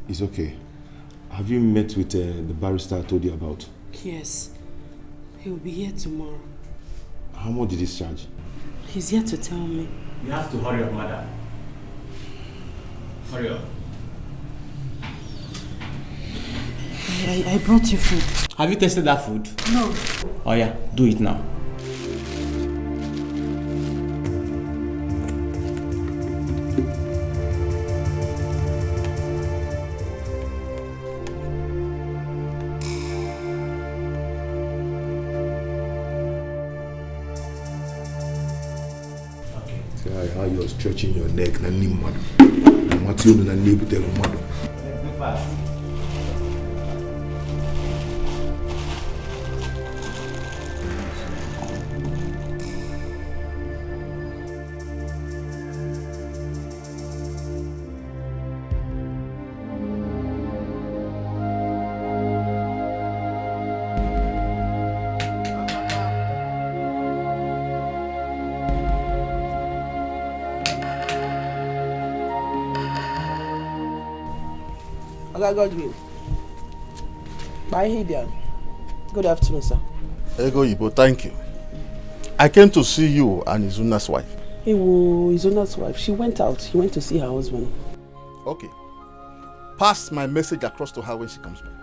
It's okay. Have you met with the barrister I told you about? Yes. He will be here tomorrow. How much did he charge? He's here to tell me. You have to hurry up, madam. Hurry up. I brought you food. Have you tasted that food? No. Oh yeah, do it now. See how you're stretching your neck. Na ni mad. What you do na ni butelo mad. Oga Godwin. Bye, Hidian. Good afternoon, sir. Ego Ibo, thank you. I came to see you and Izuna's wife. Izuna's wife. She went out. She went to see her husband. Okay. Pass my message across to her when she comes back.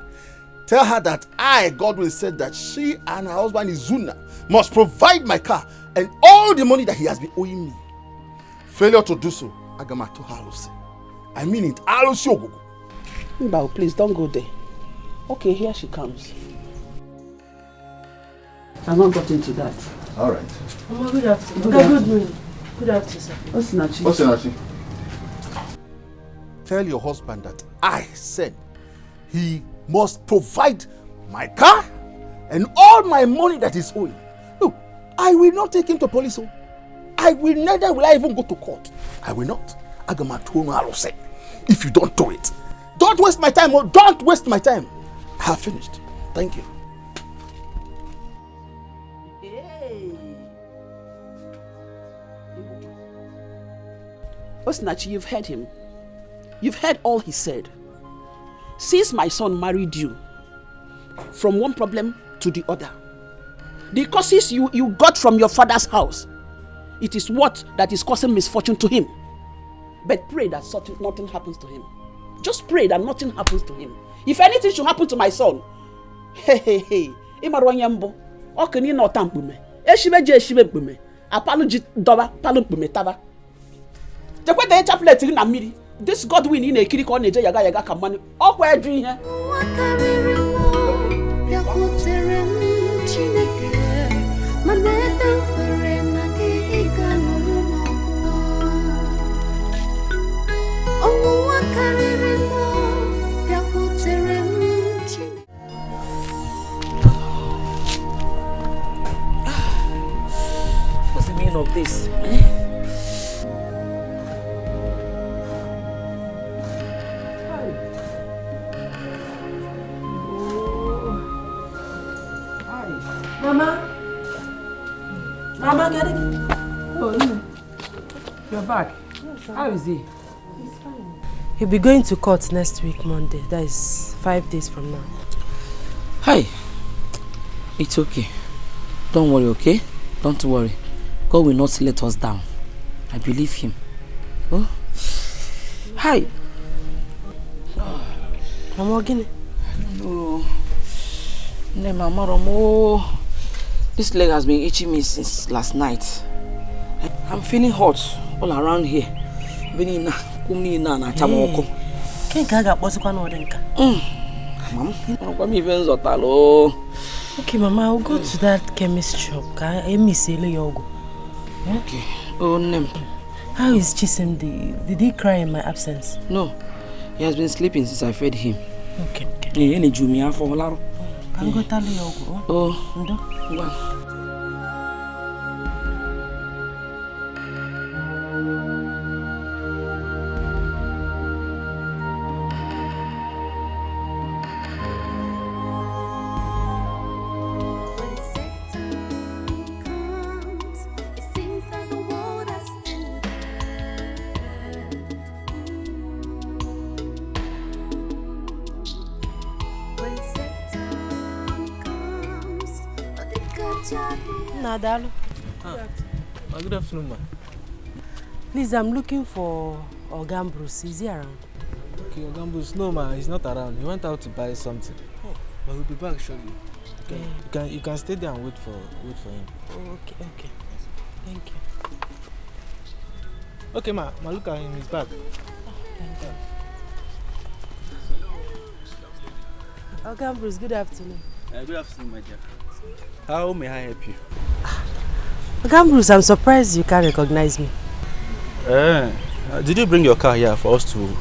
Tell her that I, Godwin, said that she and her husband Izuna must provide my car and all the money that he has been owing me. Failure to do so, Agamato Halose. I mean it, Halose Ogogo. Mbao, please don't go there. Okay, here she comes. I've not got into that. All right. Mama, good afternoon. Good afternoon, sir. What's Nachi? What's Nachi? Tell your husband that I said he must provide my car and all my money that is owing. Look, I will not take him to police. Neither will I even go to court. I will not. If you don't do it, don't waste my time. Don't waste my time. I have finished. Thank you. Osinachi, you've heard him. You've heard all he said. Since my son married you, from one problem to the other, the causes you got from your father's house, it is what that is causing misfortune to him. But pray that nothing happens to him. Just pray that nothing happens to him. If anything should happen to my son, Imarwanyambo, Okani no tampume, Eshibeje Shibempume, Apology Doba, Palumpume Tava. This Godwin in a kiri corner, Yaga Kamani, all where dream here. What's the meaning of this? Mama, get it? Oh, no. You're back. Yes, how is he? He's fine. He'll be going to court next week, Monday. That is 5 days from now. Hi. It's okay. Don't worry, okay? Don't worry. God will not let us down. I believe him. Oh? Hi. Mama, Guinea? No. No, Mama Romo. This leg has been itching me since last night. I'm feeling hot all around here. Mom, okay, Mama, I'll go to that chemist shop. Okay. Oh, name. How is Chisimdi? Did he cry in my absence? No. He has been sleeping since I fed him. Okay. Can go tell you. Oh. Nadalo. Good afternoon, ma. Please, I'm looking for Ogambros. Is he around? Okay, Ogambros, no, ma, he's not around. He went out to buy something. Oh, but he'll be back shortly. You can stay there and wait for him. Oh, okay. Thank you. Okay, ma, look at him. He's back. Thank you. Ogambros, good afternoon. Good afternoon, my dear. How may I help you? Ogambros, I'm surprised you can't recognize me. Did you bring your car here for us to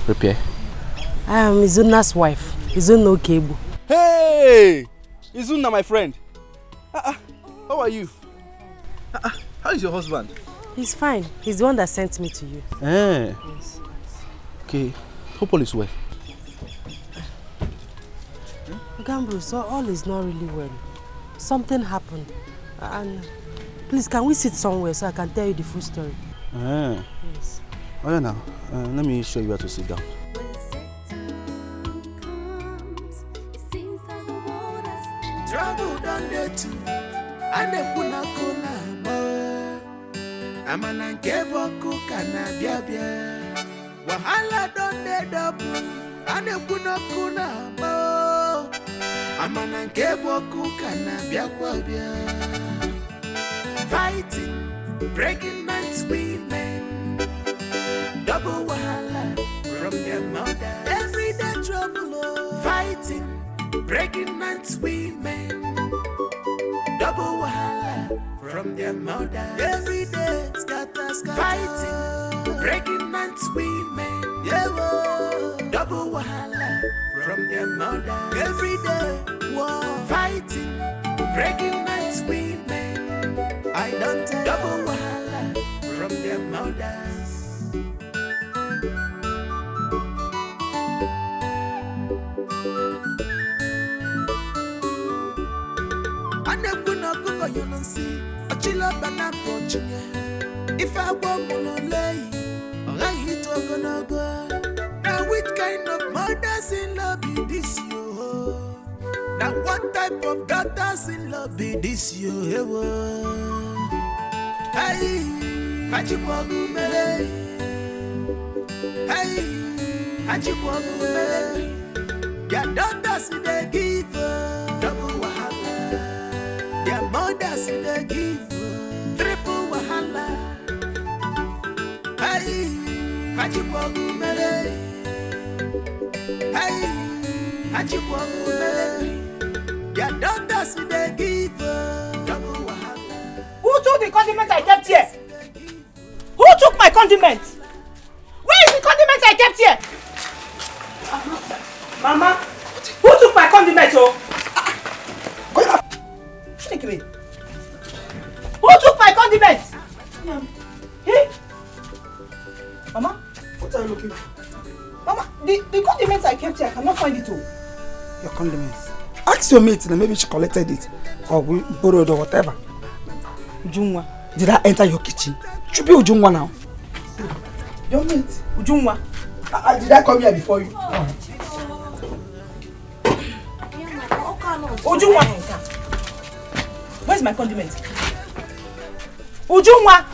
repair? I am Izuna's wife, Izuna Okebu. Hey! Izuna, my friend. How are you? How is your husband? He's fine. He's the one that sent me to you. Yes. Okay. Hope all is well. Ogambros, all is not really well. Something happened. And please, can we sit somewhere so I can tell you the full story? Yes. Oh, yeah, now. Let me show you where to sit down. don't dey too. Ane kuna kuna mo. Amana nke boku kana bia bia. Wahala don't dey double. Ane kuna kuna mo. Amana nke boku kana bia bia. Fighting, breaking nights women. Double wahala from their mother. Everyday trouble, fighting, breaking nights women. Double wahala from their mother. Everyday scatter, fighting, breaking nights women. Double wahala from their mother. Everyday war, fighting, breaking nights women. I don't tell double wahala from their mothers. Anekuna kuko yononsi, achila bana pochine. If I want monolay, alright ogonogo. Now which kind of mothers in love be this yo? Now what type of daughters in love be this yo? Hey, Hachikwagu mele. Hey, Hachikwagu mele. Their daughters in the give double wahala. Their mothers in the give triple wahala. Hey, Hachikwagu mele. Hey, Hachikwagu mele. Their daughters in the give double wahala. Who took the condiment I kept here? Who took my condiment? Where is the condiment I kept here? Mama, who took my condiment? Oh, take me. Who took my condiment? Hey, Mama, What are you looking for? Mama, the condiment I kept here, I cannot find it. Oh, Your condiments. Ask your mate, and maybe she collected it or we borrowed or whatever. Ujungwa. Did I enter your kitchen? Should be Ujungwa now. Your mate, Ujungwa. Did I come here before you? Ujungwa. Where's my condiment? Ujungwa.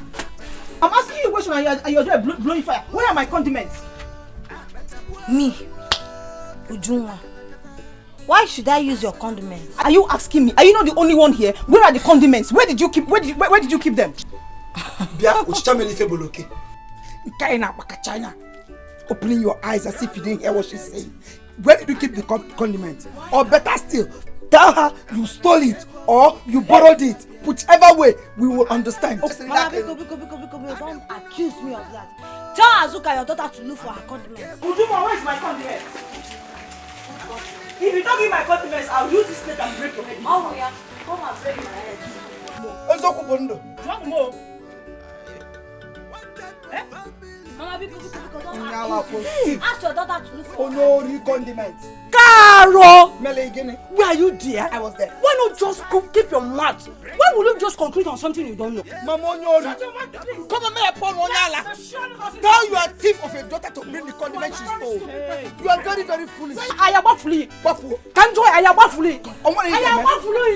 I'm asking you a question and you're there blowing fire. Where are my condiments? Me, Ujungwa. Why should I use your condiments? Are you asking me? Are you not the only one here? Where are the condiments? Where did you keep them? Bia, uchichameli feboloke. Kaina China. Opening your eyes as if you didn't hear what she's saying. Where did you keep the condiment? Or better still, tell her you stole it or you borrowed it. Whichever way, we will understand. Mama, Biko, don't accuse me of that. Tell Azuka your daughter to look for her condiments. Ujuma, where is my condiments? If you don't give my condiments, I'll use this plate and break your head. Oh yeah, come and break my head. Drunk more. Eh? Mama, Biko, don't ask your daughter to look for Onori condiments. Caro! Mele, where are you there? I was there. Why not just keep your mouth? Why will you just conclude on something you don't know? Mama, Onyori. Come on, me upon Onyala. Tell your thief of a daughter to bring the condiments she stole. You are very, very foolish. I am not foolish. Can't joy, I am not foolish. I am not foolish.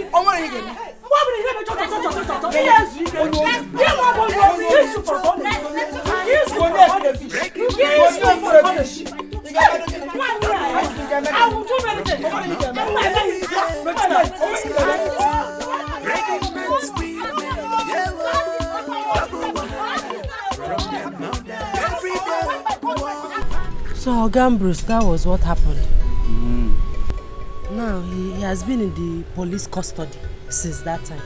So, Gambrus, that was what happened. Now, he has been in the police custody since that time.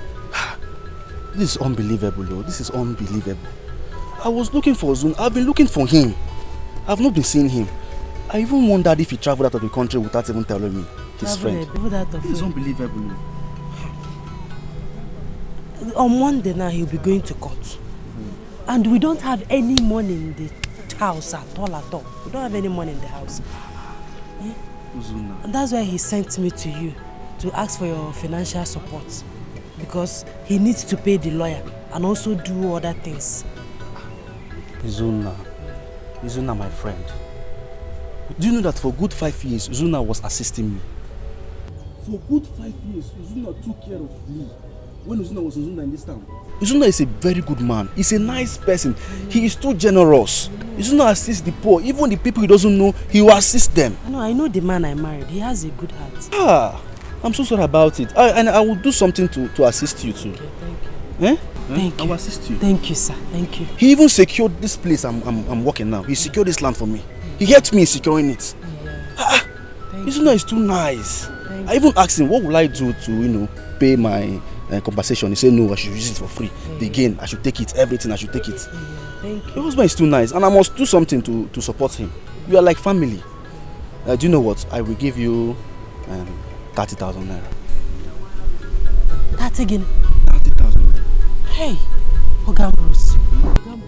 This is unbelievable, though. This is unbelievable. I was looking for Zun. I've been looking for him. I've not been seeing him. I even wondered if he traveled out of the country without even telling me. His friend. This is unbelievable. On Monday now, he'll be going to court. And we don't have any money in the house at all. We don't have any money in the house. And that's why he sent me to you to ask for your financial support. Because he needs to pay the lawyer and also do other things. Zuna, my friend. Do you know that for good 5 years, Zuna was assisting me? For good 5 years, Uzuna took care of me. When Uzuna was Uzuna in this town. Uzuna is a very good man. He's a nice person. He is too generous. Uzuna assists the poor. Even the people he doesn't know, he will assist them. I know the man I married. He has a good heart. I'm so sorry about it. And I will do something to assist you too. Okay, thank you. Thank you. I will assist you. Thank you, sir. Thank you. He even secured this place I'm working now. He secured this land for me. He helped me in securing it. Uzuna is too nice. I even asked him, what will I do to, pay my compensation? He said, no, I should use it for free. The gain, I should take it. Everything, I should take it. Thank you. Your husband is too nice, and I must do something to support him. You are like family. Do you know what? I will give you 30,000 naira. That again? 30,000 naira. Hey, Bruce.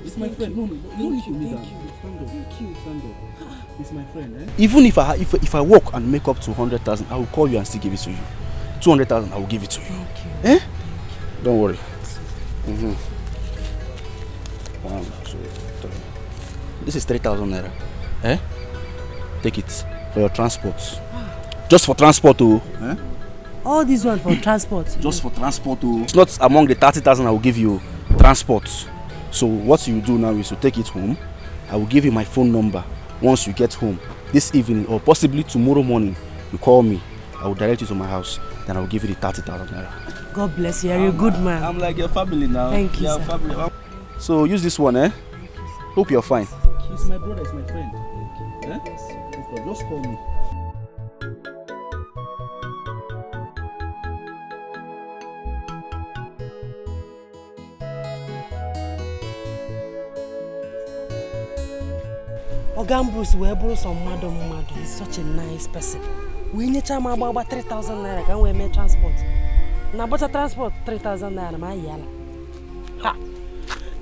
It's my friend. No, thank you. Stand up. It's my friend. Even if I work and make up to 100,000, I will call you and still give it to you. 200,000, I will give it to you. Thank you. Don't worry. 1, 2, 3. This is 3,000 naira. Take it for your transport. Just for transport, All this one for transport. Just for transport, It's not among the 30,000 I will give you. Transport. So what you do now is to take it home. I will give you my phone number. Once you get home this evening or possibly tomorrow morning, you call me. I will direct you to my house. Then I will give you the 30,000 naira. God bless you. You're a good man. I'm like your family now. Thank you, sir. Family. So use this one, Hope you're fine. He's my brother, he's my friend. Just call me. Bruce, we brought some madam. He's such a nice person. We need to about 3,000 naira. Can we make transport? Now, but transport 3,000 naira. My yala. Ha!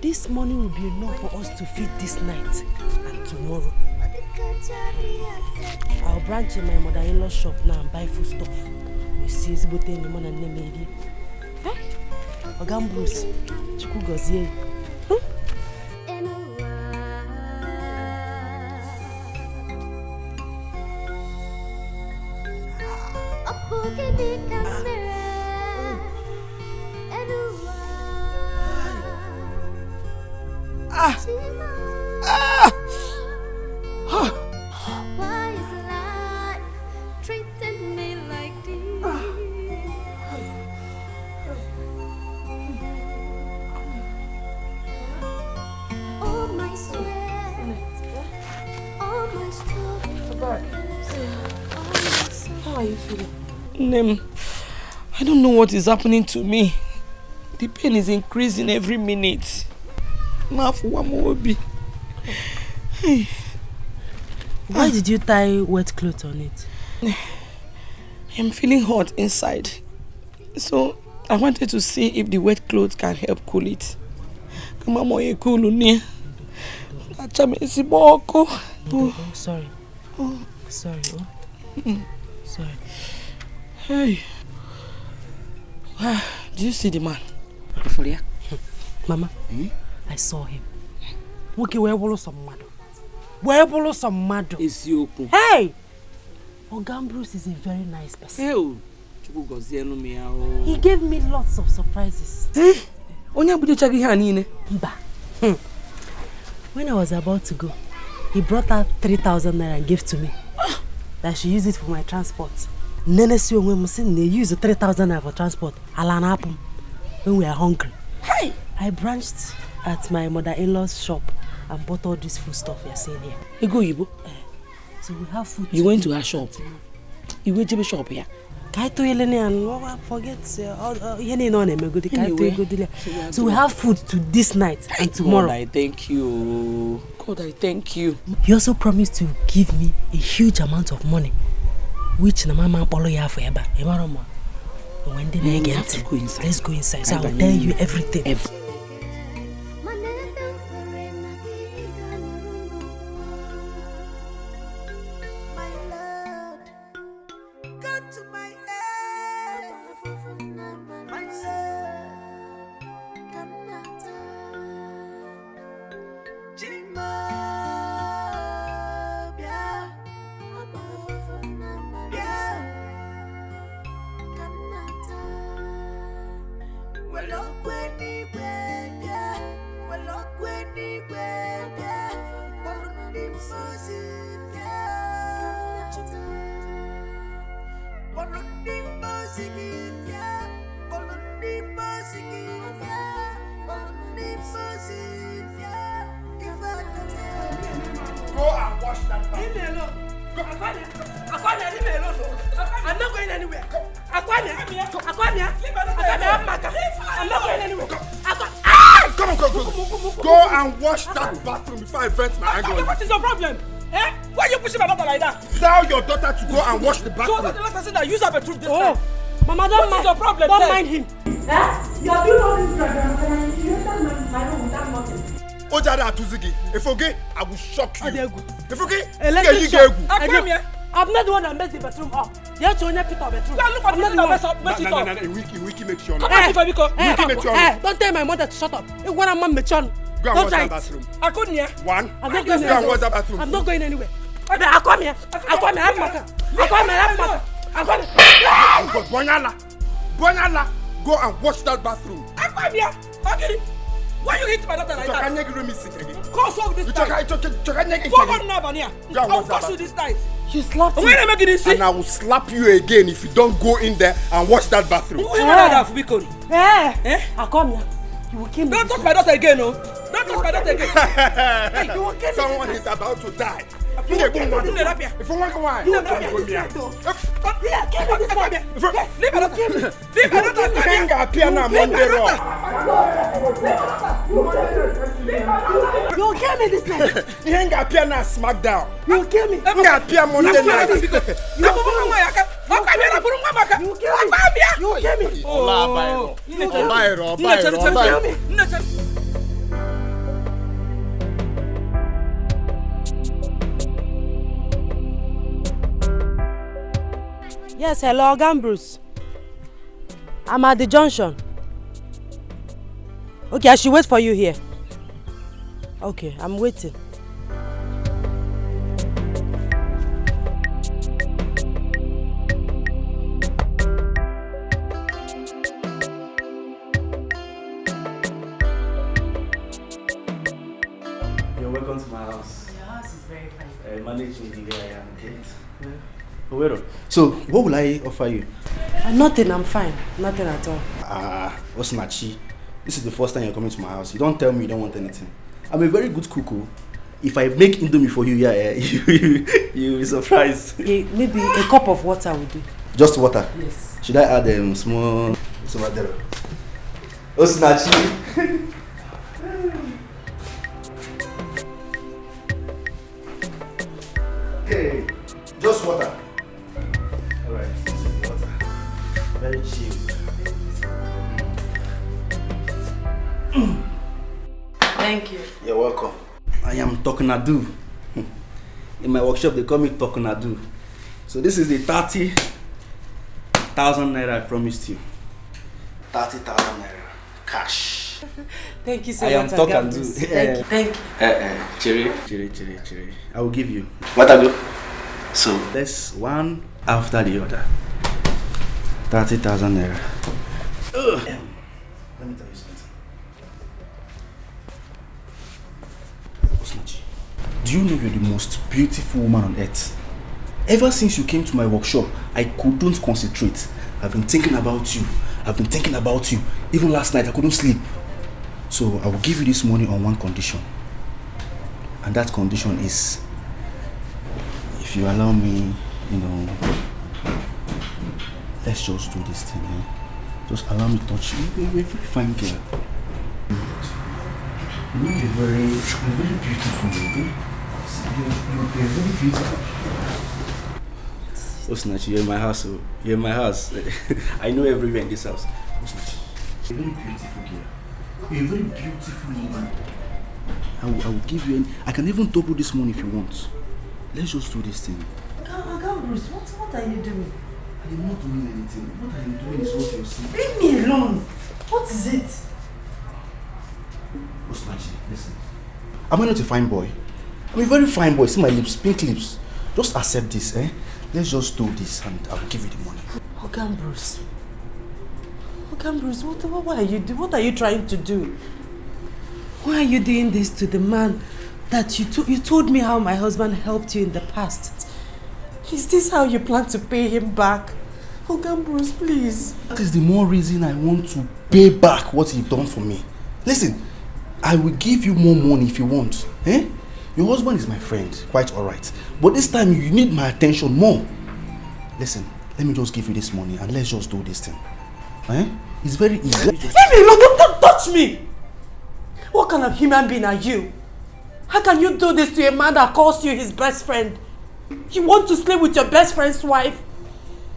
This money will be enough for us to feed this night and tomorrow. I'll branch in my mother-in-law's shop now and buy food stuff. You see, it's about any money and name. Bruce, Chiku gozie. Why is life treating me like this? All my sweat, all my struggles. How are you feeling? Nem, I don't know what is happening to me. The pain is increasing every minute. Now for one more be. Why did you tie wet clothes on it? I'm feeling hot inside. So I wanted to see if the wet clothes can help cool it. Come on, you cool near. Oh, sorry. Sorry. Sorry. Hey. Did you see the man? Mama, I saw him. Okay, where will some mado? Where will some mado? It's you. Hey! Bruce is a very nice person. He gave me lots of surprises. When I was about to go, he brought out 3,000 naira and gave to me. That I should use it for my transport. Nene si when they use the 3,000 naira for transport. When we are hungry. Hey! I branched at my mother-in-law's shop and bought all this food stuff you're seeing here. You go, Ibo? So we have food. You went to her shop? You went to the shop here? Forget. So we have food to this night and tomorrow. God, I thank you. God, I thank you. He also promised to give me a huge amount of money, which Mama Polo ya forever. When they get go inside. Let's go inside. So I will tell you everything. and wash that bathroom. Leave me alone. Aquamia, leave me alone. I'm not going anywhere. Aquamia, I'm not going anywhere. Come on. Go and wash that bathroom before I vent my anger. What is your problem? Eh? Why are you pushing my daughter like that? Tell your daughter to go and wash the bathroom. So that's the last person that use her bedroom this time. Oh, Mama, don't mind. What is your problem? Don't mind him. You are doing all this and you enter my room without nothing. Ojada Atuzigi, if okay, I will shock you. If okay, Electric shock. I'm not the one that messed the bedroom up. You have to only put our bedroom. Look at the that mess it up. Wiki make sure. Come on, Wiki make sure. Don't tell my mother to shut up. When I'm on Mechon. Go and wash that bathroom. I couldn't hear. One. I'm not going anywhere. Go and wash that bathroom. I'm not going anywhere. I'm Bonyala, go and wash that bathroom. Okay. Why you hit my daughter like that? Go solve this night. Go on now, Vania. I will force you this night. She slapped me. And I will slap you again if you don't go in there and wash that bathroom. Who you that for Bikon? I come here. You will kill me. Don't touch my daughter again, no. Don't touch my daughter again. Hey, you will kill me. Someone is about to die. If you want to go, leave you'll kill me this night. You ain't got appear now SmackDown. You'll kill me. You got appear Monday night. You'll kill me. Yes, hello, Bruce. I'm at the junction. Okay, I should wait for you here. Okay, I'm waiting. You're welcome to my house. Your house is very fine. Managing the way I am, okay? Yeah. So, what will I offer you? Nothing, I'm fine. Nothing at all. Osinachi, this is the first time you're coming to my house. You don't tell me you don't want anything. I'm a very good cook. If I make indomie for you, you'll be surprised. Maybe a cup of water will do. Just water? Yes. Should I add small... Osinachi. Okay, just water. Alright, this is the water. Very cheap. Thank you. You're welcome. I am Tokunadu. In my workshop, they call me Tokunadu. So this is the 30,000 naira I promised you. 30,000 naira. Cash. Thank you so much. I am Tokunadu. Thank you. Cherry. I will give you. What I do? So let's one after the other. 30,000 naira. Let me tell you something. Osinachi, do you know you're the most beautiful woman on earth? Ever since you came to my workshop, I couldn't concentrate. I've been thinking about you. Even last night, I couldn't sleep. So I will give you this money on one condition. And that condition is, if you allow me, let's just do this thing, eh? Just allow me to touch you. You're a very fine girl. You're very beautiful, baby. You're very beautiful. Osinachi, you're in my house. You're in my house. I know everywhere in this house. Osinachi, you're a very beautiful girl. You're a very beautiful woman. I will give you I can even double this money if you want. Let's just do this thing. Bruce, what are you doing? I am not doing anything. What I am doing is what you're seeing. Leave me alone. What is it? Osinachi, listen. Am I not a fine boy? I'm a very fine boy. See my lips, pink lips. Just accept this, eh? Let's just do this and I will give you the money. Bruce. Okay, Bruce, what are you trying to do? Why are you doing this to the man that you told me how my husband helped you in the past? Is this how you plan to pay him back? Okay, Bruce, please. That is the more reason I want to pay back what you've done for me. Listen, I will give you more money if you want. Eh? Your husband is my friend, quite alright. But this time you need my attention more. Listen, let me just give you this money and let's just do this thing. Eh? It's very easy. Leave me alone, don't touch me! What kind of human being are you? How can you do this to a man that calls you his best friend? You want to sleep with your best friend's wife?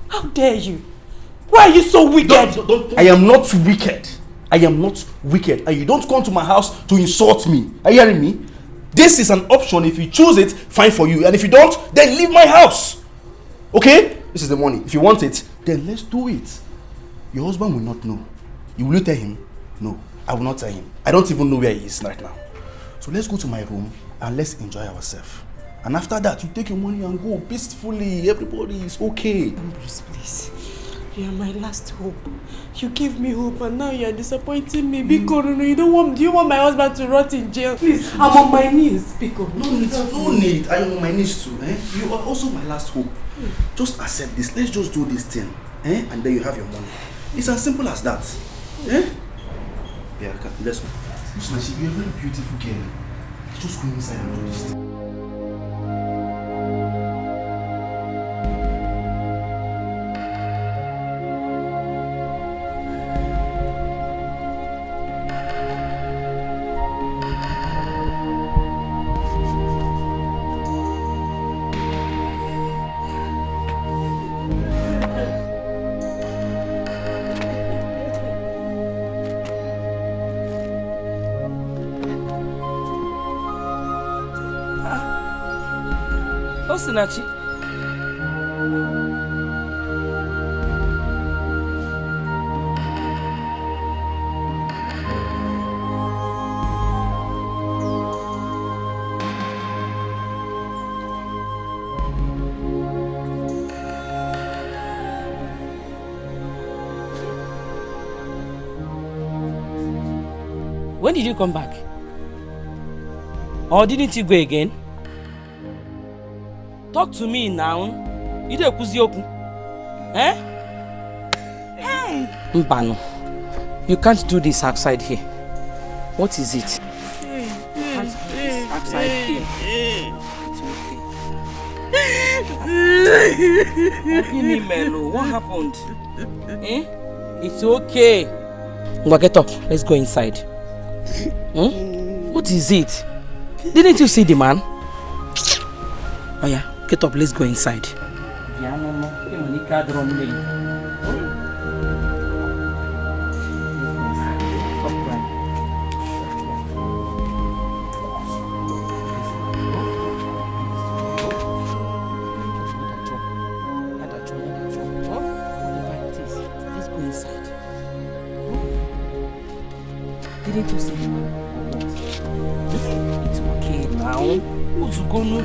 How dare you? Why are you so wicked? I am not wicked. I am not wicked. And you don't come to my house to insult me. Are you hearing me? This is an option. If you choose it, fine for you. And if you don't, then leave my house. Okay? This is the money. If you want it, then let's do it. Your husband will not know. Will you tell him? No, I will not tell him. I don't even know where he is right now. So let's go to my room and let's enjoy ourselves. And after that, you take your money and go peacefully. Everybody is okay. Bruce, please. You are my last hope. You gave me hope and now you are disappointing me. Biko, no, do you want my husband to rot in jail? Please, I'm on my knees, Biko. No need. I am on my knees too. Eh? You are also my last hope. Just accept this. Let's just do this thing. Eh? And then you have your money. It's as simple as that. Eh? Yeah, let's go. Listen, you're a very beautiful girl. Just go inside and do this thing. Osinachi. When did you come back? Or didn't you go again? Talk to me now. You don't kuzioku. Eh? Hey. Mbano, you can't do this outside here. What is it? Outside here. Melo, what happened? Eh? It's okay. Get up. Let's go inside. What is it? Didn't you see the man? Oh yeah, get up, let's go inside. Didn't you see the man? It's okay now. Who's gonna?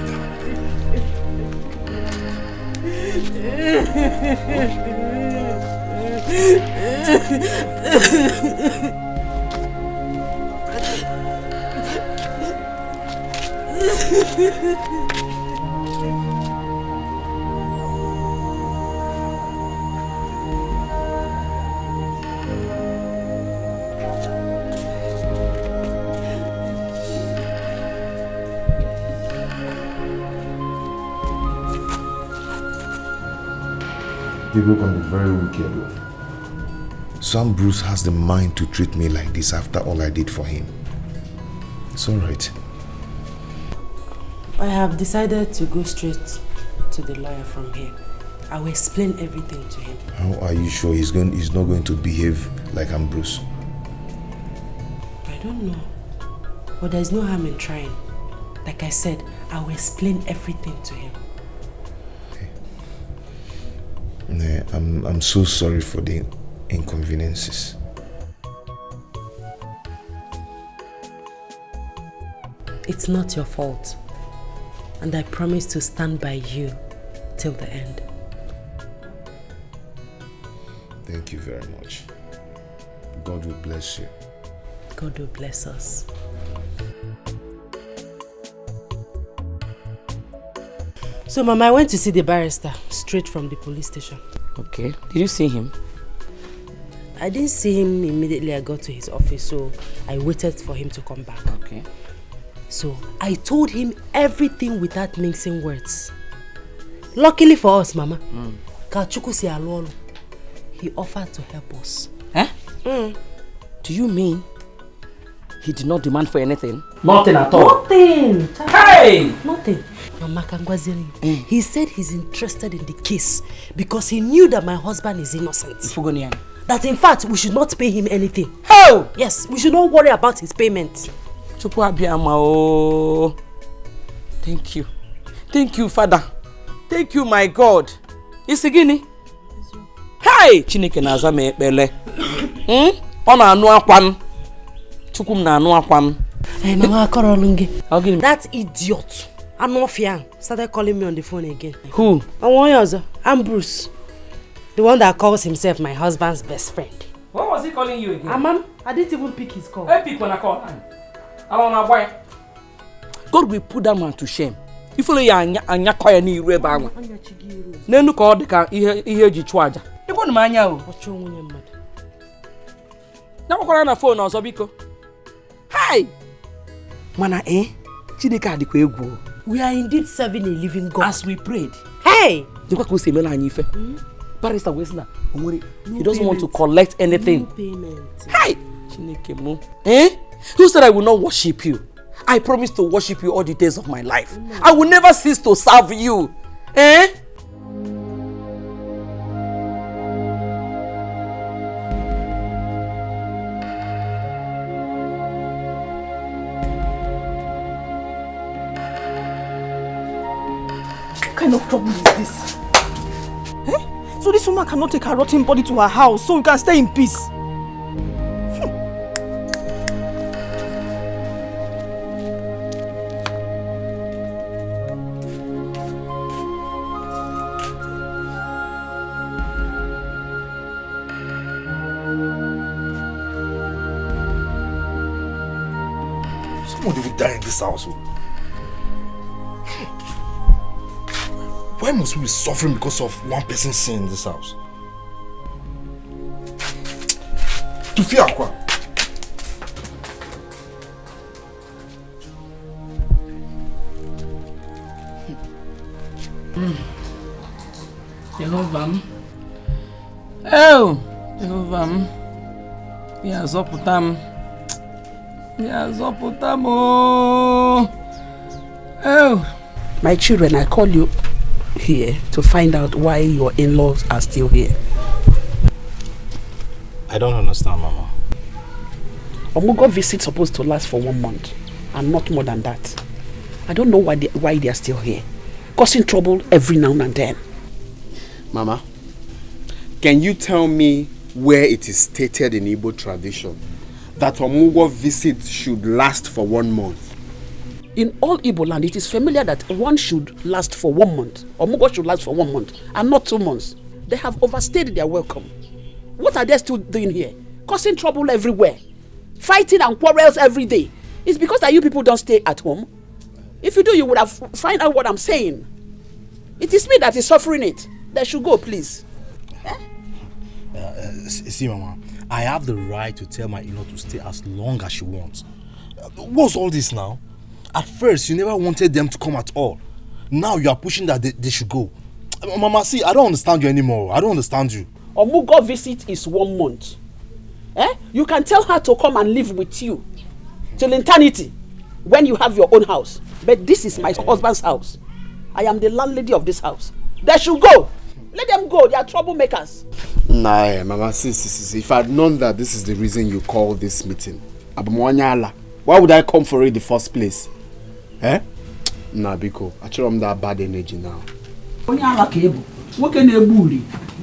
People can be very wicked. Some Bruce has the mind to treat me like this after all I did for him. It's alright. I have decided to go straight to the lawyer from here. I will explain everything to him. How are you sure he's not going to behave like I'm Bruce? I don't know. But there's no harm in trying. Like I said, I will explain everything to him. I'm so sorry for the inconveniences. It's not your fault. And I promise to stand by you till the end. Thank you very much. God will bless you. God will bless us. So, Mama, I went to see the barrister straight from the police station. Okay. Did you see him? I didn't see him immediately I got to his office, so I waited for him to come back. Okay. So, I told him everything without mixing words. Luckily for us, Mama, he offered to help us. Eh? Do you mean he did not demand for anything? Nothing at all? Nothing! Hey! Nothing. Mama Kangwaziri, he said he's interested in the case because he knew that my husband is innocent. That in fact, we should not pay him anything. How? Yes, we should not worry about his payment. Thank you. Thank you, Father. Thank you, my God. Isigini. Hey! Chineke na-aza m ekpele. Ọ na-anụ akwa m. Chukwu m na-anụ akwa m. Hey, Mama Korolunge. That idiot, Anofian, started calling me on the phone again. Who? I'm Bruce. The one that calls himself my husband's best friend. What was he calling you again? Mom, I didn't even pick his call. I pick when I call him. God will put that man to shame. If only anya kwaya ni iru ebe anwa. Nenu ka ọ dị ka ihe eji chụọ aja. Ịkwọ m anya o. Ọchụ nwunye mmadụ. Na gbakwara na phone ọzọ biko. Hi. Mana Chineke adịkwa egwu. We are indeed serving a living God. As we prayed. Hey! Dịkwa ka o si emela anyị ife. Barrister Wesna, he doesn't want to collect anything. No payment. Hi! Chineke mo. Who said I will not worship you? I promise to worship you all the days of my life. I will never cease to serve you. What kind of trouble is this? So this woman cannot take her rotten body to her house so we can stay in peace. Somebody will die in this house. Why must we be suffering because of one person's sin in this house? To fear quoi? Jehovah. Oh, Jehovah. Ya zoputam. Oh. My children, I call you here to find out why your in-laws are still here. I don't understand, Mama. Omugo visit supposed to last for 1 month and not more than that. I don't know why they are still here, causing trouble every now and then. Mama, can you tell me where it is stated in Igbo tradition that Omugo visit should last for 1 month? In all Igbo land, it is familiar that one should last for 1 month. Omugo should last for 1 month and not 2 months. They have overstayed their welcome. What are they still doing here? Causing trouble everywhere. Fighting and quarrels every day. It's because that you people don't stay at home. If you do, you would have find out what I'm saying. It is me that is suffering it. They should go, please. See, Mama, I have the right to tell my in-law to stay as long as she wants. What's all this now? At first, you never wanted them to come at all. Now you are pushing that they should go. Mama, see, I don't understand you anymore. I don't understand you. Omugo visit is 1 month. You can tell her to come and live with you till eternity when you have your own house. But this is my husband's house. I am the landlady of this house. They should go. Let them go. They are troublemakers. Nah, Mama, see. If I had known that this is the reason you called this meeting, why would I come for it in the first place? Nah, Biko, I show them that bad energy now.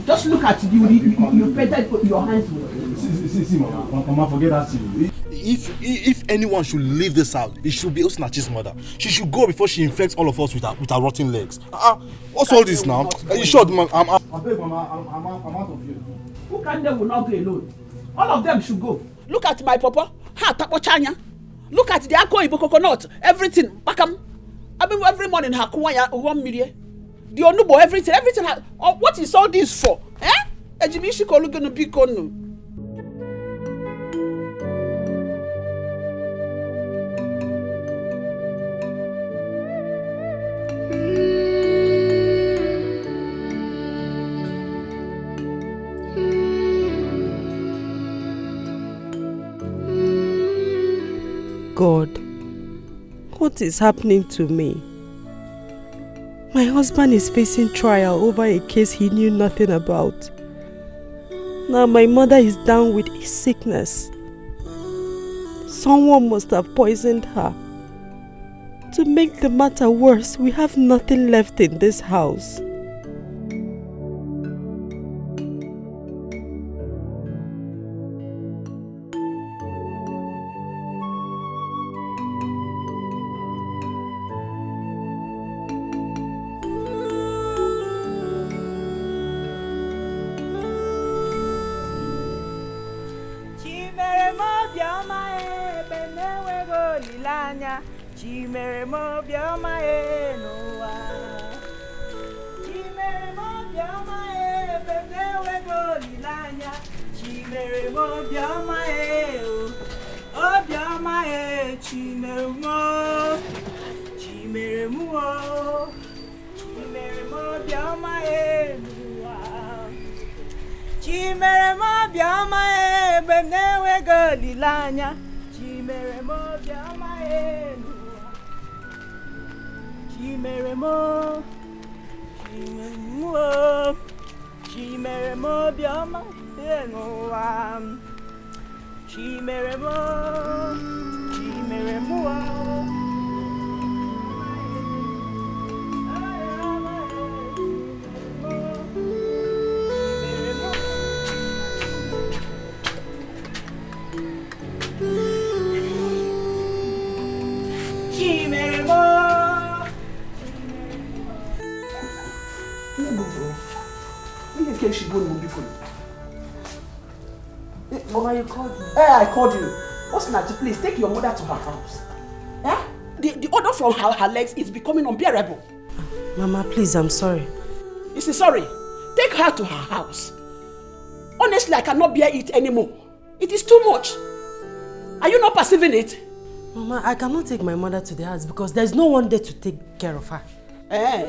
Just look at you painted your hands with. See, Mama, forget that. If anyone should leave this house, it should be Osinachi's mother. She should go before she infects all of us with her rotten legs. What's all this now? You sure, man? I'm out of here. Who can they will not go alone? All of them should go. Look at my papa. Ha tapochanya. Look at the Ako Ibo coconut. Everything. Bakam. I mean, every morning ha kuwaya 1 million. The onubo everything. What is all this for? Eh? Ejimishi kolu gonna be kono. God, what is happening to me? My husband is facing trial over a case he knew nothing about. Now my mother is down with a sickness. Someone must have poisoned her. To make the matter worse, we have nothing left in this house. Chimere mo bioma e noa. Chimere mo bioma e benewe go lilanya. Chimere mo bioma e o bioma e chimere mo. Chimere mo. Chimere mo bioma e noa. Chimere mo bioma e benewe go lilanya. Chimere mo bioma e noa. Chimere mo, chimere mo bioma enoa. Chimere mo. Chimere mo. Mama, you called me. I called you. What's Nachi, please take your mother to her house. Eh? The odor from her legs is becoming unbearable. Mama, please, I'm sorry. You see, sorry. Take her to her house. Honestly, I cannot bear it anymore. It is too much. Are you not perceiving it? Mama, I cannot take my mother to the house because there's no one there to take care of her. Eh?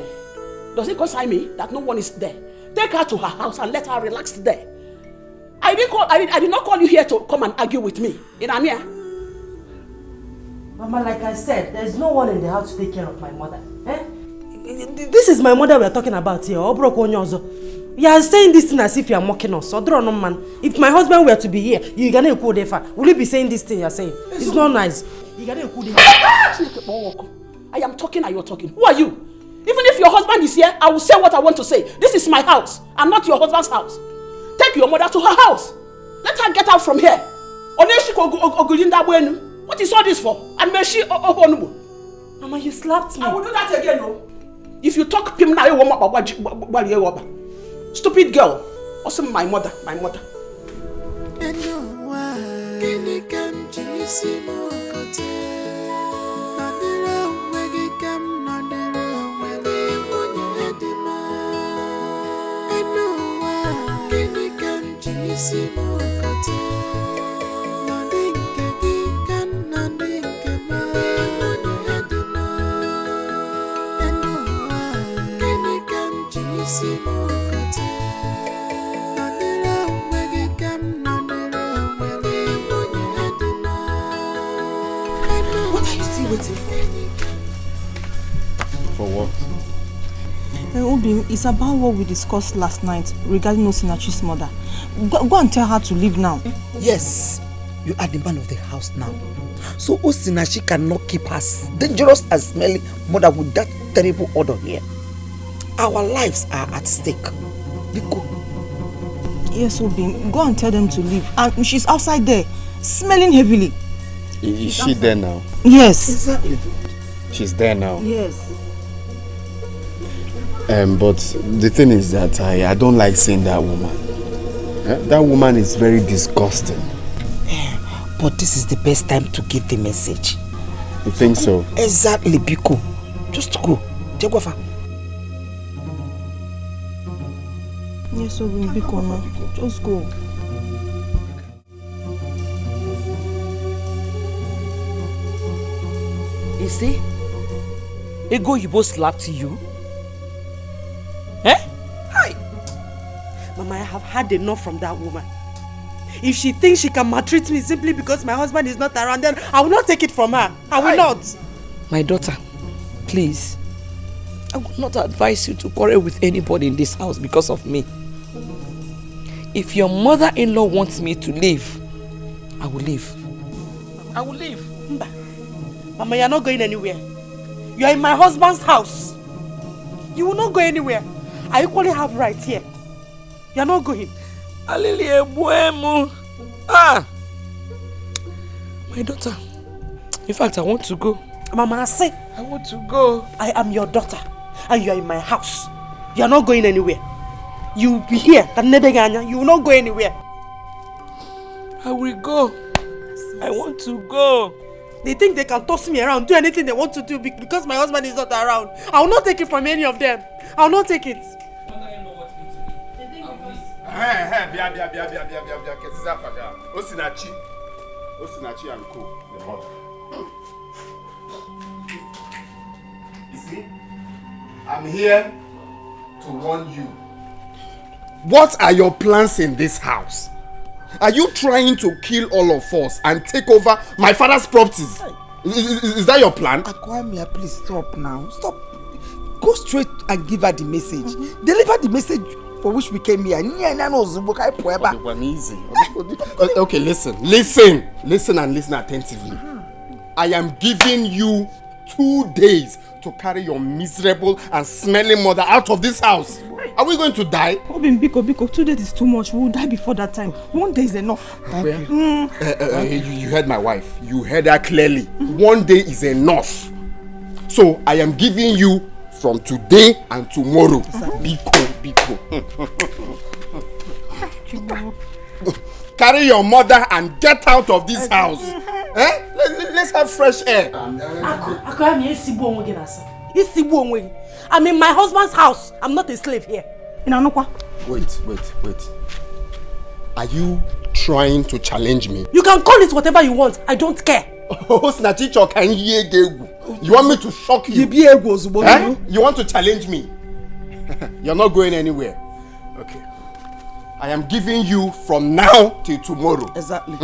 Does it concern me that no one is there? Take her to her house and let her relax there. I did not call you here to come and argue with me. In Amia. Mama, like I said, there's no one in the house to take care of my mother. Eh? This is my mother we're talking about here. You are saying this thing as if you are mocking us. If my husband were to be here, you're gonna go there. Will you be saying this thing you're saying? It's not nice. I am talking and you're talking. Who are you? Even if your husband is here, I will say what I want to say. This is my house and not your husband's house. Take your mother to her house. Let her get out from here. What is all this for? And may she Mama, you slapped me. I will do that again, no? If you talk him now, stupid girl. Also my mother. What are you still waiting for? For what? Obim, it's about what we discussed last night regarding Osinachi's mother. Go and tell her to leave now. Yes, you are the man of the house now. So Osinachi cannot keep her dangerous and smelly mother with that terrible odor here. Our lives are at stake. Biko. Yes, Obim, go and tell them to leave. And she's outside there, smelling heavily. Is she there now? Yes. Exactly. She's there now? Yes. But the thing is that I don't like seeing that woman. That woman is very disgusting. But this is the best time to give the message. You think so? Exactly, Biko. Just go. Jaguafa. Yes, Biko, no. Just go. You see? Ego Yibo slapped you? Eh? Hi. Mama, I have had enough from that woman. If she thinks she can maltreat me simply because my husband is not around, then I will not take it from her. I will not. My daughter, please. I would not advise you to quarrel with anybody in this house because of me. If your mother-in-law wants me to leave, I will leave. I will leave. Mba. Mama, you are not going anywhere. You are in my husband's house. You will not go anywhere. I equally have rights here. You are not going. Ah! My daughter. In fact, I want to go. Mama, I say. I want to go. I am your daughter. And you are in my house. You are not going anywhere. You will be here. You will not go anywhere. I will go. I want to go. They think they can toss me around, do anything they want to do because my husband is not around. I will not take it from any of them. I will not take it. Osinachi and Co. The mother. You see, I'm here to warn you. What are your plans in this house? Are you trying to kill all of us and take over my father's properties? Is that your plan? Akwamia, please stop now. Stop. Go straight and give her the message. Deliver the message for which we came here. Okay, listen and listen attentively. I am giving you 2 days to carry your miserable and smelling mother out of this house. Are we going to die? Obin, Biko, 2 days is too much. We will die before that time. 1 day is enough. Thank you. You heard my wife. You heard her clearly. 1 day is enough. So I am giving you from today and tomorrow. Biko. Carry your mother and get out of this house. Let's have fresh air. I'm in my husband's house. I'm not a slave here. Wait. Are you trying to challenge me? You can call it whatever you want. I don't care. You want me to shock you? You want to challenge me? You're not going anywhere. Okay. I am giving you from now till tomorrow. Exactly.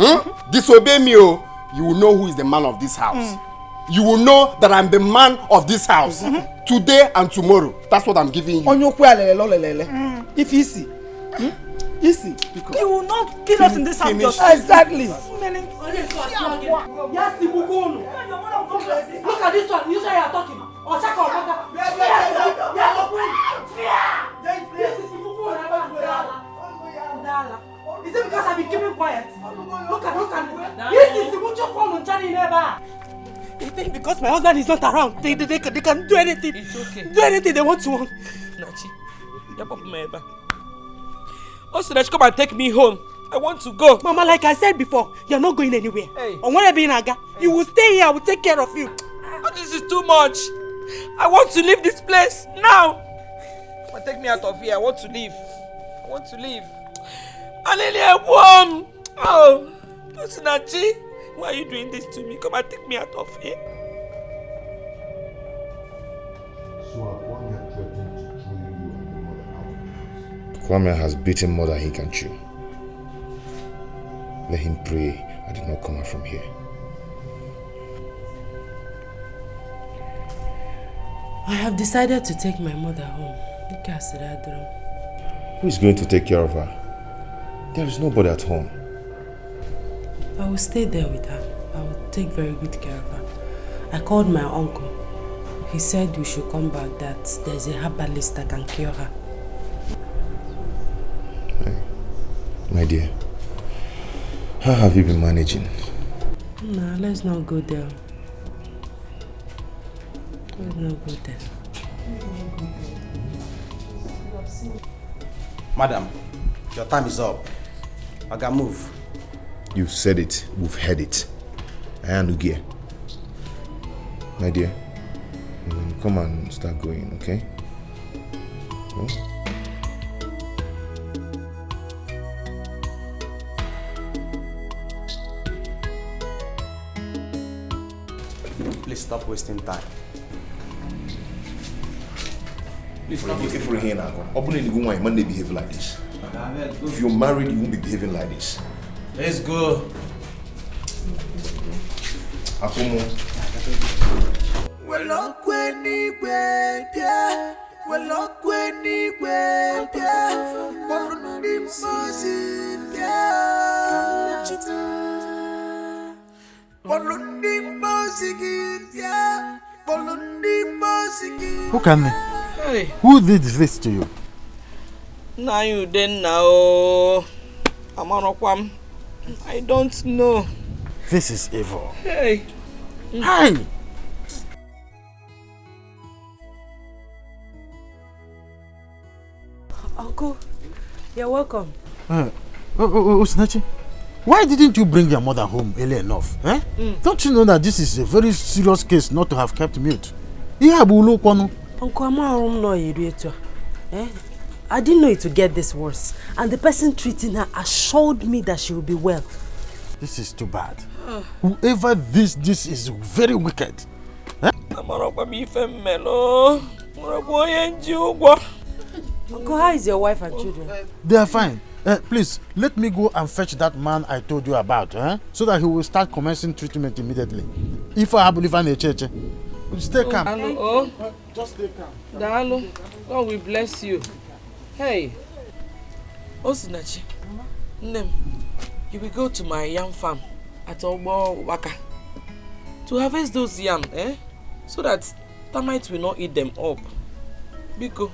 Disobey me, you will know who is the man of this house. You will know that I'm the man of this house. Today and tomorrow. That's what I'm giving you. If easy. Easy. You will not kill us in this house. Exactly. Look at this one. You say you are talking. Is it because I've been keeping quiet? Look at this is the mutual phone on Charlie never. They think because my husband is not around, they can do anything. It's okay. Do anything they want to. Nachi, Nachi, come and take me home. I want to go. Mama, like I said before, you're not going anywhere. Hey. On when I be in Aga, you will stay here. I will take care of you. Oh, this is too much. I want to leave this place now. Come and take me out of here. I want to leave. Alelia, warm. Oh, Nachi, why are you doing this to me? Come and take me out of here. Kwame has beaten more than he can chew. Let him pray I did not come out from here. I have decided to take my mother home. Who is going to take care of her? There is nobody at home. I will stay there with her. I will take very good care of her. I called my uncle. He said we should come back, that there's a herbalist that can cure her. My dear, how have you been managing? Nah, let's not go there. Let's not go there. Madam, your time is up. I can move. You've said it. We've heard it. I am Nugia. My dear, come and start going, okay? Oh. Please stop wasting time. If you're here now, you might behave like this. If you're married, you won't be behaving like this. Let's go. Akumo. Who can me? Hey. Who did this to you? Now you then now. Amanokwam. I don't know. This is evil. Hey. Hi! Uncle, you're welcome. Osinachi, why didn't you bring your mother home early enough? Eh? Don't you know that this is a very serious case not to have kept mute? Uncle, I didn't know it would get this worse. And the person treating her assured me that she will be well. This is too bad. Whoever this is very wicked. Eh? Uncle, how is your wife and children? They are fine. Please, let me go and fetch that man I told you about, so that he will start commencing treatment immediately. If I believe in a church, stay calm. Just stay calm. Dalo, God will bless you. Hey, Osinachi, Nem, you will go to my yam farm at Ogbo Waka to harvest those yam, so that termites will not eat them up. Biko.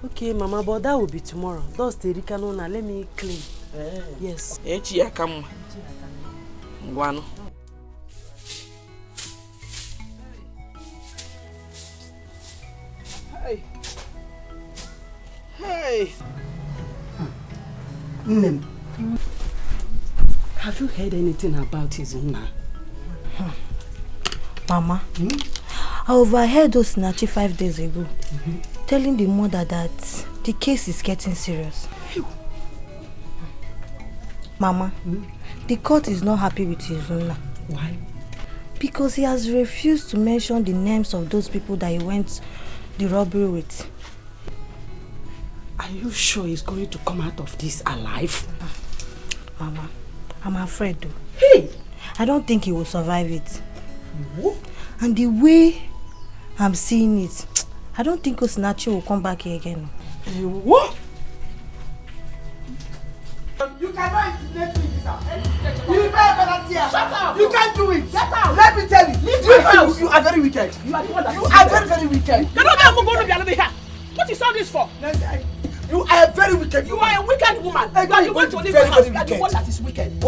Okay, Mama, but that will be tomorrow. Those Terikano, let me clean. Yes. Echiakam. Guano. Hey. Hey. Nem. Have you heard anything about his owner? Mama, I overheard Osinachi 5 days ago. Telling the mother that the case is getting serious. Mama, the court is not happy with his owner. Why? Because he has refused to mention the names of those people that he went the robbery with. Are you sure he's going to come out of this alive? Mama, I'm afraid though. Hey! I don't think he will survive it. What? And the way I'm seeing it, I don't think Osinachi will come back here again. What? You cannot intimidate me in this house. You better here. Shut up. You can't do it. Get out. Let me tell you. Leave my house. You are very wicked. You are the one that you are very, very wicked. What is all this for? You are a very wicked woman. You are a wicked woman. You want to leave very, my house. very You are the one that is wicked.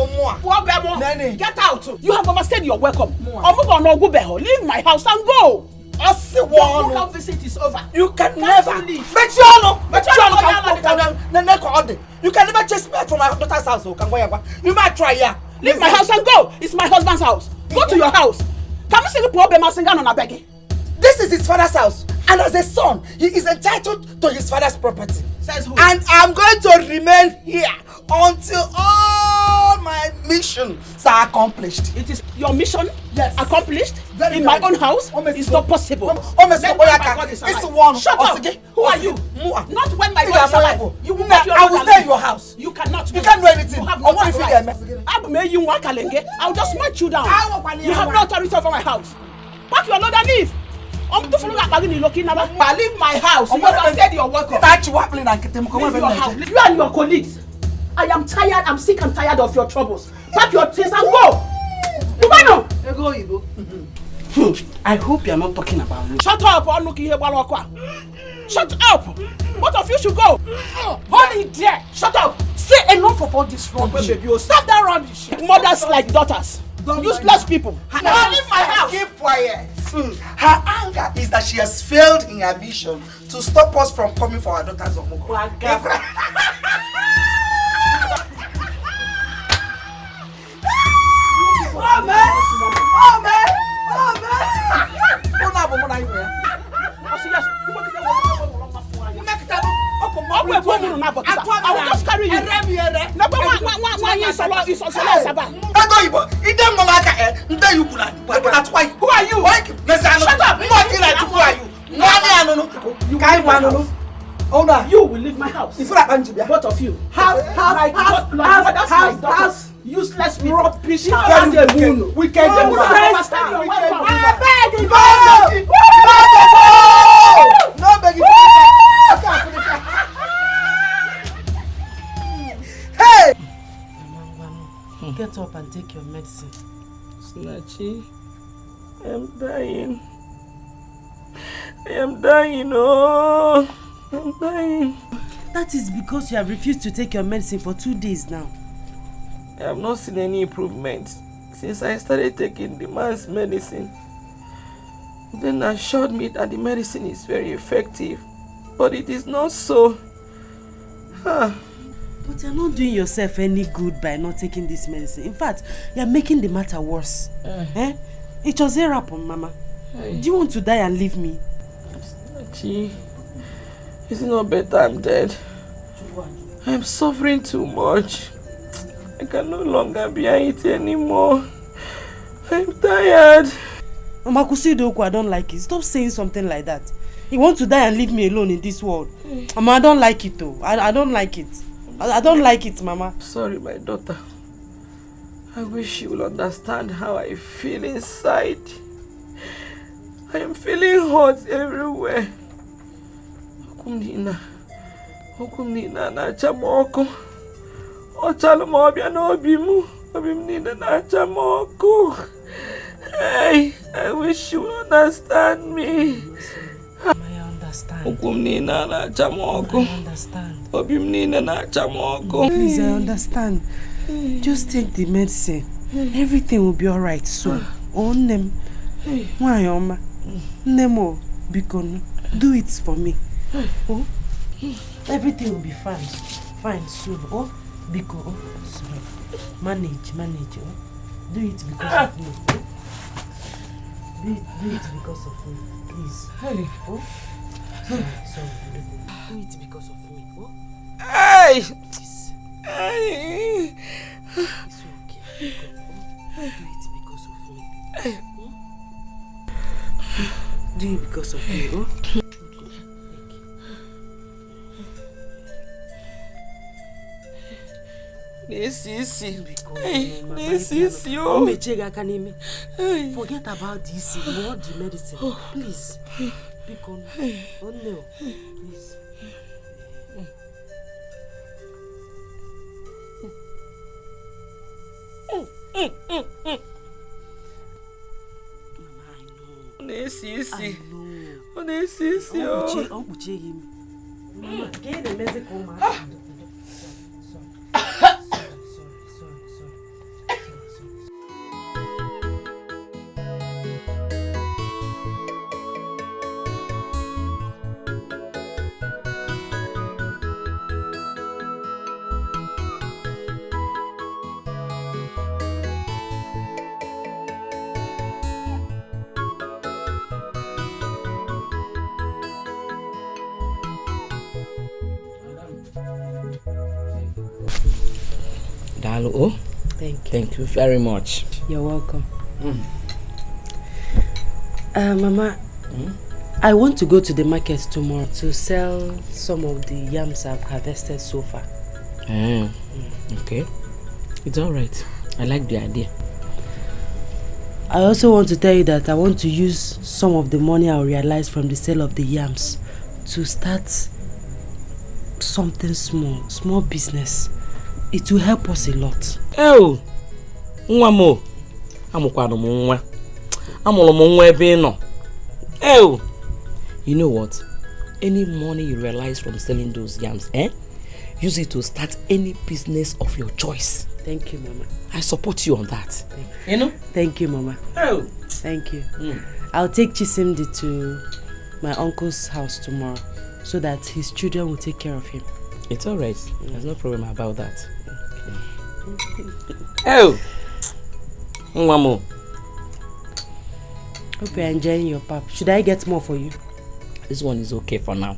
Nene. Get out. You have overstayed your welcome. Leave my house and go. Your local visit is over. You can never leave. You can never chase me from my daughter's house. You might try here. Leave my house and go. It's my husband's house. Go to your house. Can you see the poor Bema Singan on a begging? This is his father's house. And as a son, he is entitled to his father's property. Says who? And I'm going to remain here until all my missions are accomplished. It is your mission? Yes. Accomplished? Very in my own house? It's not possible. It's one. Shut up! Who are you? Not when my God is alive. You will not. I will stay in your house. You cannot. You can't do anything. You have no right. I'll just match you down. You have no authority over my house. Pack your load and leave. Leave my house. You overstayed your welcome. Leave your house. You and your colleagues. I am tired. I'm sick and tired of your troubles. Pack your things and go. I hope you're not talking about me. Shut up. Shut up. Both of you should go. Hold it there. Shut up. Say enough of all this rubbish. Stop that rubbish. Mothers like daughters. Useless people. Leave my house. Keep quiet. Her anger is that she has failed in her mission to stop us from coming for our daughter's Omugo. Who are you? Shut up! Who are you? You will leave my house. Both of you. House. Useless rubbish. We can go. No begging. Hey! Get up and take your medicine. Osinachi, I am dying. I am dying, oh. I'm dying. That is because you have refused to take your medicine for 2 days now. I have not seen any improvement since I started taking the man's medicine. Then assured me that the medicine is very effective, but it is not so. But you're not doing yourself any good by not taking this medicine. In fact, you're making the matter worse. It was a rap on Mama. Do you want to die and leave me? Gee, is it not better I'm dead? I'm suffering too much. I can no longer bear it anymore. I'm tired. Mama Kusidoku, I don't like it. Stop saying something like that. You want to die and leave me alone in this world. Mama, I don't like it though. I don't like it. I don't like it, Mama. Sorry, my daughter. I wish you will understand how I feel inside. I am feeling hot everywhere. Okumnina na chamoko. Ochalmo obia no obimu. Obimnina na chamoko. Hey, I wish you will understand me. I understand. Okumnina na chamoko. I understand. Obimnina na chamoko. Please, I understand. Just take the medicine. Everything will be alright soon. On them. Why, Oma? Nemo, Bikon, do it for me. Oh, everything will be fine. Fine soon. Oh, Biko, oh, sorry. Manage. Oh, do it because of me. Do it because of me, please. Oh, sorry. Do it because of me. Oh, hey! Hey! It's okay. Do it because of me. Do it because of me. Oh. This is you. Forget about this. You want the medicine. Please. Because, oh no. Please. Dalo, thank you very much. You're welcome. Mama, I want to go to the market tomorrow to sell some of the yams I've harvested so far. Okay, it's all right. I like the idea. I also want to tell you that I want to use some of the money I'll realize from the sale of the yams to start something small business. It will help us a lot. Oh, Nwamo, amukwano mwa, amulo mwa ebe no. Oh, you know what? Any money you realize from selling those yams, use it to start any business of your choice. Thank you, Mama. I support you on that. You know? Thank you, Mama. Oh, thank you. I'll take Chisimdi to my uncle's house tomorrow so that his children will take care of him. It's all right. There's no problem about that. Oh, Mamo. Hope you're enjoying your pap. Should I get more for you? This one is okay for now.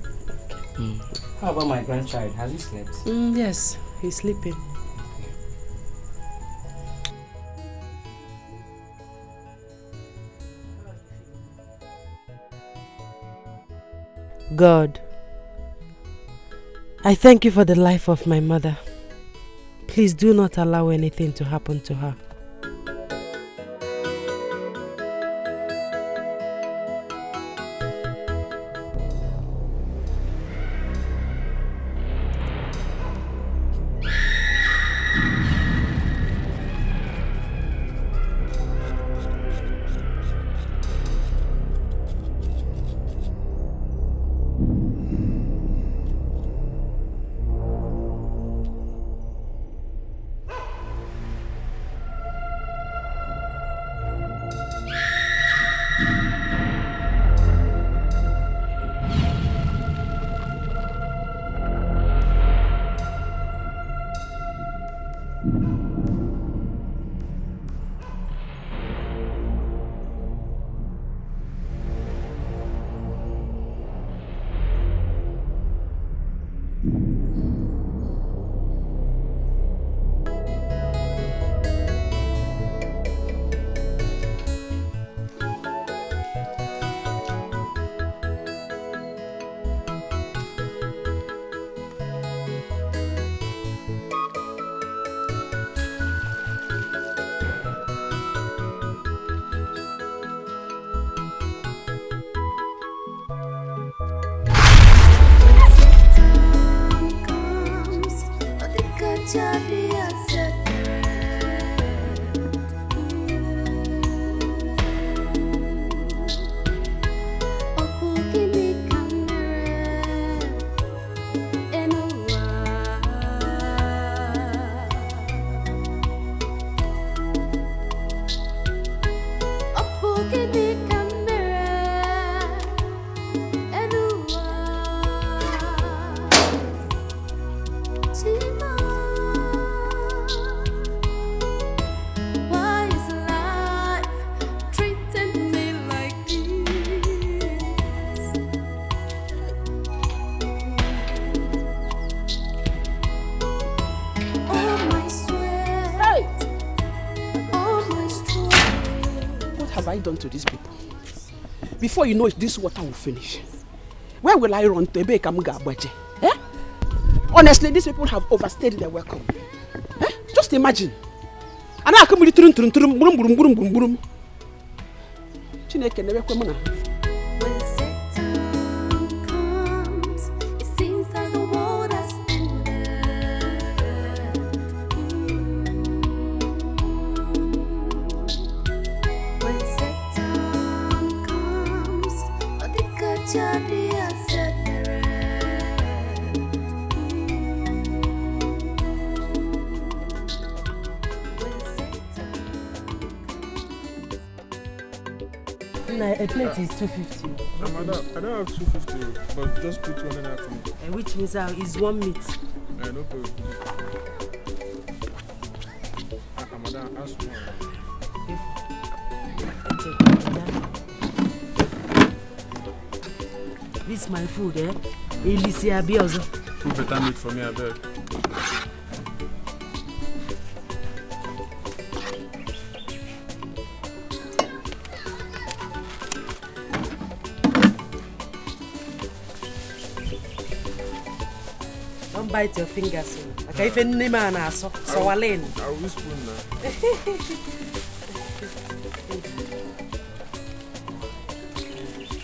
How about my grandchild? Has he slept? Yes, he's sleeping. God, I thank you for the life of my mother. Please do not allow anything to happen to her. Done to these people. Before you know it, this water will finish. Where will I run to? Eh? Honestly, these people have overstayed their welcome. Eh? Just imagine. And I come with the Chineke never come. A plate is 250. Madam, I don't have 250, but just put one in after me. Which means it's one meat. No problem. Madam, ask more. This is my food, eh? Elisia Biozo. Put better meat for me, I beg. Bite your fingers. Okay, if any man has so Walen. I will spoon now.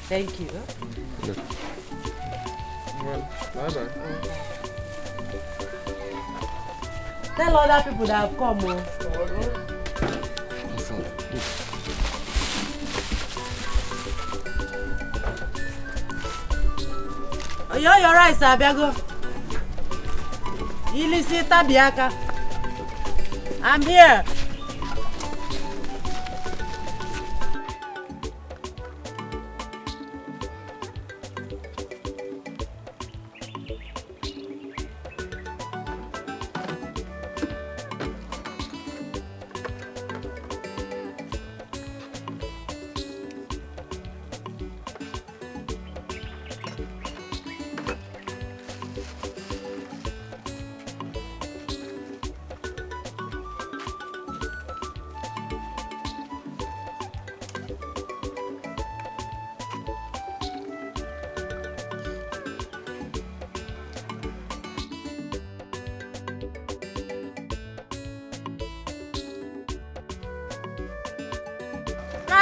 Thank you. Yeah. Well, bye-bye. Tell other people that have come. Oh, you're right, Sabiago. Ilisita Biaka. I'm here.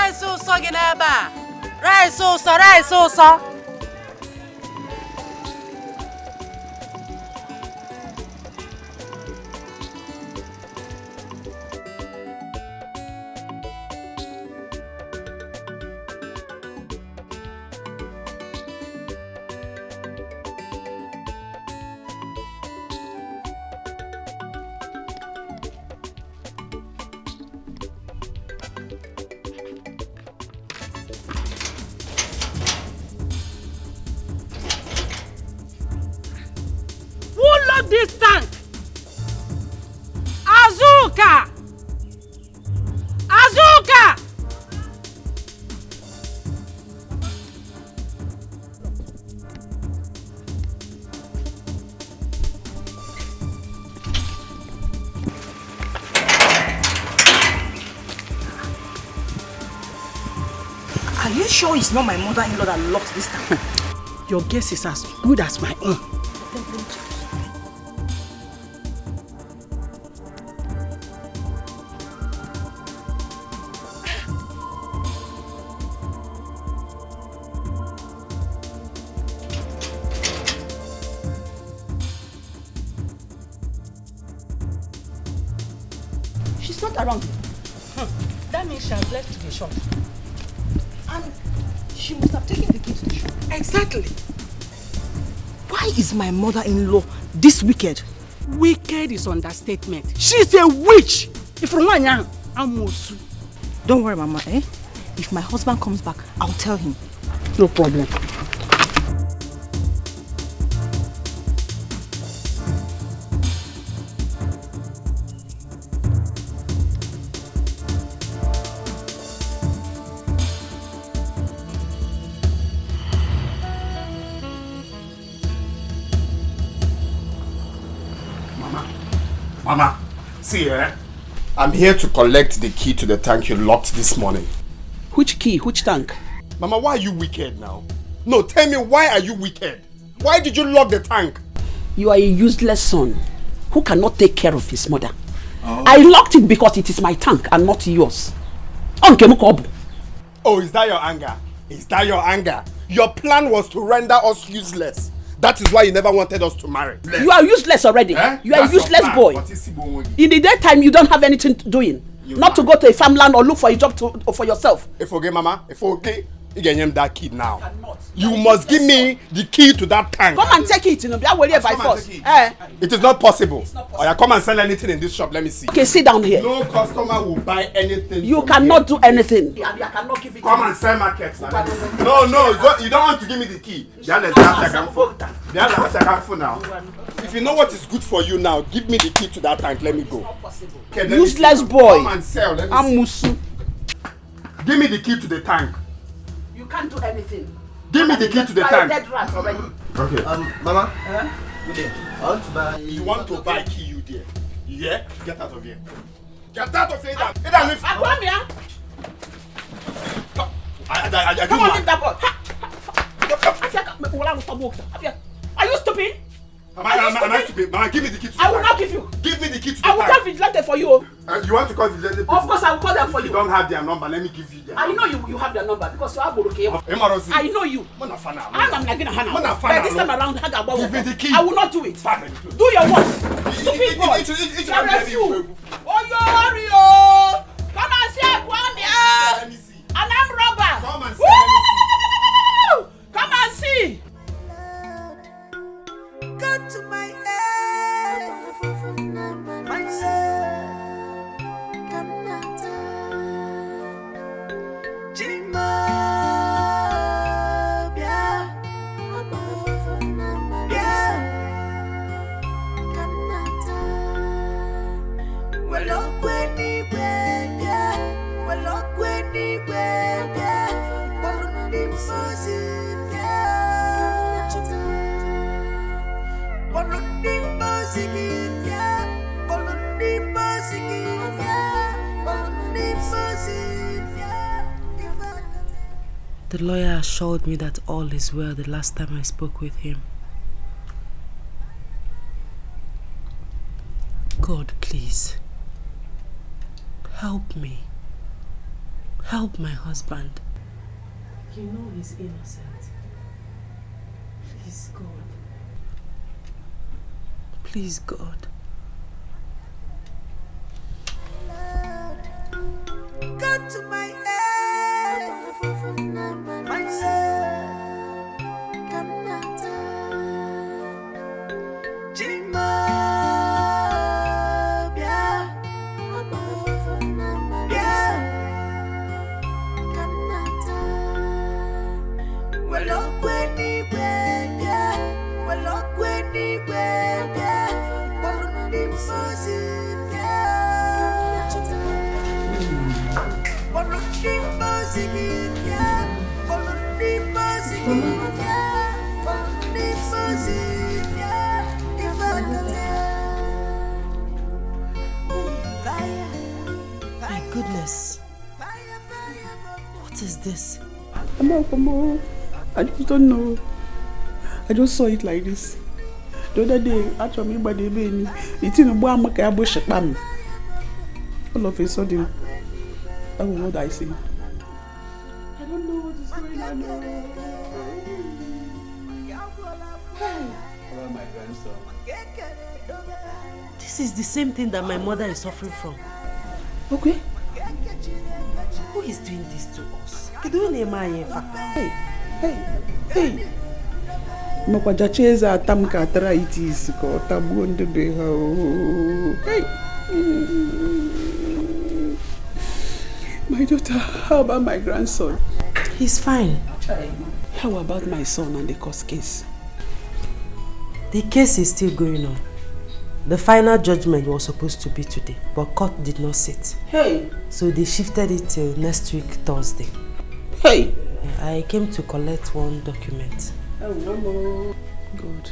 Rice ụsọ gị n'ebe a. Rice ụsọ. This tank. Azuka. Are you sure it's not my mother-in-law that locked this tank? Your guess is as good as my own. She's not around. That means she has left the shop. And she must have taken the key to the shop. Exactly. Why is my mother-in-law this wicked? Wicked is understatement. She's a witch. If you're one young, Don't worry, Mama. If my husband comes back, I'll tell him. No problem. Mama, see I'm here to collect the key to the tank you locked this morning. Which key? Which tank? Mama, why are you wicked now? No, tell me, why are you wicked? Why did you lock the tank? You are a useless son who cannot take care of his mother. Oh. I locked it because it is my tank and not yours. Oh, is that your anger? Is that your anger? Your plan was to render us useless. That is why you never wanted us to marry. You are useless already. You are a useless boy. In the daytime, you don't have anything doing. Not to go to a farmland or look for a job for yourself. If okay, Mama, if okay, you can name that kid now. You must give me the key to that tank. Come and take it. By force. It is not possible. Or you come and sell anything in this shop. Let me see. Okay, sit down here. No customer will buy anything. You cannot do anything. Come and sell markets. No, you don't want to give me the key. Now. If you know what is good for you now, give me the key to that tank. Let me go. Okay, useless boy. Come and sell. Let me see. Give me the key to the tank. You can't do anything. Give me the key to the tank. Dead rat already. Okay. Mama. I want to buy. You want to buy key, you dear? Yeah? Get out of here. Get out of here. Come here. Come on, leave that boy. Are you stupid? Am I stupid? Mama, give me the key to the tank. I will not give you. Give me the key to the tank. I will call vigilante for you. You want to call vigilante? Of course, I will call them for you. You don't have their number. Let me give you their number. I know you have their number because you have Boroke. I know you. I'm Nagina Hana. But this time around, give me the key. I will not do it. Do your work. Stupid boy. You are a fool. Oh, come and see Kwame. And I'm robber. Come and see. Come and see. Go to my head, my soul, come out, Jima, come out. Well, up when he went, well, up when he went, well, he was in. The lawyer assured me that all is well the last time I spoke with him. God, please, help me. Help my husband. You know he's innocent. Please, God. Please, God. Come to my aid, my soul, come not Jima, yeah, come not well up when he yeah, well up when he yeah, well My goodness. What is this? I just don't know. I just saw it like this. The other day, actually, by the baby, it's in a bar, all of a sudden, I don't know what I see. I don't know what is going on. Hello, my grandson. This is the same thing that my mother is suffering from. Okay. Who is doing this to us? Hey. Makwajacheza atamka arthritis ko tabuonde beha. Hey. My daughter, how about my grandson? He's fine. How about my son and the court case? The case is still going on. The final judgment was supposed to be today, but court did not sit. Hey! So they shifted it till next week, Thursday. Hey! I came to collect one document. Oh, Mama. God.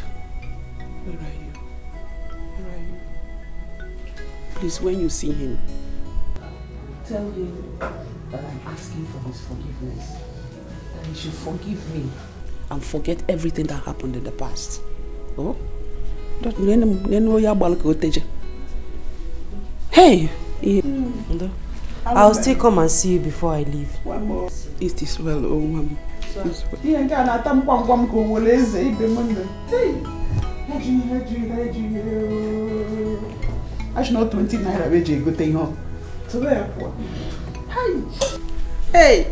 Where are you? Where are you? Please, when you see him, tell him that I'm asking for his forgiveness. That he should forgive me and forget everything that happened in the past. Oh? Hey! I'll still come and see you before I leave. One more. Is this well, oh Mama? I should not 20 naira which you go take home. So where hey!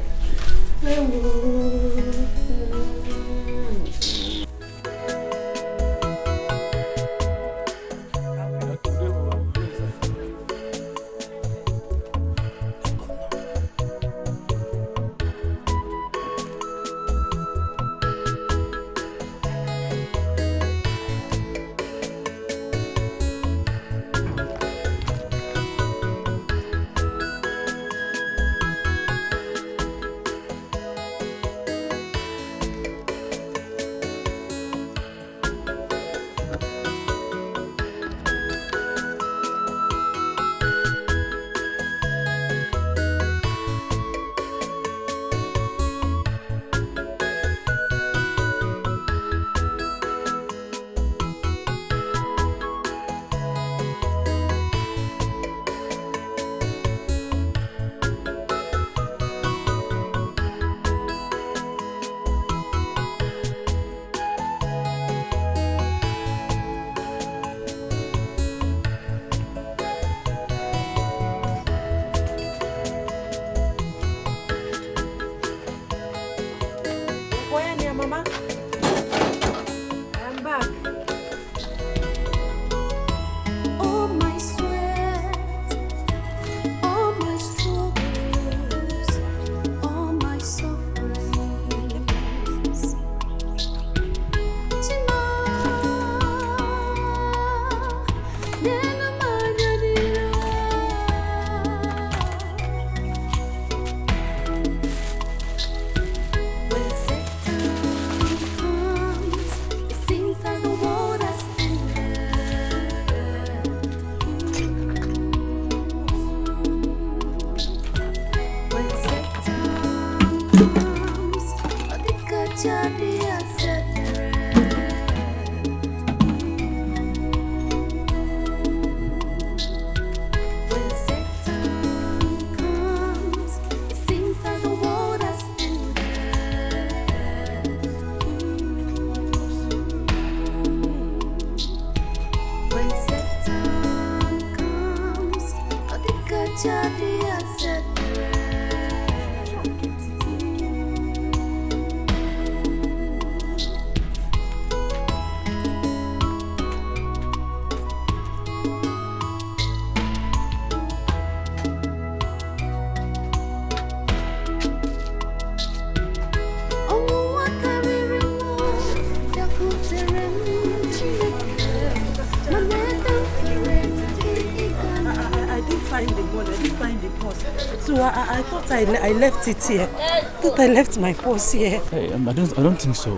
No, I thought I left it here. I thought I left my purse here. Hey, I don't think so.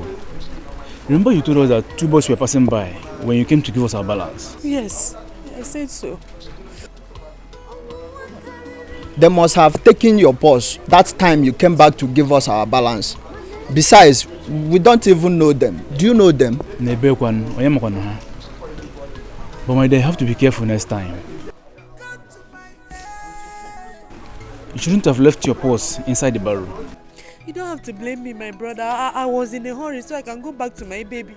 Remember you told us that 2 boys were passing by when you came to give us our balance? Yes, I said so. They must have taken your purse that time you came back to give us our balance. Besides, we don't even know them. Do you know them? But my dear, you have to be careful next time. You shouldn't have left your purse inside the barrel. You don't have to blame me, my brother. I was in a hurry so I can go back to my baby.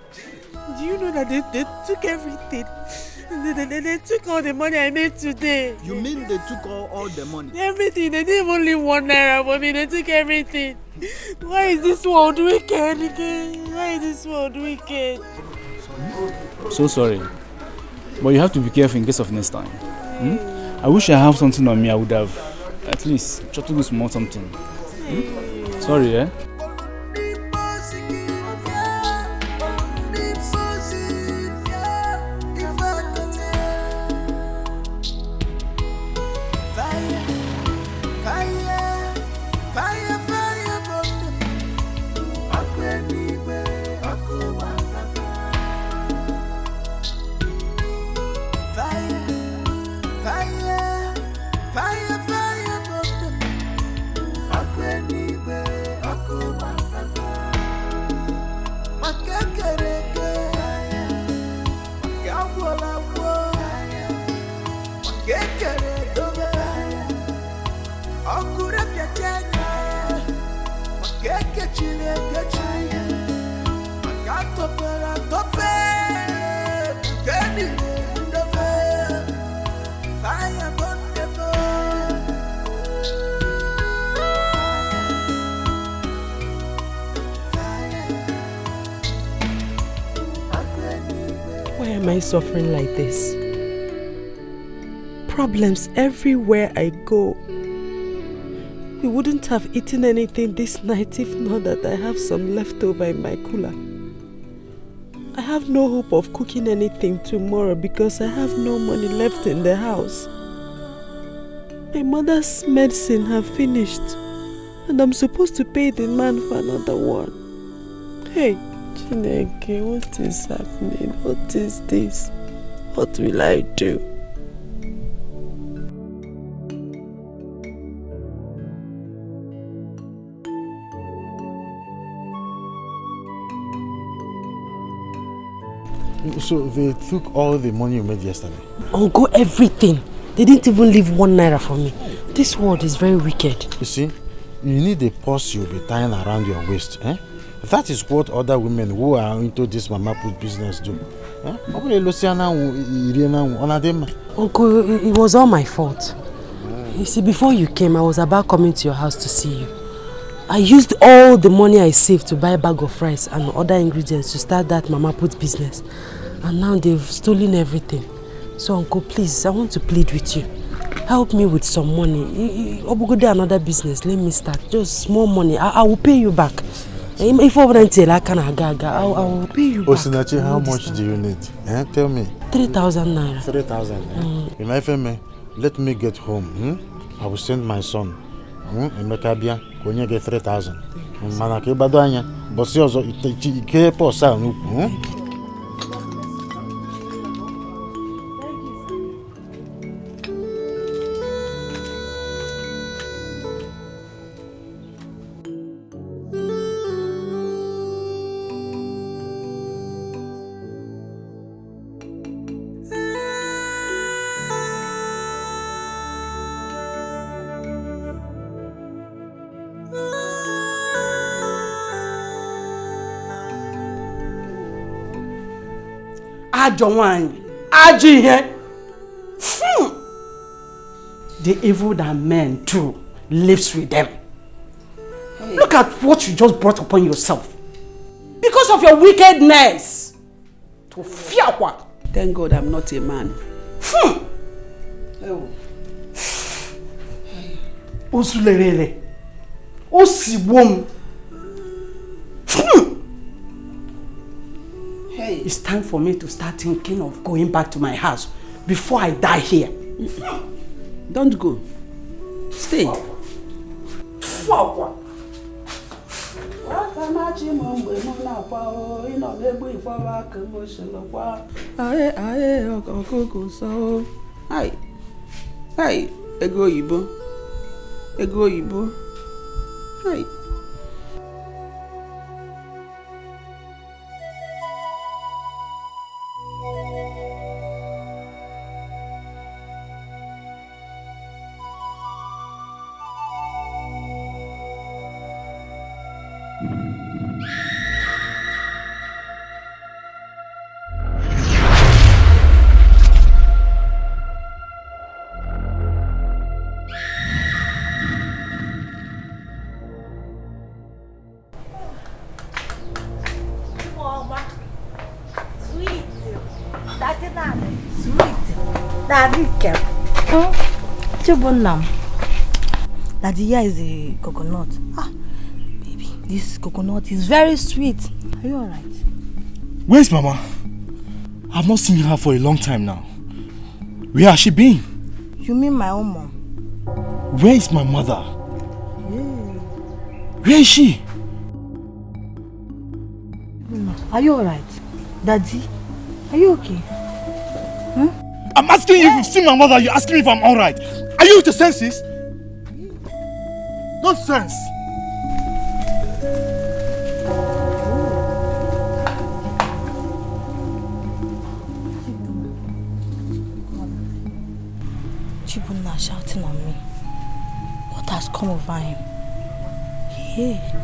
Do you know that they took everything? They took all the money I made today. You mean they took all the money? Everything. They didn't even leave 1 naira for me. They took everything. Why is this world wicked again? Why is this world wicked? So sorry. But you have to be careful in case of next time. I wish I have something on me. I would have at least tried to do small something. Sorry, eh? Why am I suffering like this? Problems everywhere I go. We wouldn't have eaten anything this night if not that I have some leftover in my cooler. I have no hope of cooking anything tomorrow because I have no money left in the house. My mother's medicine have finished and I'm supposed to pay the man for another one. Hey, Chineke, what is happening? What is this? What will I do? So they took all the money you made yesterday? Uncle, everything. They didn't even leave 1 naira for me. This world is very wicked. You see, you need a purse you'll be tying around your waist. Eh? That is what other women who are into this mama put business do. Eh? Uncle, it was all my fault. You see, before you came, I was about coming to your house to see you. I used all the money I saved to buy a bag of rice and other ingredients to start that mama put business. And now they've stolen everything. So uncle, please, I want to plead with you. Help me with some money. Go do another business, let me start. Just small money. I will pay you back. If I wouldn't tell, I will pay you back. Osinachi, how much do you need? Eh? Tell me. 3,000 naira. 3,000. In FMA, let me get home. I will send my son. Emeka bia, konye get 3,000. Mana ke bado anya, bosi ozo ike po sa nuku. The evil that men do lives with them. Hey. Look at what you just brought upon yourself. Because of your wickedness. To fear what? Thank God I'm not a man. Osulerele. Osiwom. Hey, it's time for me to start thinking of going back to my house before I die here. Don't go. Stay. Fuck. Wakanachi mgbe mụ na-akwa o ịnọ n'egbe ịkwaba aka m oselokwa aye ọkụkụ so ai ego oyibo ai Daddy, here is a coconut. Baby, this coconut is very sweet. Are you alright? Where's Mama? I've not seen her for a long time now. Where has she been? You mean my own mom? Where is my mother? Yeah. Where is she? Are you alright? Daddy, are you okay? I'm asking you if you've seen my mother. You're asking me if I'm alright. Are you with your senses? Nonsense! Chibunna shouting on me. What has come over him? Yeah.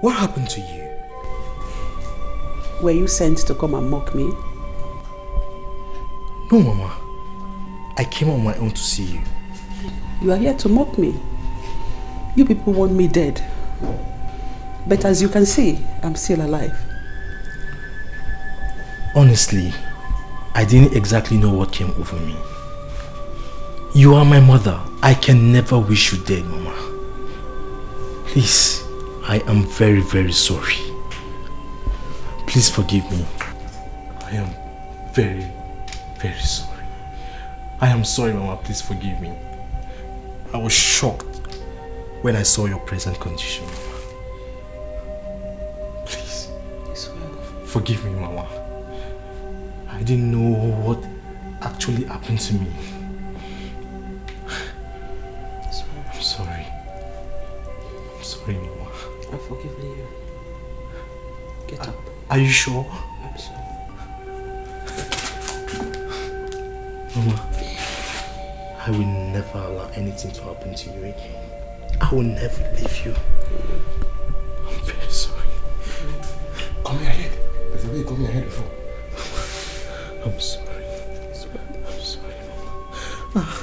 What happened to you? Were you sent to come and mock me? No, Mama. I came on my own to see you. You are here to mock me. You people want me dead. But as you can see, I'm still alive. Honestly, I didn't exactly know what came over me. You are my mother. I can never wish you dead, Mama. Please, I am very, very sorry. Please forgive me. I am very, very sorry. I am sorry, Mama. Please forgive me. I was shocked when I saw your present condition, Mama. Please, forgive me, Mama. I didn't know what actually happened to me. I'm sorry. I'm sorry, Mama. I've forgiven you. Get up. Are you sure? I'm sure. Mama, I will never allow anything to happen to you again. I will never leave you. I'm very sorry. Come here. There's a way, come here before. I'm sorry. I'm sorry, Mama.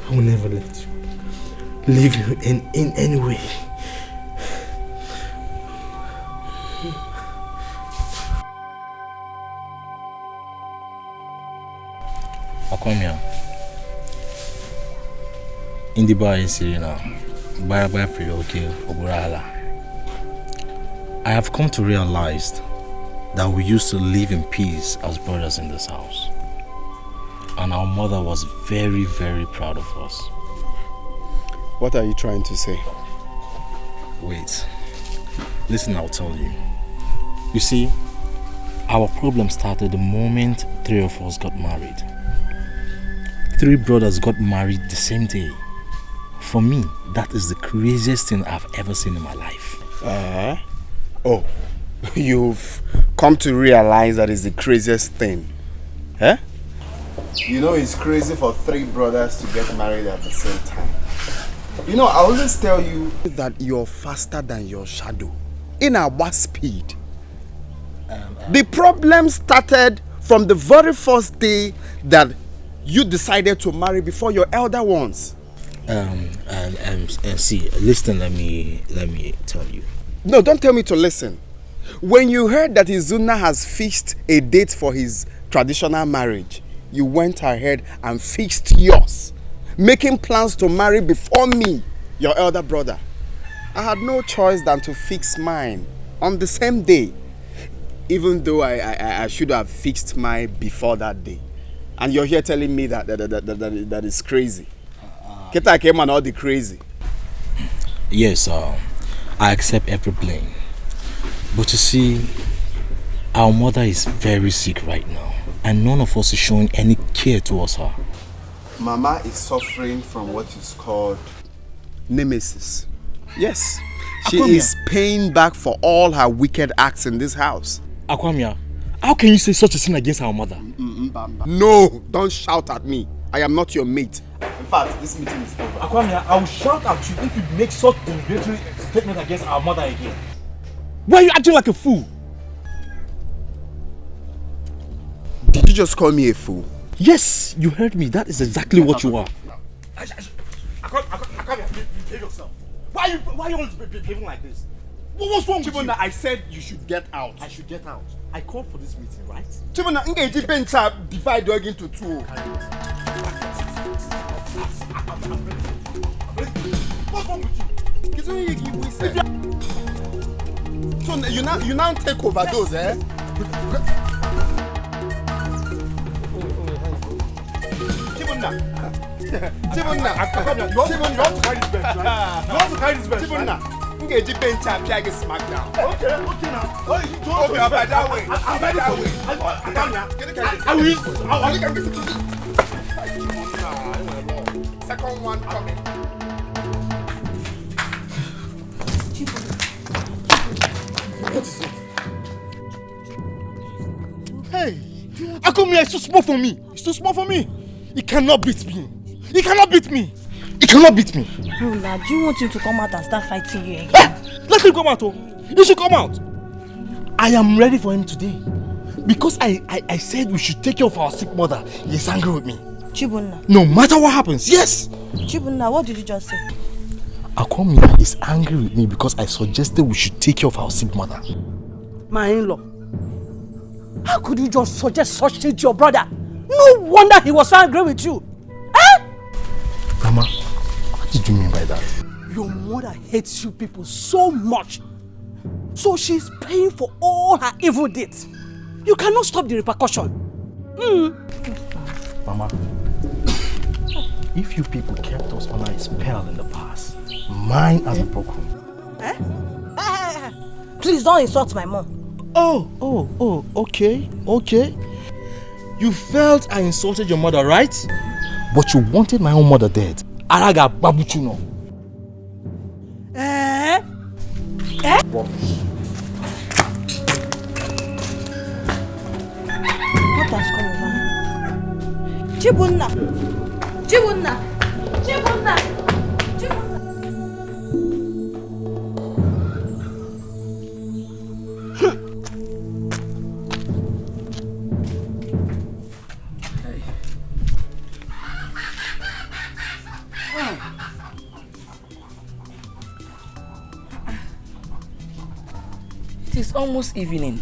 I will never let you leave you in any way. Akomia. In the bar in Serena, by free okay, Oburala. I have come to realize that we used to live in peace as brothers in this house. And our mother was very, very proud of us. What are you trying to say? Wait. Listen, I'll tell you. You see, our problem started the moment 3 of us got married. 3 brothers got married the same day. For me, that is the craziest thing I've ever seen in my life. Oh, you've come to realize that is the craziest thing. Eh? You know it's crazy for 3 brothers to get married at the same time. You know, I always tell you that you're faster than your shadow. In our speed. The problem started from the very first day that you decided to marry before your elder ones. See, listen, let me tell you. No, don't tell me to listen. When you heard that Izuna has fixed a date for his traditional marriage, you went ahead and fixed yours, making plans to marry before me, your elder brother. I had no choice than to fix mine on the same day, even though I should have fixed mine before that day. And you're here telling me that is crazy. Keta came and all the crazy. Yes, I accept every blame. But you see, our mother is very sick right now, and none of us is showing any care towards her. Mama is suffering from what is called nemesis. Yes, she is paying back for all her wicked acts in this house. Akwamia, how can you say such a thing against our mother? No, don't shout at me. I am not your mate. In fact, this meeting is over. Akwamia, I will shout at you if you make such a derogatory statement against our mother again. Why are you acting like a fool? Did you just call me a fool? Yes, you heard me. That is exactly what you are. Akwamia, behave yourself. Why are you always behaving like this? What's wrong with you? I said you should get out. I should get out. I called for this meeting, right? Chibona, ngeji bencha divide dog into two. What's wrong with you? So you now take over those, eh? Chibona. You want to carry this bench, right? You want to carry this bench, right? Ngeji bench up here get smacked down. Okay now. Oh, you don't okay, by that way. By that way. I will. Second one coming. What is it? Hey, Akwamia is too small for me. It's too small for me. He cannot beat me. He cannot beat me. He cannot beat me. Rula, do you want him to come out and start fighting you again? Let him come out, oh. He should come out. I am ready for him today. Because I said we should take care of our sick mother. He is angry with me. Chibunna. No matter what happens, yes. Chibunna, what did you just say? Akwamia is angry with me because I suggested we should take care of our sick mother. My in-law, how could you just suggest such thing to your brother? No wonder he was so angry with you. Eh? Mama, what did you mean by that? Your mother hates you people so much. So she's paying for all her evil deeds. You cannot stop the repercussion. Mama, if you people kept us under a spell in the past, mine has broken. Eh? Please don't insult my mom. Oh, okay. You felt I insulted your mother, right? But you wanted my own mother dead. Araga babuchuno. Rubbish. What has come over? Chibunna. It is almost evening.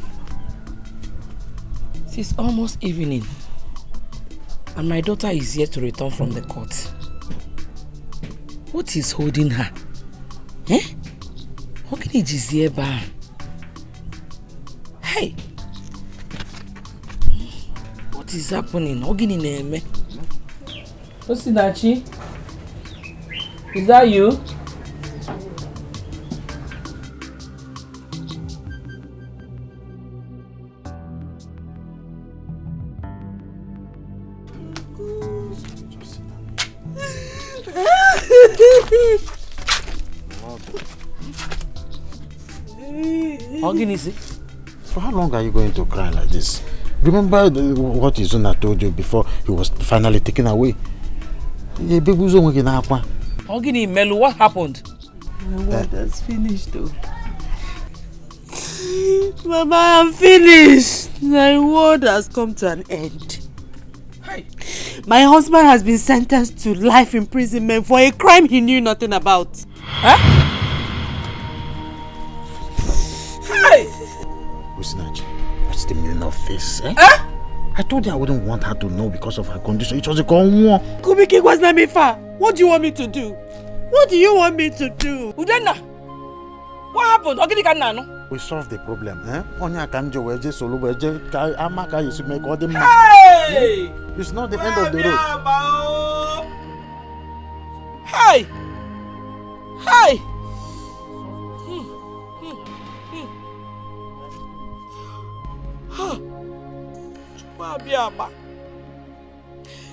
And my daughter is yet to return from the court. What is holding her? How can he just hear back? Hey! What is happening? Osinachi? Is that you? For how long are you going to cry like this? Remember what Izuna told you before he was finally taken away? Ogini Melu, what happened? My word has finished though. Mama, I'm finished. My world has come to an end. Hey. My husband has been sentenced to life imprisonment for a crime he knew nothing about. Huh? Hey! Usinachi, what's the meaning of this? Eh? I told you I wouldn't want her to know because of her condition. It was a gone one. Kubiki was not me far. What do you want me to do? What do you want me to do? Udenna, what happened? We solved the problem. Eh? Hey! It's not the end of the road. Hey! Hey!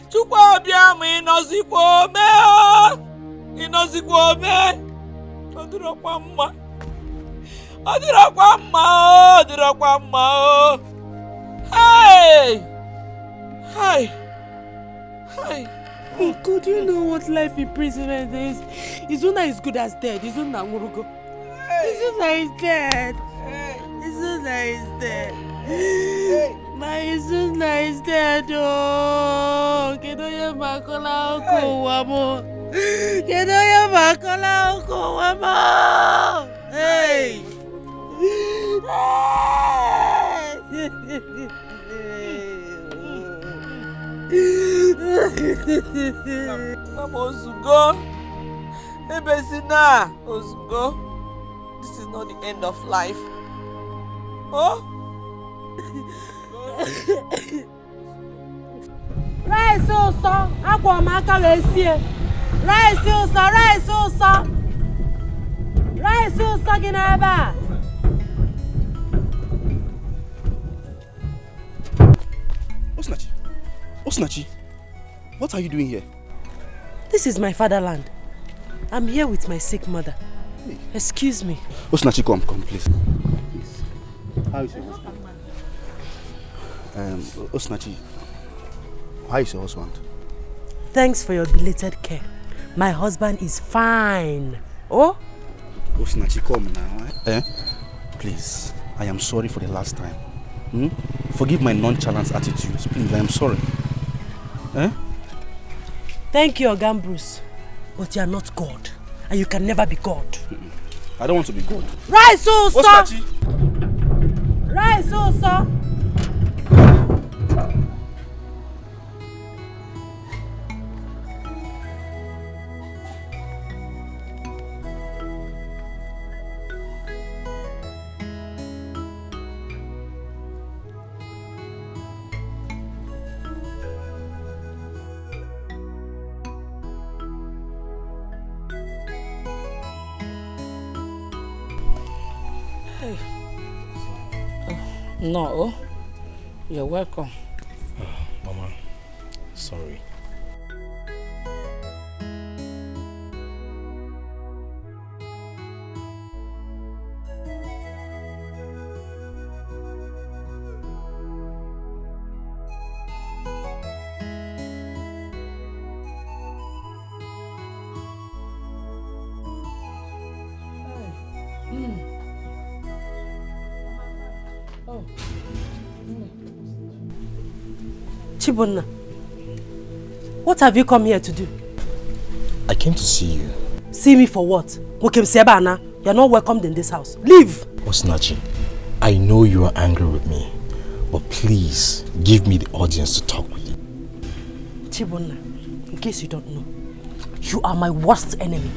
Chukwu abịama ịnọzikwa ome ịnọzikwa ome ọ dịrọkwa mma ọ dịrọkwa mma ọ dịrọkwa mma o hey hey hey God, do you know what life imprisonment is? Izuna is good as dead. Izuna Ngurugo. Izuna is dead. Izuna is dead. My Izuna is dead. Oh, Kedoya Makola Oko Wamo. Kedoya Makola Oko Wamo. Hey. Mama Ozugo, Ebesina Ozugo, this is not the end of life. Oh? Rice also, agwa maka lesie. Rice also, rice also. Rice also ginaba. Osinachi, what are you doing here? This is my fatherland. I'm here with my sick mother. Excuse me. Osinachi, come, please. How is your husband? Osinachi, how is your husband? Thanks for your belated care. My husband is fine. Oh? Osinachi, come now. Please, I am sorry for the last time. Forgive my nonchalant attitudes. Please, I am sorry. Thank you, Ogan Bruce. But you are not God. And you can never be God. I don't want to be God. Right, so, sir! Right, so, sir! No, you're welcome. Mama, sorry. Chibonna, what have you come here to do? I came to see you. See me for what? Sebana, you're not welcomed in this house. Leave! Osinachi, I know you are angry with me, but please give me the audience to talk with you. Chibonna, in case you don't know, you are my worst enemy.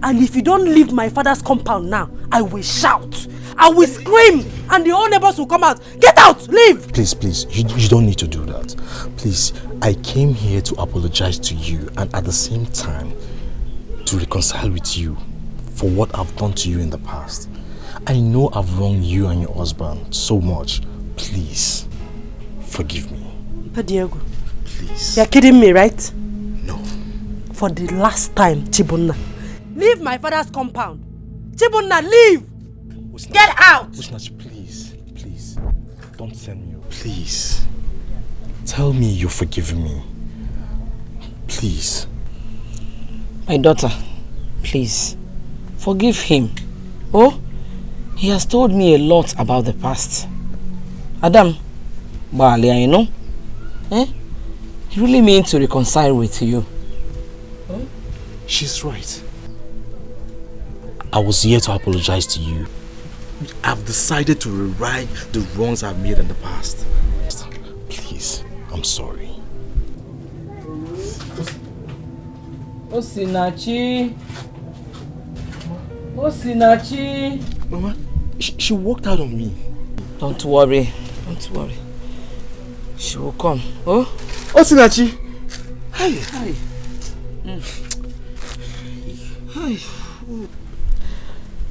And if you don't leave my father's compound now, I will shout. I will scream. And the whole neighbors will come out. Get out! Leave! Please, you don't need to do that. Please, I came here to apologize to you and at the same time to reconcile with you for what I've done to you in the past. I know I've wronged you and your husband so much. Please, forgive me. But Diego, please. You're kidding me, right? No. For the last time, Chibonna, leave my father's compound. Chibonna, leave! Get out! Osinachi, please, don't send me. Please, tell me you're forgiving me. Please. My daughter, please, forgive him. Oh, He has told me a lot about the past. Adam, Balia, you know? He really means to reconcile with you. She's right. I was here to apologize to you. I've decided to rewrite the wrongs I've made in the past. Please, I'm sorry. Osinachi. Osinachi. Mama, she walked out on me. Don't worry. Don't worry. She will come. Oh? Osinachi. Hi. Hi. Hi.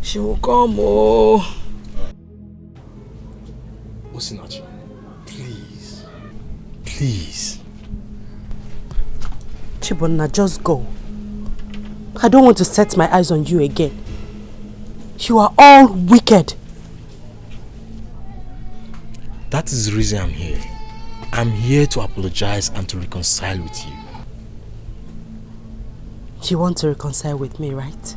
She will come. Oh. Osinachi, please. Please. Chibonna, just go. I don't want to set my eyes on you again. You are all wicked. That is the reason I'm here. I'm here to apologize and to reconcile with you. You want to reconcile with me, right?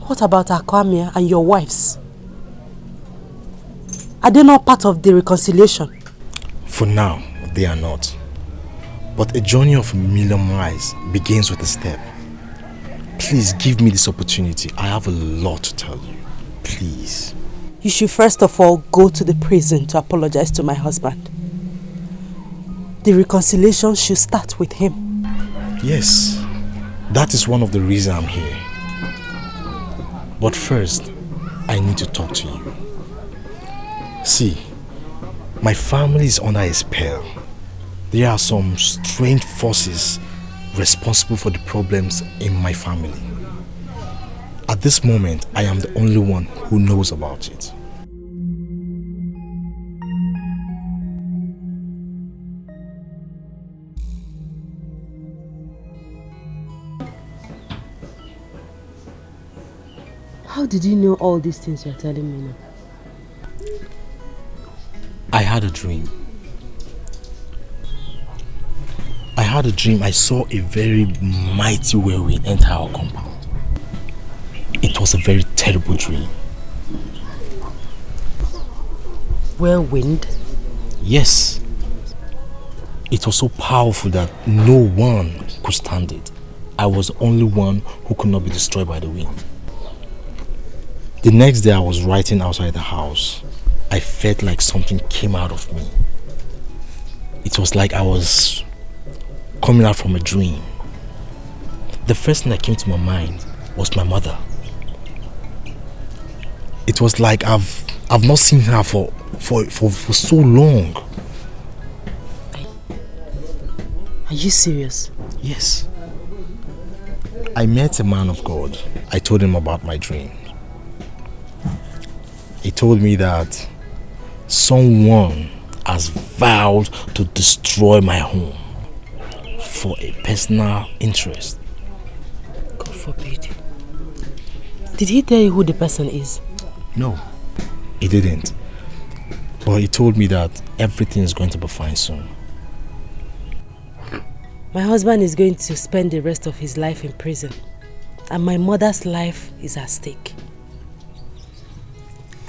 What about Akwamia and your wives? Are they not part of the reconciliation? For now, they are not. But a journey of a million miles begins with a step. Please give me this opportunity. I have a lot to tell you. Please. You should first of all go to the prison to apologize to my husband. The reconciliation should start with him. Yes, that is one of the reasons I'm here. But first, I need to talk to you. See, my family is under a spell. There are some strange forces responsible for the problems in my family. At this moment, I am the only one who knows about it. How did you know all these things you're telling me now? I had a dream. I saw a very mighty whirlwind enter our compound. It was a very terrible dream. Whirlwind? Yes. It was so powerful that no one could stand it. I was the only one who could not be destroyed by the wind. The next day I was writing outside the house. I felt like something came out of me. It was like I was coming out from a dream. The first thing that came to my mind was my mother. It was like I've not seen her for so long. Are you serious? Yes. I met a man of God. I told him about my dream. He told me that someone has vowed to destroy my home for a personal interest. God forbid. Did he tell you who the person is? No, he didn't. But he told me that everything is going to be fine soon. My husband is going to spend the rest of his life in prison, and my mother's life is at stake.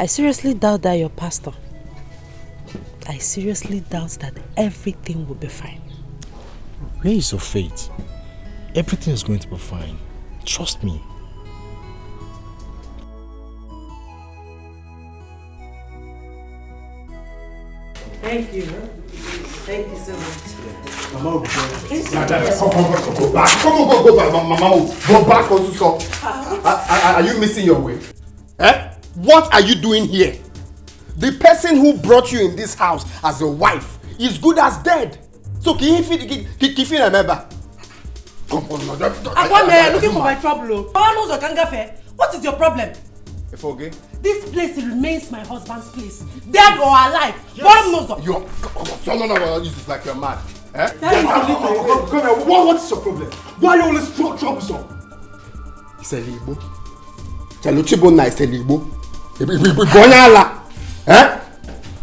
I seriously doubt that you're pastor. I seriously doubt that everything will be fine. Where is your faith? Everything is going to be fine. Trust me. Thank you. Thank you so much. Mama will be Come, go back. Go back. Mama will go back also. Are you missing your way? What are you doing here? The person who brought you in this house as a wife is good as dead. So can you remember? Come on, Akwame, looking for my trouble. What is your problem? Okay. This place remains my husband's place, dead or alive. Yes. No, this is like you're mad. Come here. What is your problem? Why are you always troublesome? It's a Igbo. Chaluchibona is a Igbo.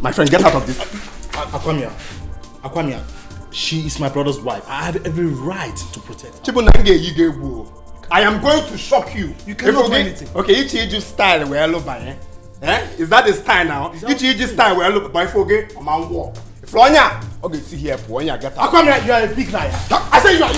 My friend, get out of this. Akwamia, she is my brother's wife. I have every right to protect her. Chibona you get woo. I am going to shock you. You cannot do anything. Okay, you style where I look by, eh? Is that the style now? You style where I look by forget a man walk. Flonya, okay, see here, Flonya, get up. Come here, you are a big liar. I say you are.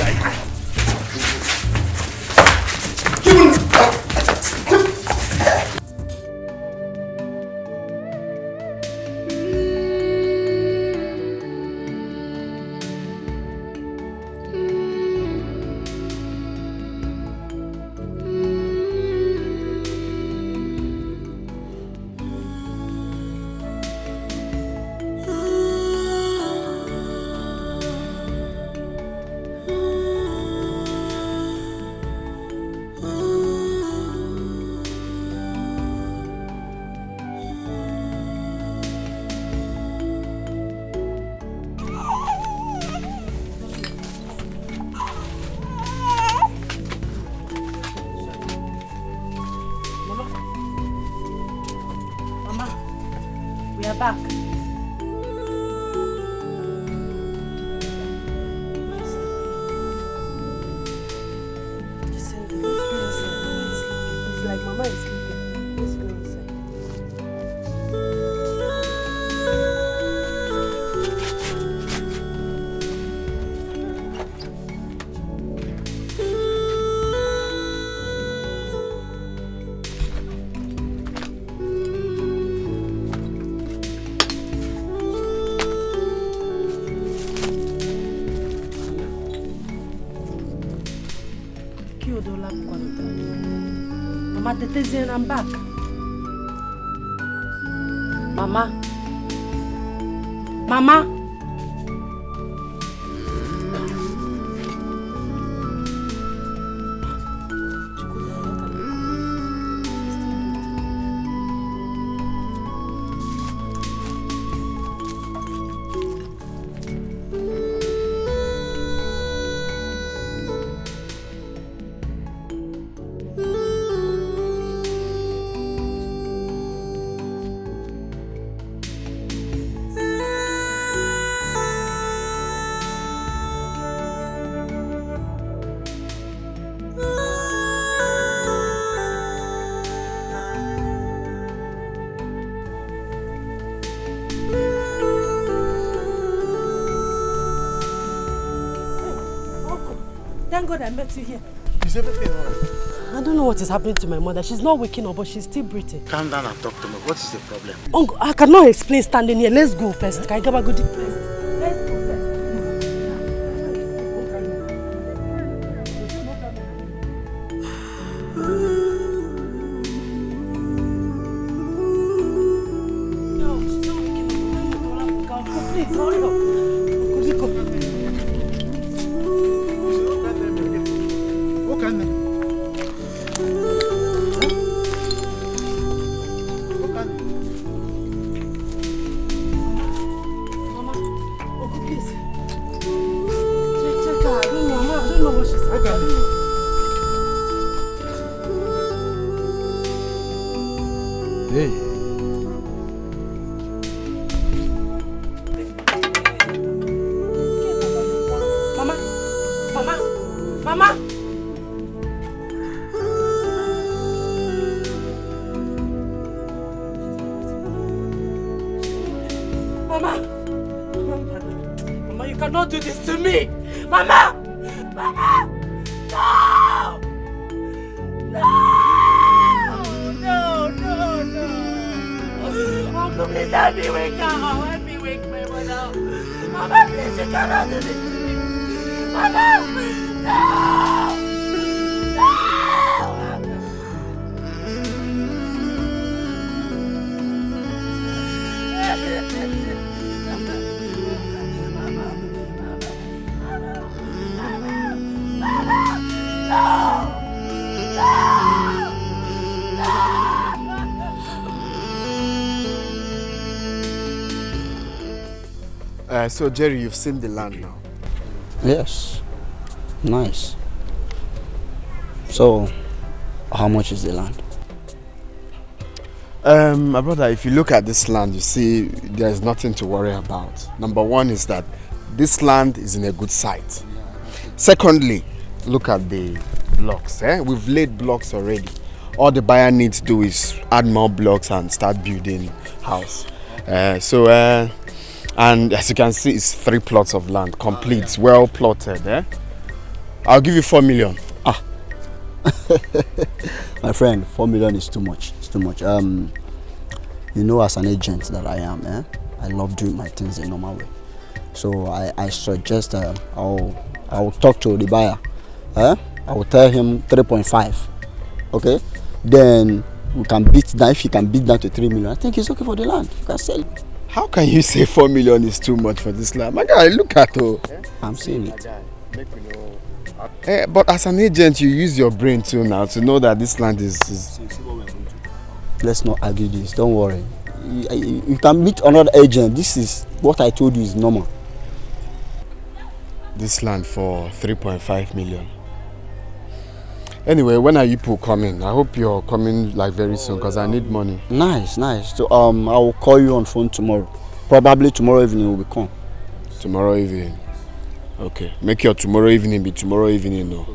We are back. It's like Mama is sleeping. Let's go inside. Mama, Tetesian, I'm back. Mama. Mama. Thank God I met you here. Is everything alright? I don't know what is happening to my mother. She's not waking up, but she's still breathing. Calm down and talk to me. What is the problem? Uncle, I cannot explain standing here. Let's go first. Can I get a good place? Let's go first. No, she's not waking up. Please, hurry up. Do this to me, Mama! Mama! No! No! Uncle, please help me wake up. Help me wake my mother up. Mama, please, you cannot do this to me. Mama! No! So Jerry, you've seen the land now? Yes. Nice. So, how much is the land? My brother, if you look at this land, you see there's nothing to worry about. Number one is that this land is in a good site. Secondly, look at the blocks. We've laid blocks already. All the buyer needs to do is add more blocks and start building house. And as you can see, it's 3 plots of land, complete, well plotted. I'll give you 4 million. My friend, 4 million is too much. It's too much. You know, as an agent that I am, I love doing my things the normal way. So I suggest I'll talk to the buyer. I will tell him 3.5. Okay? Then we can beat down. If he can beat down to 3 million, I think it's okay for the land. You can sell it. How can you say 4 million is too much for this land? My guy, look at it. I'm saying it. But as an agent, you use your brain too now to know that this land is... Let's not argue this. Don't worry. You can meet another agent. This is what I told you is normal. This land for 3.5 million. Anyway, when are you people coming? I hope you're coming like very soon because I need money. Nice. So I will call you on phone tomorrow. Probably tomorrow evening we will come. Tomorrow evening. Okay. Make your tomorrow evening be tomorrow evening, no.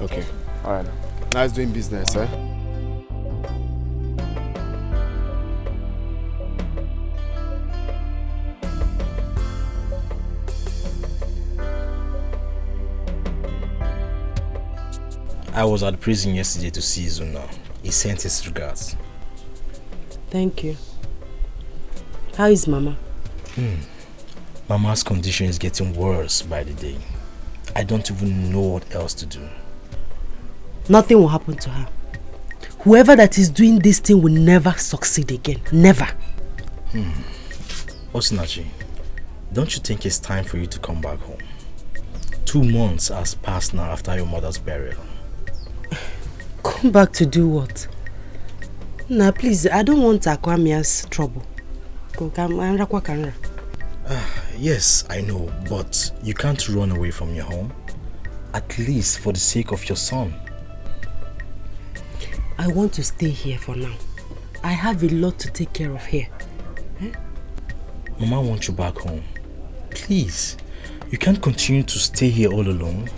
Okay. Alright. Nice doing business, I was at the prison yesterday to see Zuna. He sent his regards. Thank you. How is Mama? Mama's condition is getting worse by the day. I don't even know what else to do. Nothing will happen to her. Whoever that is doing this thing will never succeed again. Never. Osinachi, don't you think it's time for you to come back home? 2 months has passed now after your mother's burial. Come back to do what? Nah, please, I don't want Akwamia's trouble. Yes, I know, but you can't run away from your home. At least for the sake of your son. I want to stay here for now. I have a lot to take care of here. Mama wants you back home. Please, you can't continue to stay here all alone.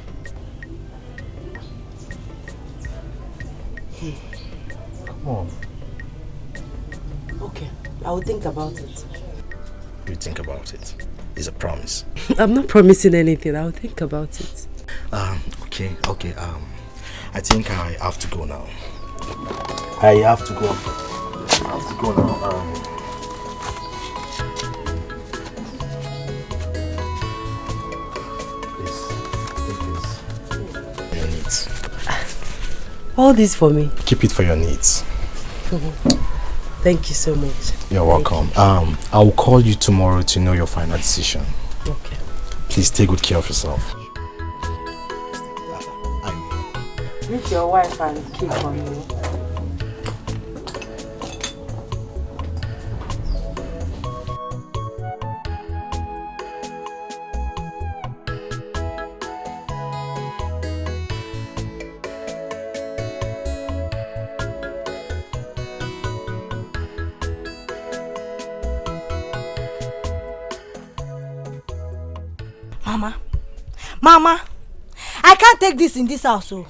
Come on. Okay, I will think about it. You think about it. It's a promise. I'm not promising anything. I will think about it. Okay. I think I have to go now. I have to go now. Your needs. All this for me? Keep it for your needs. Thank you so much. You're welcome. I will call you tomorrow to know your final decision. Okay. Please take good care of yourself. Meet your wife and keep on you. Mama, I can't take this in this house. Chibuna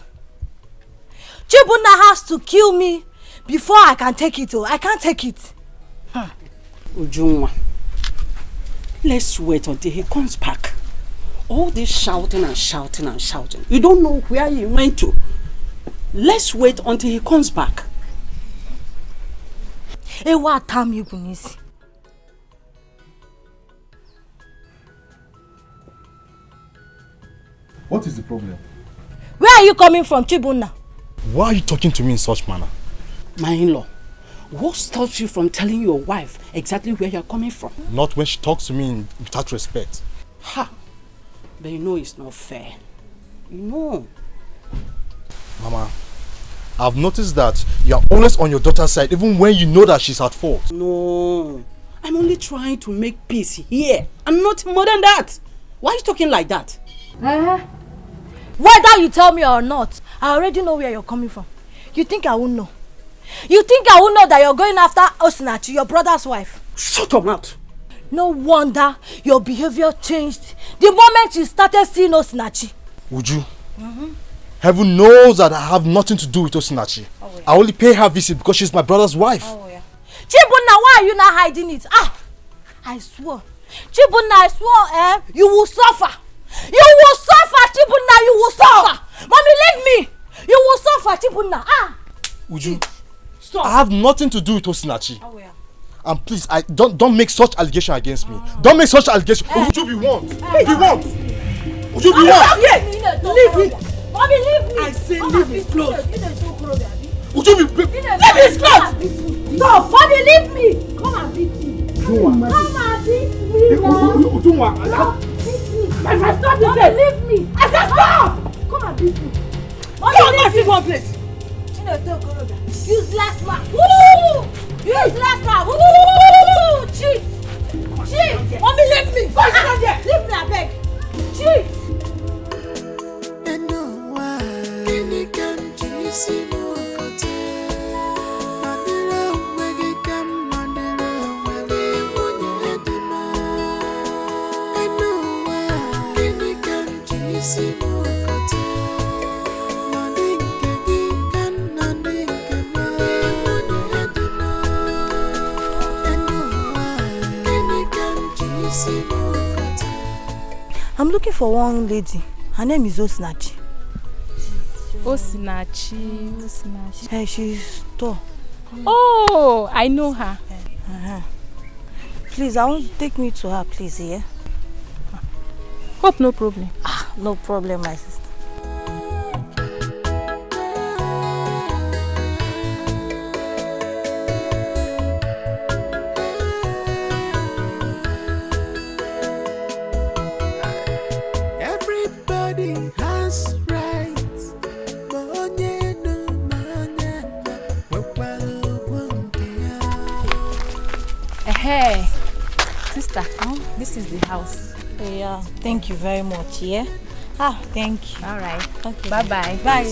has to kill me before I can take it. I can't take it. Ujunwa, let's wait until he comes back. All this shouting and shouting and shouting. You don't know where he went to. Let's wait until he comes back. What time you can see? What is the problem? Where are you coming from, Chibuna? Why are you talking to me in such manner? My in-law, what stops you from telling your wife exactly where you're coming from? Not when she talks to me without respect. Ha! But you know it's not fair. You know. Mama, I've noticed that you're always on your daughter's side even when you know that she's at fault. No. I'm only trying to make peace here. I'm not more than that. Why are you talking like that? Whether you tell me or not, I already know where you're coming from. You think I won't know? You think I won't know that you're going after Osinachi, your brother's wife? Shut up, mouth. No wonder your behavior changed the moment you started seeing Osinachi. Would you? Heaven knows that I have nothing to do with Osinachi. I only pay her visit because she's my brother's wife. Chibunna, why are you not hiding it? I swear. Chibunna, I swear, you will suffer. You will suffer, Chibunna, you will suffer. Mommy, leave me. You will suffer, Chibunna. Uju, stop. I have nothing to do with Osinachi. And please, don't make such allegation against me. Don't make such allegation. Uju, be warned. Be warned. Uju, be warned. Leave it. Mommy, leave me. I say leave his clothes. Uju, leave his clothes. Stop. Mommy, leave me. Come and beat me. Come and beat me. Stop. Stop. Mommy, leave me. I said stop. Come and beat me. Mommy, leave me. One place. Useless man. Woo! Useless man. Woo! Cheat. Cheat. Mommy, leave me. Leave me, I beg. Cheat. I'm looking for one lady. Her name is Osinachi. Osinachi. Hey, she's tall. Oh, I know her. Please, I want to take me to her, please, yeah? Hope no problem. No problem, my sister. Everybody has rights. Hey, sister, this is the house. Yeah, thank you very much, yeah? Thank you. All right. Okay. Bye-bye. Bye.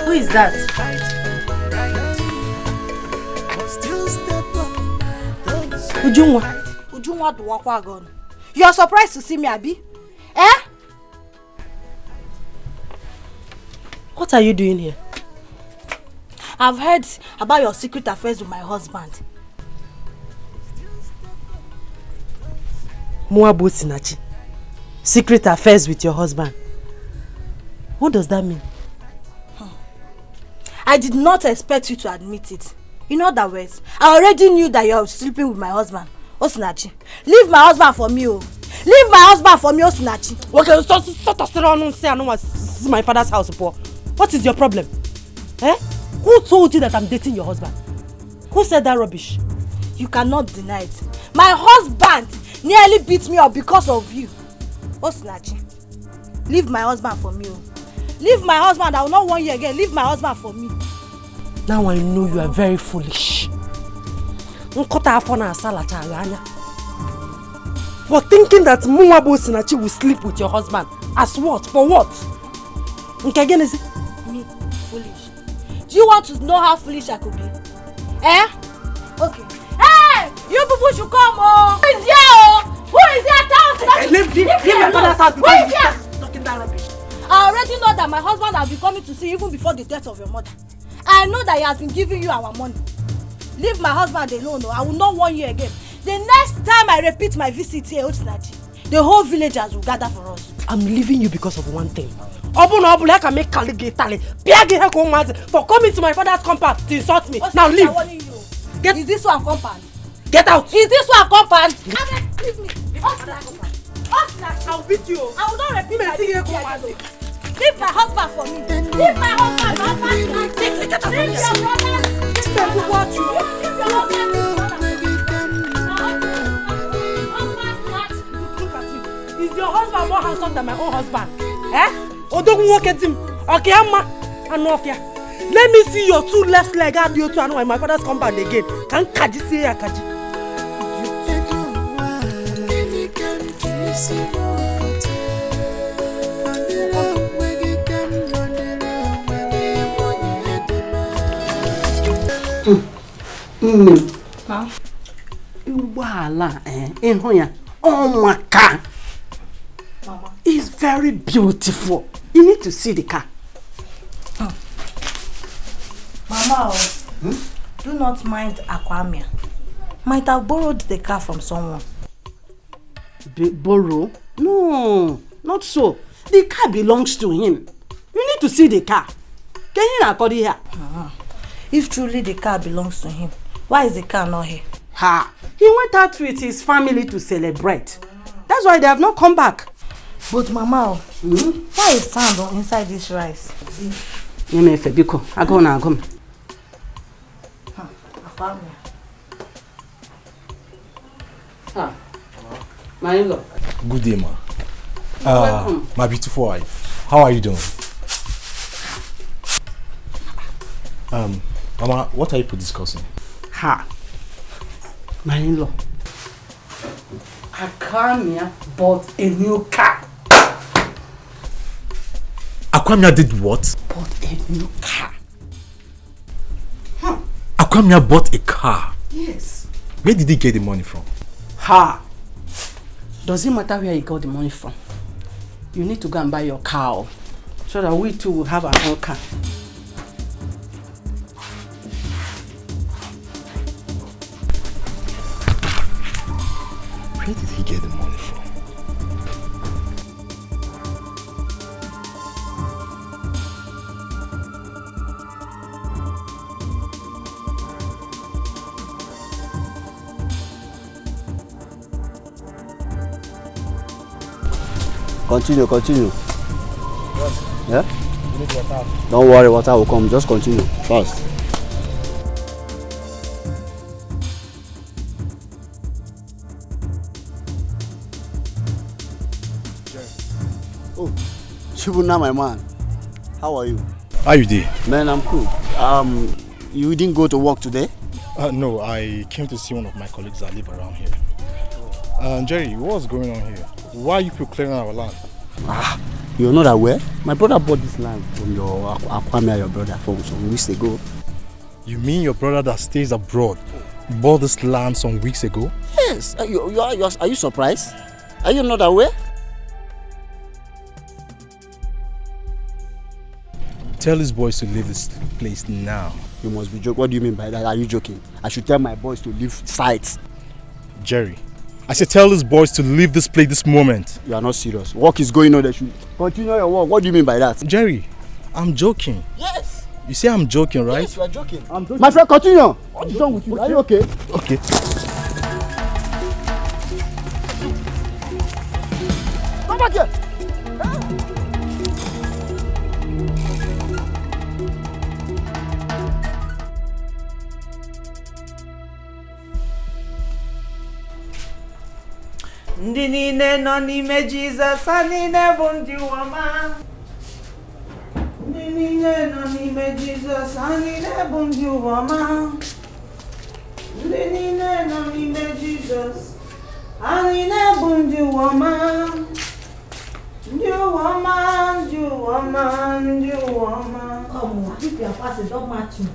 Who is that? Ujunwa do wakwa gon. You are surprised to see me, Abi? What are you doing here? I've heard about your secret affairs with my husband. Moabu Sinachi. Secret affairs with your husband. What does that mean? I did not expect you to admit it. In other words, I already knew that you are sleeping with my husband. Osinachi, leave my husband for me, oh. Leave my husband for me, Osinachi. Okay, stop around and say I don't want to see my father's house, Paul. What is your problem? Who told you that I'm dating your husband? Who said that rubbish? You cannot deny it. My husband nearly beat me up because of you. Osinachi, leave my husband for me, oh. Leave my husband. I will not want you again. Leave my husband for me. Now I know you are very foolish. For thinking that Muabu Sinachi will sleep with your husband. As what? For what? Me, foolish. Do you want to know how foolish I could be? Okay. Hey! You people should come, oh! Who is here, oh? Who is here? Leave my father's house because you talking that rubbish. I already know that my husband has been coming to see you even before the death of your mother. I know that he has been giving you our money. Leave my husband alone, I will not want you again. The next time I repeat my visit here, Osinachi, the whole villagers will gather for us. I'm leaving you because of one thing. For coming to my father's compound to insult me. Osinachi, now leave. Is this one compound? Get out. Is this one compound? Leave me. Osinachi, I'll beat you. I will not repeat my visit here. Leave my husband for me. Leave my husband. Leave your brother. Is your husband more handsome than my own husband? Odogun walk at him. Okay, Amma. Let me see your two left leg and you two in my father's compound again. Can Kaji see ya, Kaji? Uwala, oh my car. Mama. It's very beautiful. You need to see the car. Mama, do not mind Aquamia. Might have borrowed the car from someone. Borrow? No, not so. The car belongs to him. You need to see the car. Can you not put it here? If truly the car belongs to him, why is the car not here? He went out with his family to celebrate. That's why they have not come back. But Mama, why is sand inside this rice? My in-law. Good day, ma. My beautiful wife. How are you doing? Mama, what are you discussing? My in-law. Akwamia bought a new car. Akwamia did what? Bought a new car. Akwamia bought a car? Yes. Where did he get the money from? Does it matter where he got the money from? You need to go and buy your car so that we too will have our own car. Where did he get the money from? Continue. Yeah? Don't worry, water will come. Just continue. Fast. Oh, Shibuna, my man. How are you? How you doing? Man, I'm cool. You didn't go to work today? No, I came to see one of my colleagues that live around here. Jerry, what's going on here? Why are you people clearing our land? You're not aware? My brother bought this land from your Akwamia, your brother, from some weeks ago. You mean your brother that stays abroad bought this land some weeks ago? Yes. Are you surprised? Are you not aware? Tell his boys to leave this place now. You must be joking. What do you mean by that? Are you joking? I should tell my boys to leave sites. Jerry, I said tell his boys to leave this place this moment. You are not serious. Work is going on. They should continue your work. What do you mean by that? Jerry, I'm joking. Yes. You say I'm joking, right? Yes, you are joking. I'm joking. My friend, continue. What is wrong with you? Are you okay? Okay. Come back here. Ndị niile nọ n'ime Jizọs, ha niile bụ ndị ụwa. Ndị niile nọ n'ime Jizọs, ha niile bụ ndị ụwa. Ndị niile nọ n'ime Jizọs, ha niile bụ ndị ụwa. Ndị ụwa, ndị ụwa, ndị ụwa. Come on, if you are fasting, don't match me.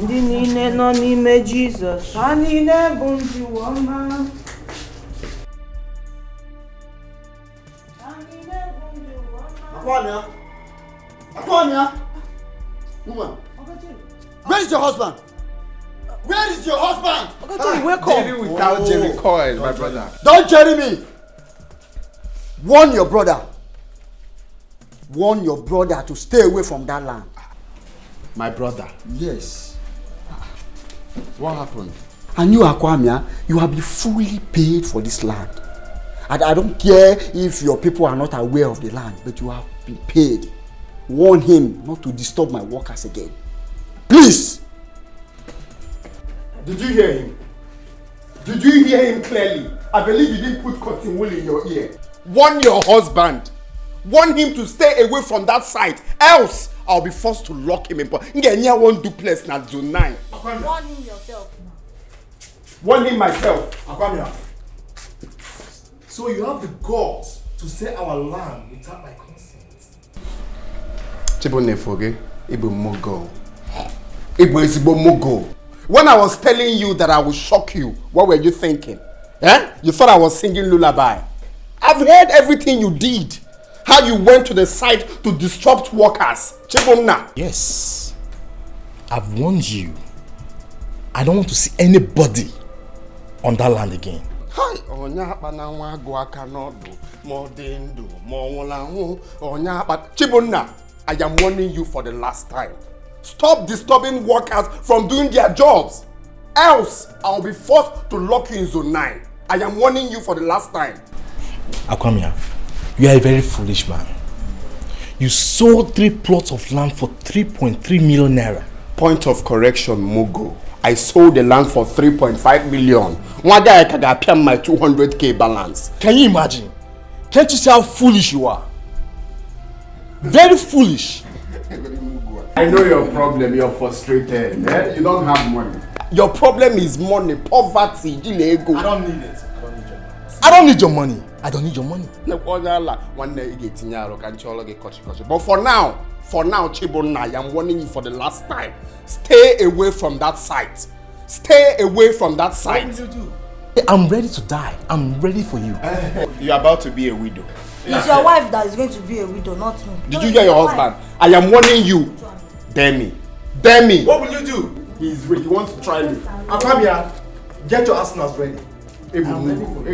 Ndị niile nọ n'ime Jizọs, ha niile bụ ndị ụwa. Akwamia! Woman! Where is your husband? Where is your husband? Wake up! Jerry without Jerry Coil, my brother. Don't Jerry me! Warn your brother. Warn your brother to stay away from that land. My brother? Yes. What happened? And you, Akwamia, you have been fully paid for this land. And I don't care if your people are not aware of the land, but you have been paid. Warn him not to disturb my workers again. Please! Did you hear him? Did you hear him clearly? I believe you didn't put cotton wool in your ear. Warn your husband. Warn him to stay away from that site. Else, I'll be forced to lock him in. Ngenya won't do place na zone 9. Warn him yourself. Warn him myself. Akwamia. So you have the guts to sell our land without my consent. Chibone Foge, Ibu Mogul. When I was telling you that I would shock you, what were you thinking? Eh? You thought I was singing lullaby. I've heard everything you did. How you went to the site to disrupt workers. Chibumna. Yes. I've warned you. I don't want to see anybody on that land again. Hi. Chibunna, I am warning you for the last time. Stop disturbing workers from doing their jobs. Else, I'll be forced to lock you in zone 9. I am warning you for the last time. Akwamia, you are a very foolish man. You sold 3 plots of land for 3.3 million naira. Point of correction, Mugo. I sold the land for 3.5 million. One day I can appear my 200k balance. Can you imagine? Can't you see how foolish you are? Very foolish. I know your problem, you're frustrated. Eh? You don't have money. Your problem is money, poverty, ego. I don't need it. I don't need your money. I don't need your money. But for now, Chibunna, I am warning you for the last time. Stay away from that site. Stay away from that site. What will you do? I'm ready to die. I'm ready for you. You're about to be a widow. It's your wife that is going to be a widow, not me. Did you hear your husband? I am warning you. Dare me. Dare me. What will you do? He wants to try me. Akwamia, get your arsenals ready. I'm ready for you. You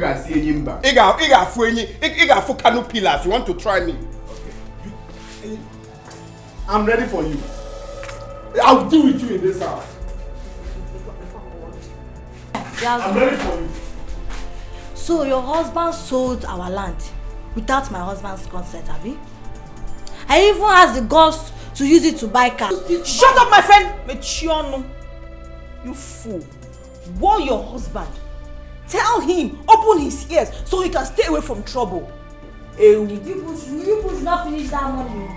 got canoe pillars. You want to try me? Okay. I'm ready for you. I'll deal with you in this house. I'm ready for you. So your husband sold our land without my husband's consent, Abi? I even asked the guys to use it to buy cars. Shut up, my friend! Mechiono. You fool. Warn your husband. Tell him, open his ears so he can stay away from trouble. You people should not finish that money.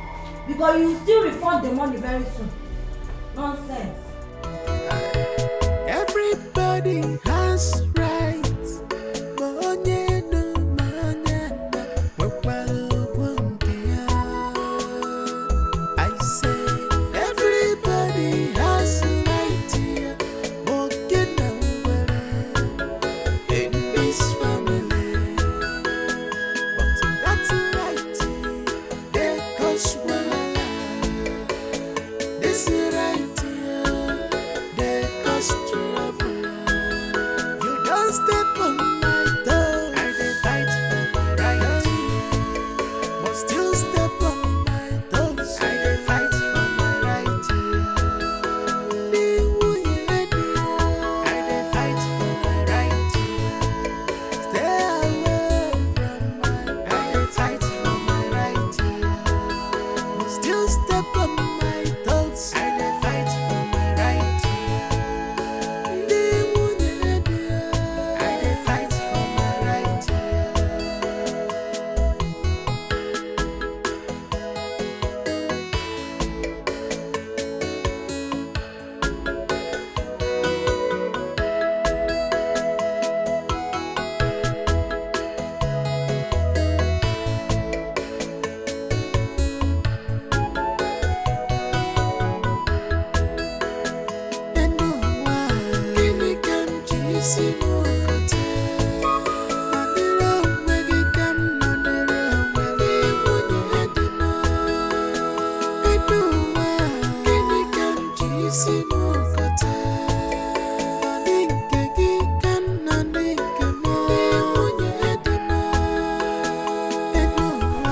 Because you will still refund the money very soon. Nonsense. Everybody has rights. I say everybody has right here. Walking in this family. But that's right. They cause this right here. They cause trouble. You don't step on my toe. I dey fight for my right. But still step on my toes. I dey fight for my right. I dey fight for my right. Stay away from my. I dey fight for my right. But still step on my toes. I dey fight for my right. I dey fight for my right.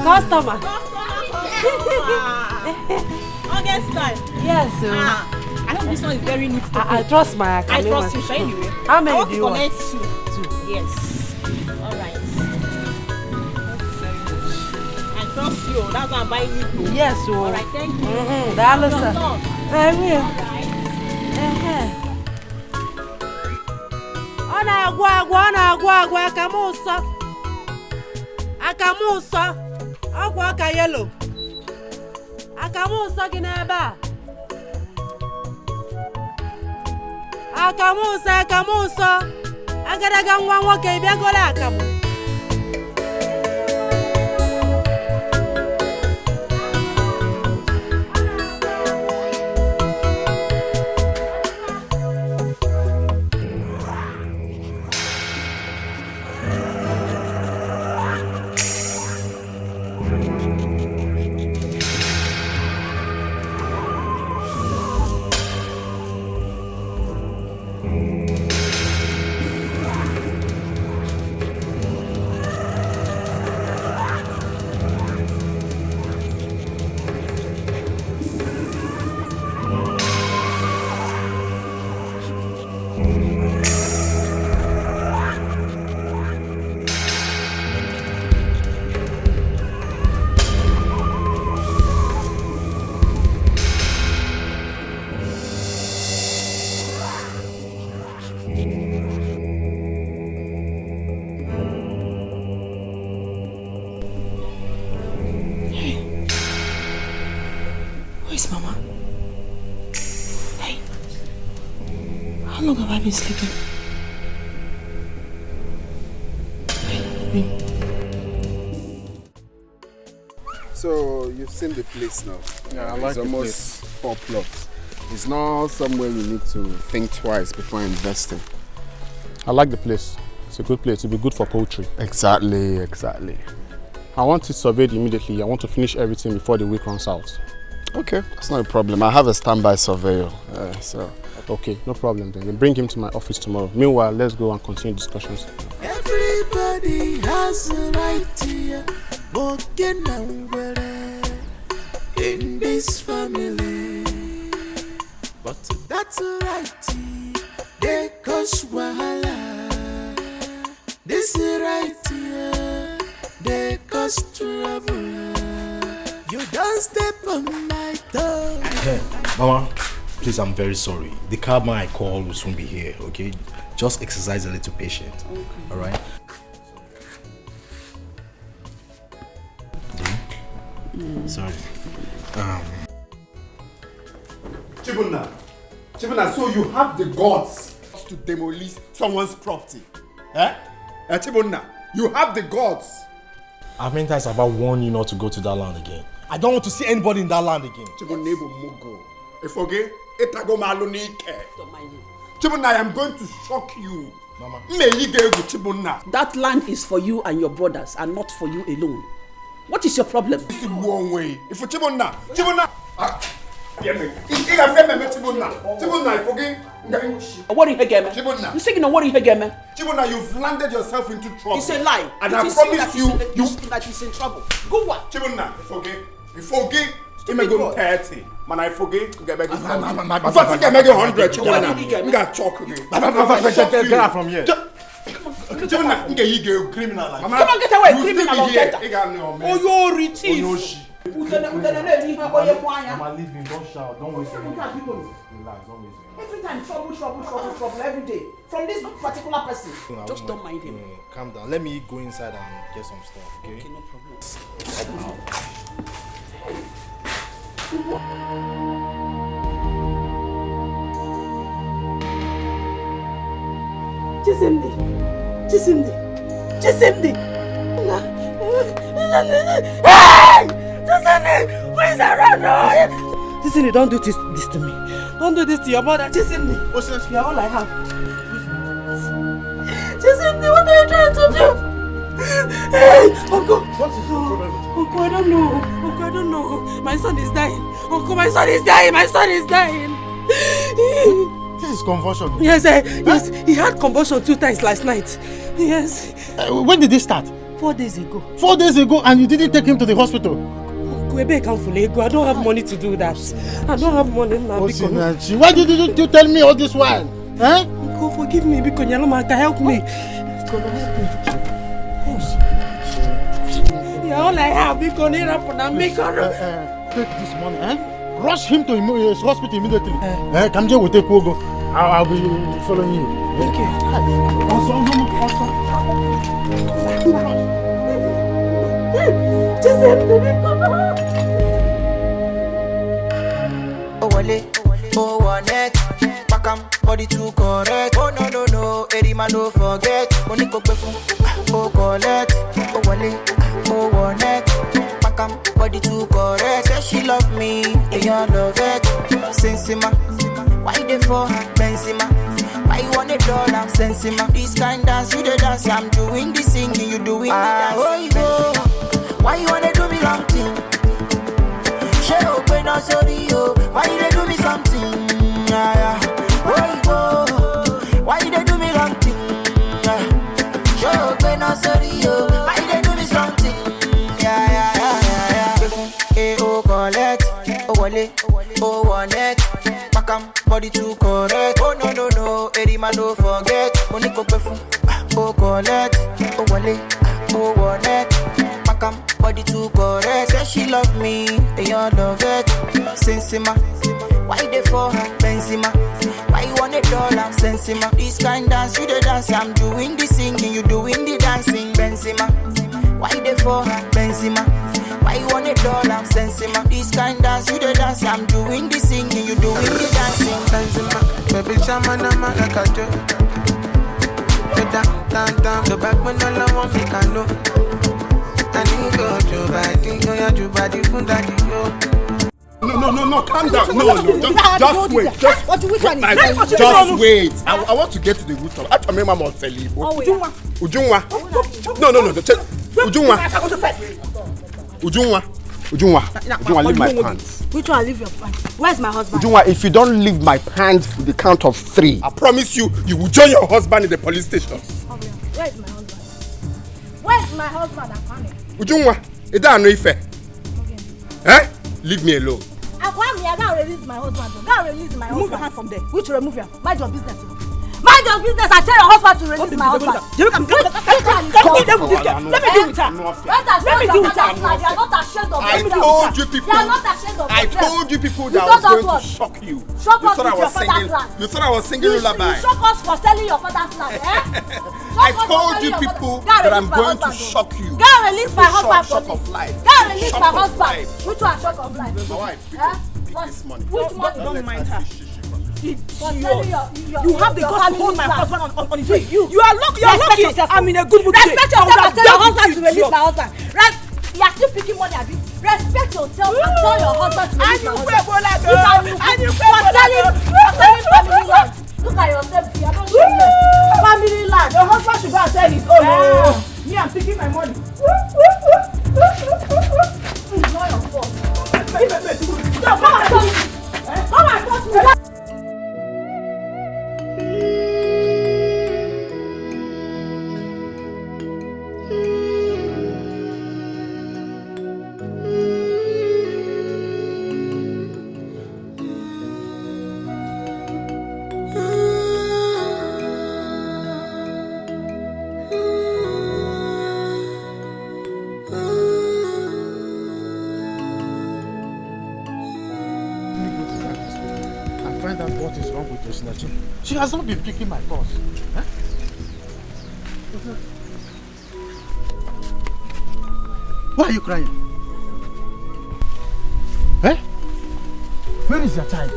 Customer. August time. Yes, sir. I know this one is very neat. I trust my I account. trust you, so anyway. How many I want do to you want? connect two. Yes. All right. I trust you. That's why I'm buying you. Yes, sir. All right, thank you. That No, sir. no. I will. Ọ na-agwụ agwụ akamụ nsọ ọgwụ ọka yelo akamụ nsọ gị n'ebe a akamụ nsọ agadaga nwa nwoke ị bịagola akamụ Yes, Mama. Hey, how long have I been sleeping? So you've seen the place now. Yeah, I like it's the almost 4 plots. It's not somewhere you need to think twice before investing. I like the place. It's a good place. It'll be good for poultry. Exactly. I want it surveyed immediately. I want to finish everything before the week runs out. Okay, that's not a problem. I have a standby surveyor. Okay, no problem then bring him to my office tomorrow. Meanwhile, let's go and continue discussions. Everybody has a right to walking in this family, but that's a right. They cause wahala. This is right. They cause trouble. You don't step on my toe. Hey, Mama, please, I'm very sorry. The cabman I called will soon be here, okay? Just exercise a little patience, okay. All right? Sorry. Chibunna, so you have the guts to demolish someone's property? Chibunna, you have the guts. How many times have I warned you not to go to that land again? I don't want to see anybody in that land again. Chibunna, I am going to shock you. Mama. That land is for you and your brothers and not for you alone. What is your problem? This is one way. If you Chibunna, you say you know what again? Chibunna, you've landed yourself into trouble. It's a lie. And I promise you that he's in trouble. Go what? Chibunna, you forget. You may go 30. Man, I forget. You get back 100. Chibunna, you got chalk again. Get out from here. Chibunna, you criminal. Come on, get away, criminal. Oh, you're rich. Mama, leave him. Don't shout. Don't waste your time. Relax. Don't waste your time. Every time trouble every day. From this particular person. Just don't mind him. Calm down. Let me go inside and get some stuff, okay? Okay, no problem. Chisimdi. Hey! Chisimdi, please around. Chisimdi, don't do this to me. Don't do this to your mother, Chisimdi. You're all I have. Chisimdi, what are you trying to do? Hey, Uncle. What is your problem? Uncle, I don't know. My son is dying. Uncle, my son is dying. This is convulsion. Yes, he had convulsion 2 times last night. Yes. When did this start? 4 days ago. 4 days ago, and you didn't take him to the hospital? Uncle, I don't have money to do that. I don't have money now. Why didn't you tell me all this while? Huh? Uncle, forgive me because Nyaloma can help me. Yeah, all I have is going to make take this money, rush him to his hospital immediately. Kamje will take Pogo. I'll be following you. Thank you. Oh, one neck. Pakam, body too correct. Oh, no. Erima, no forget. Money go oh, collect. Oh, one neck. Pakam, body too correct. Say she love me, and you love it. Sensima, why they for her? Benzema, why you want $1? Sensima, this kind dance, you the dance. I'm doing the singing, you doing the dance. Why you wanna do me wrong thing? She open up, sorry, why you do me something? Why you do me wrong thing? She open up, sorry, why you do me something? Oh, collect, oh, wale, oh, one neck. Pakam, body too correct. Oh, no, Erima, no forget. Money go perfume, oh, collect, oh, wale, oh, one neck. Pakam, body too correct. Say she love me, and you love it. Sensima, why they for her? Benzema, why you want $1? Sensima, this kind dance, you the dance. I'm doing the singing, you doing the dancing. Benzema, why they for her? Benzema, Why you want a doll? I'm sensing my this kind dance. You the dance, I'm doing the singing, you doing the dancing. Sensing my baby shaman, I'm like a joke. Down, the back when all I want me can know. I need go to body, go to body, fun daddy yo. No, calm down. No, just wait. Just wait. I want to get to the root of it. I remember Mama tell you. Ujunwa. No. Ujunwa, leave my pants. Which one leave your pants? Where's my husband? Ujunwa, if you don't leave my pants with the count of 3, I promise you will join your husband in the police station. Where's my husband? Where's my husband? Ujunwa, is that no fair? Eh? Leave me alone. I gotta release my husband. Remove your hand from there. Which remove your? Mind your business. Mind your business. I tell your husband to release my husband. Let me deal with her. Let me deal with her. You are not ashamed of I told you people. I told you people that I was going to shock you. Shock us with your father's land. You thought I was singing lullaby. You shock us for selling your father's land, I told you people that I'm going to shock you. Go and release my husband for me. Shock of life. Go and release my husband. Which one shock of life? My wife, pick this money. Which one? Don't mind her. You have the guts to hold my husband on his way. You are lucky. Yourself. I'm in a good mood today. Respect yourself and tell your husband to release my husband. Right? You are still picking money, Abi. Respect yourself and tell your husband to release my husband. For selling family land. Look at yourself. You are not shameless. Family land. Your husband should go and sell his own. Me, I'm taking my money. It's not your fault. Come and touch me. Come and touch me. She has not been picking my calls. Huh? Why are you crying? Eh? Where is your child?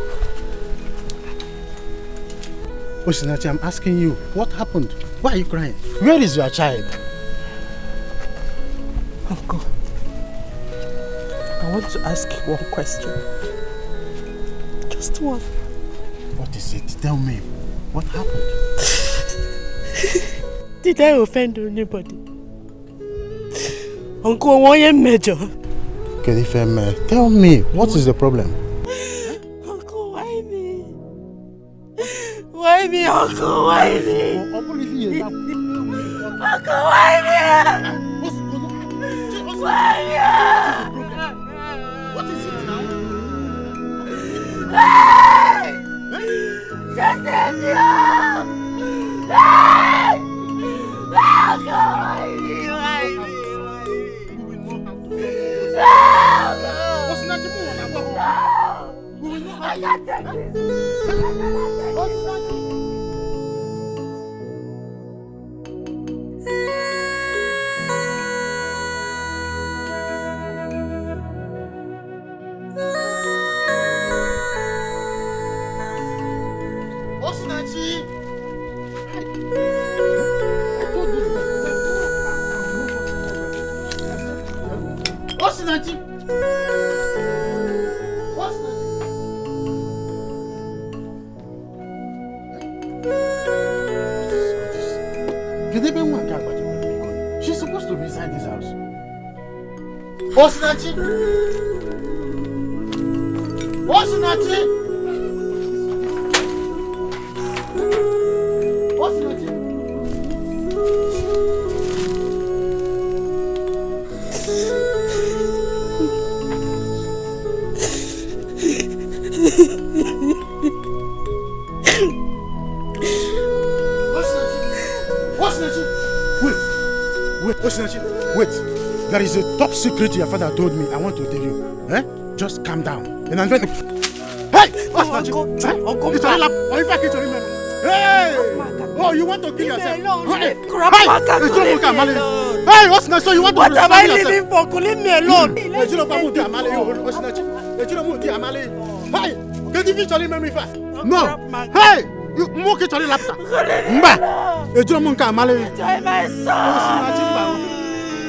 Osinachi, I'm asking you, what happened? Why are you crying? Where is your child? Uncle, I want to ask you one question. Just one. What is it? Tell me. What happened? Did I offend anybody? Uncle, why am major? Kedifeme, tell me, what is the problem? Uncle, why me? Why me, Uncle? Why me? Uncle, why me? Why me? What is it now? Just let me up! Why me? I can't take this! She's supposed to be inside this house. Osinachi! Osinachi! Osinachi! Wait, there is a top secret your father told me. I want to tell you. Eh? Just calm down. And I'm going to... Hey! Uncle, it's a lap. Or if I get your Hey! Oh, you want to kill yourself? Hey! Hey, what's next? So you want to What am I living yourself? for? Leave me alone. Hey, get eventually make me fast. No. Hey, you moke it on the laptop. Mba, ejula munka amale. Enjoy my son.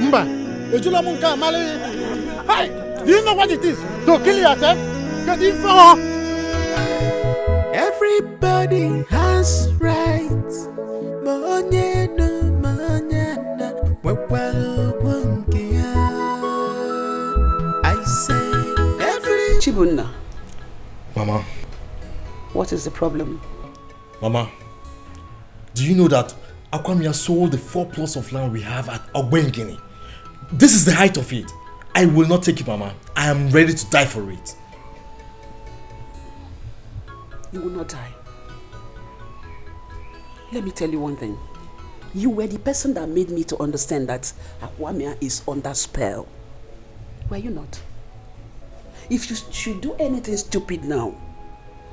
Mba, ejula munka amale. Hey, do you know what it is to kill yourself? Get it for. Everybody has rights. I say every Chibunna. Mama. What is the problem? Mama, do you know that Akwamia sold the 4 plots of land we have at Ogbengini? This is the height of it. I will not take it, Mama. I am ready to die for it. You will not die. Let me tell you one thing. You were the person that made me to understand that Akwamia is under spell. Were you not? If you should do anything stupid now,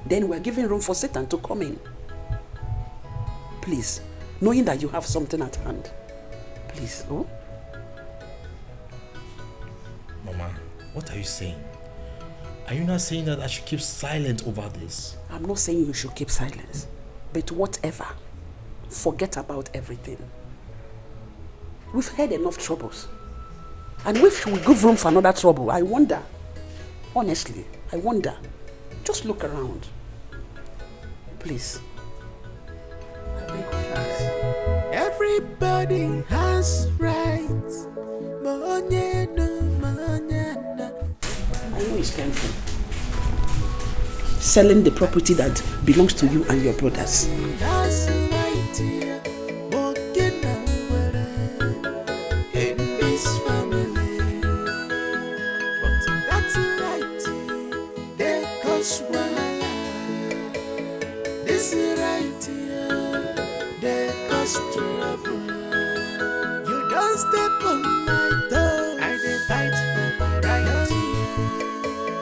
then we're giving room for Satan to come in. Please, knowing that you have something at hand. Please, oh? Mama, what are you saying? Are you not saying that I should keep silent over this? I'm not saying you should keep silence, but whatever. Forget about everything. We've had enough troubles. And if we give room for another trouble, I wonder. Honestly, I wonder. Just look around. Please. everybody has rights. I know it's painful. Selling the property that belongs to you and your brothers. You don't step on my toe. I dey fight for my right,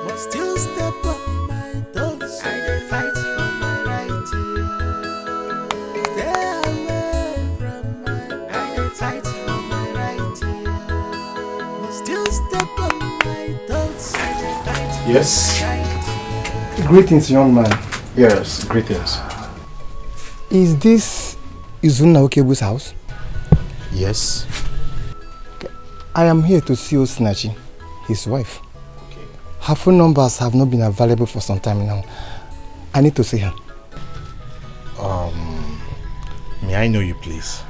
but still step on my toes. I dey fight for my right. Stay away from my. I dey fight for my right, but still step on my toes. I dey fight for Yes. my right. Greetings, young man. Yes, greetings. Is this Izuna Okebu's house? Yes. I am here to see Osinachi, his wife. Okay. Her phone numbers have not been available for some time now. I need to see her. May I know you, please?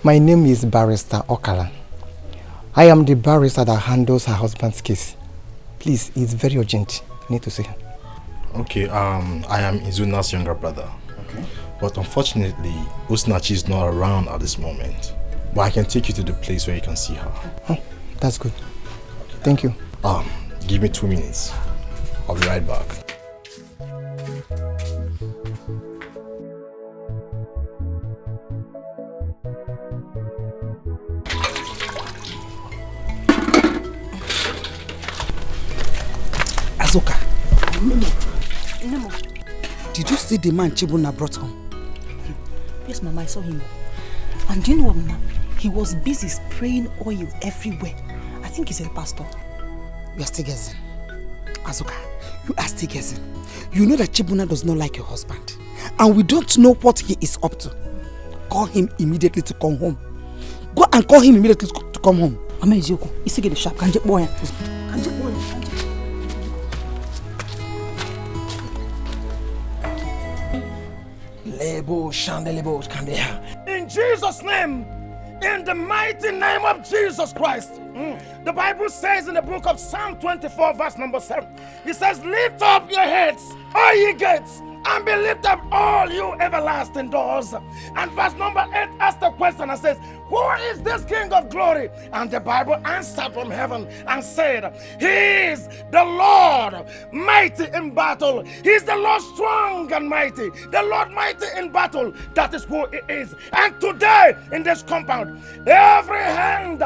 My name is Barrister Okala. I am the barrister that handles her husband's case. Please, it's very urgent. I need to see her. Okay, I am Izuna's younger brother. Okay. But unfortunately, Osinachi is not around at this moment. But I can take you to the place where you can see her. Oh, that's good. Thank you. Give me 2 minutes. I'll be right back. Azoka. Did you see the man Chibuna brought home? Yes, Mama, I saw him. And do you know what, Mama? He was busy spraying oil everywhere. I think he's a pastor. You are still guessing. Azoka, you are still guessing. You know that Chibuna does not like your husband. And we don't know what he is up to. Call him immediately to come home. Go and call him immediately to come home. Mama Izioko, he's get the sharp. Can't you boy? In Jesus' name, in the mighty name of Jesus Christ. The Bible says in the book of Psalm 24 verse number 7, it says, lift up your heads, all ye gates, and be lifted up all you everlasting doors. And verse number 8 asks the question and says, who is this King of glory? And the Bible answered from heaven and said, he is the Lord mighty in battle. He is the Lord strong and mighty. The Lord mighty in battle. That is who he is. And today in this compound, every hand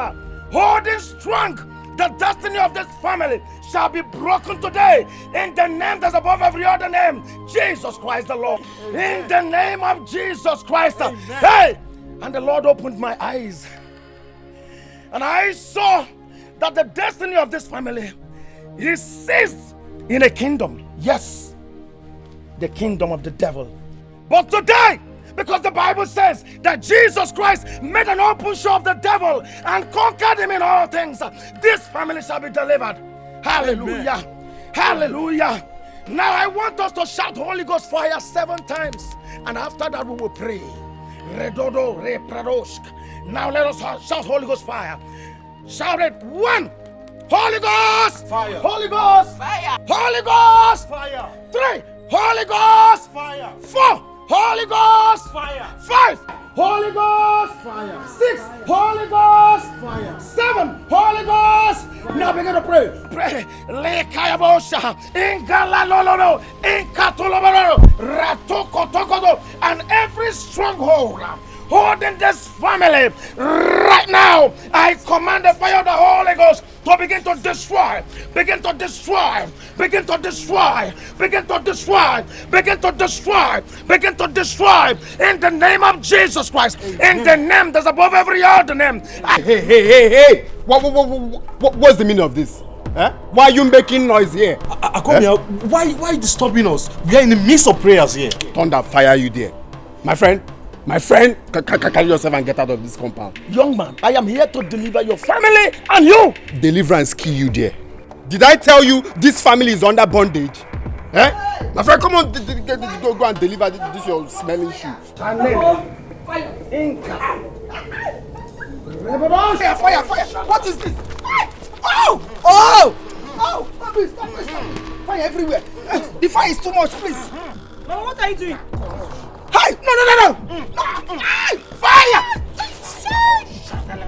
holding strong the destiny of this family shall be broken today in the name that's above every other name, Jesus Christ the Lord. Amen. In the name of Jesus Christ. Amen. Hey! And the Lord opened my eyes And I saw that the destiny of this family is seized in a kingdom. Yes, the kingdom of the devil. But today, because the Bible says that Jesus Christ made an open show of the devil and conquered him in all things, this family shall be delivered. Hallelujah. Amen. Hallelujah. Now I want us to shout Holy Ghost fire 7 times. And after that we will pray. Redodo, repradoshk. Now let us shout Holy Ghost fire. Shout it. 1. Holy Ghost. Fire. Holy Ghost. Fire. Holy Ghost. Fire. 3. Holy Ghost. Fire. 4. Holy Ghost. Fire. 5. Holy Ghost. Fire. 6. Holy Ghost. Fire. 7. Holy Ghost. Fire. Now begin to pray. Pray. Lekayabosha. Ingalalolo. Inkatuloboro. Ratokotokodo. And every stronghold holding this family right now, I command the fire of the Holy Ghost to begin to destroy, begin to destroy, begin to destroy, begin to destroy, begin to destroy, begin to destroy in the name of Jesus Christ. In the name that's above every other name. Hey! What's the meaning of this? Why are you making noise here? Akomia, why are you disturbing us? We are in the midst of prayers here. Thunder fire you there. My friend, carry yourself and get out of this compound. Young man, I am here to deliver your family and you. Deliverance kill you there. Did I tell you this family is under bondage? My friend, come on, go and deliver this your smelling shoe. Fire! What is this? Oh! Stop it! Fire everywhere. The fire is too much, please. Mama, what are you doing? Hey! No! Fire!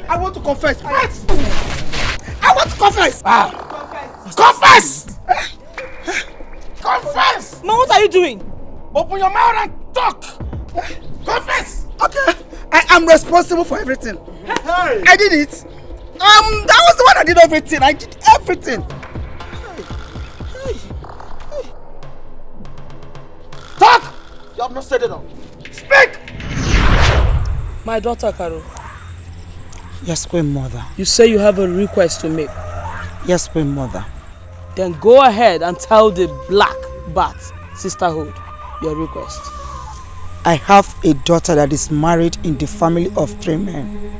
I want to confess. I want to confess. Confess! Confess! Mama, what are you doing? Open your mouth and talk. Confess. Okay. I am responsible for everything. Hey. I did it. That was the one that did everything. I did everything. Talk! You have not said it all. Speak! My daughter, Carol. Yes, Queen Mother. You say you have a request to make. Yes, Queen Mother. Then go ahead and tell the Black Bat Sisterhood your request. I have a daughter that is married in the family of 3 men.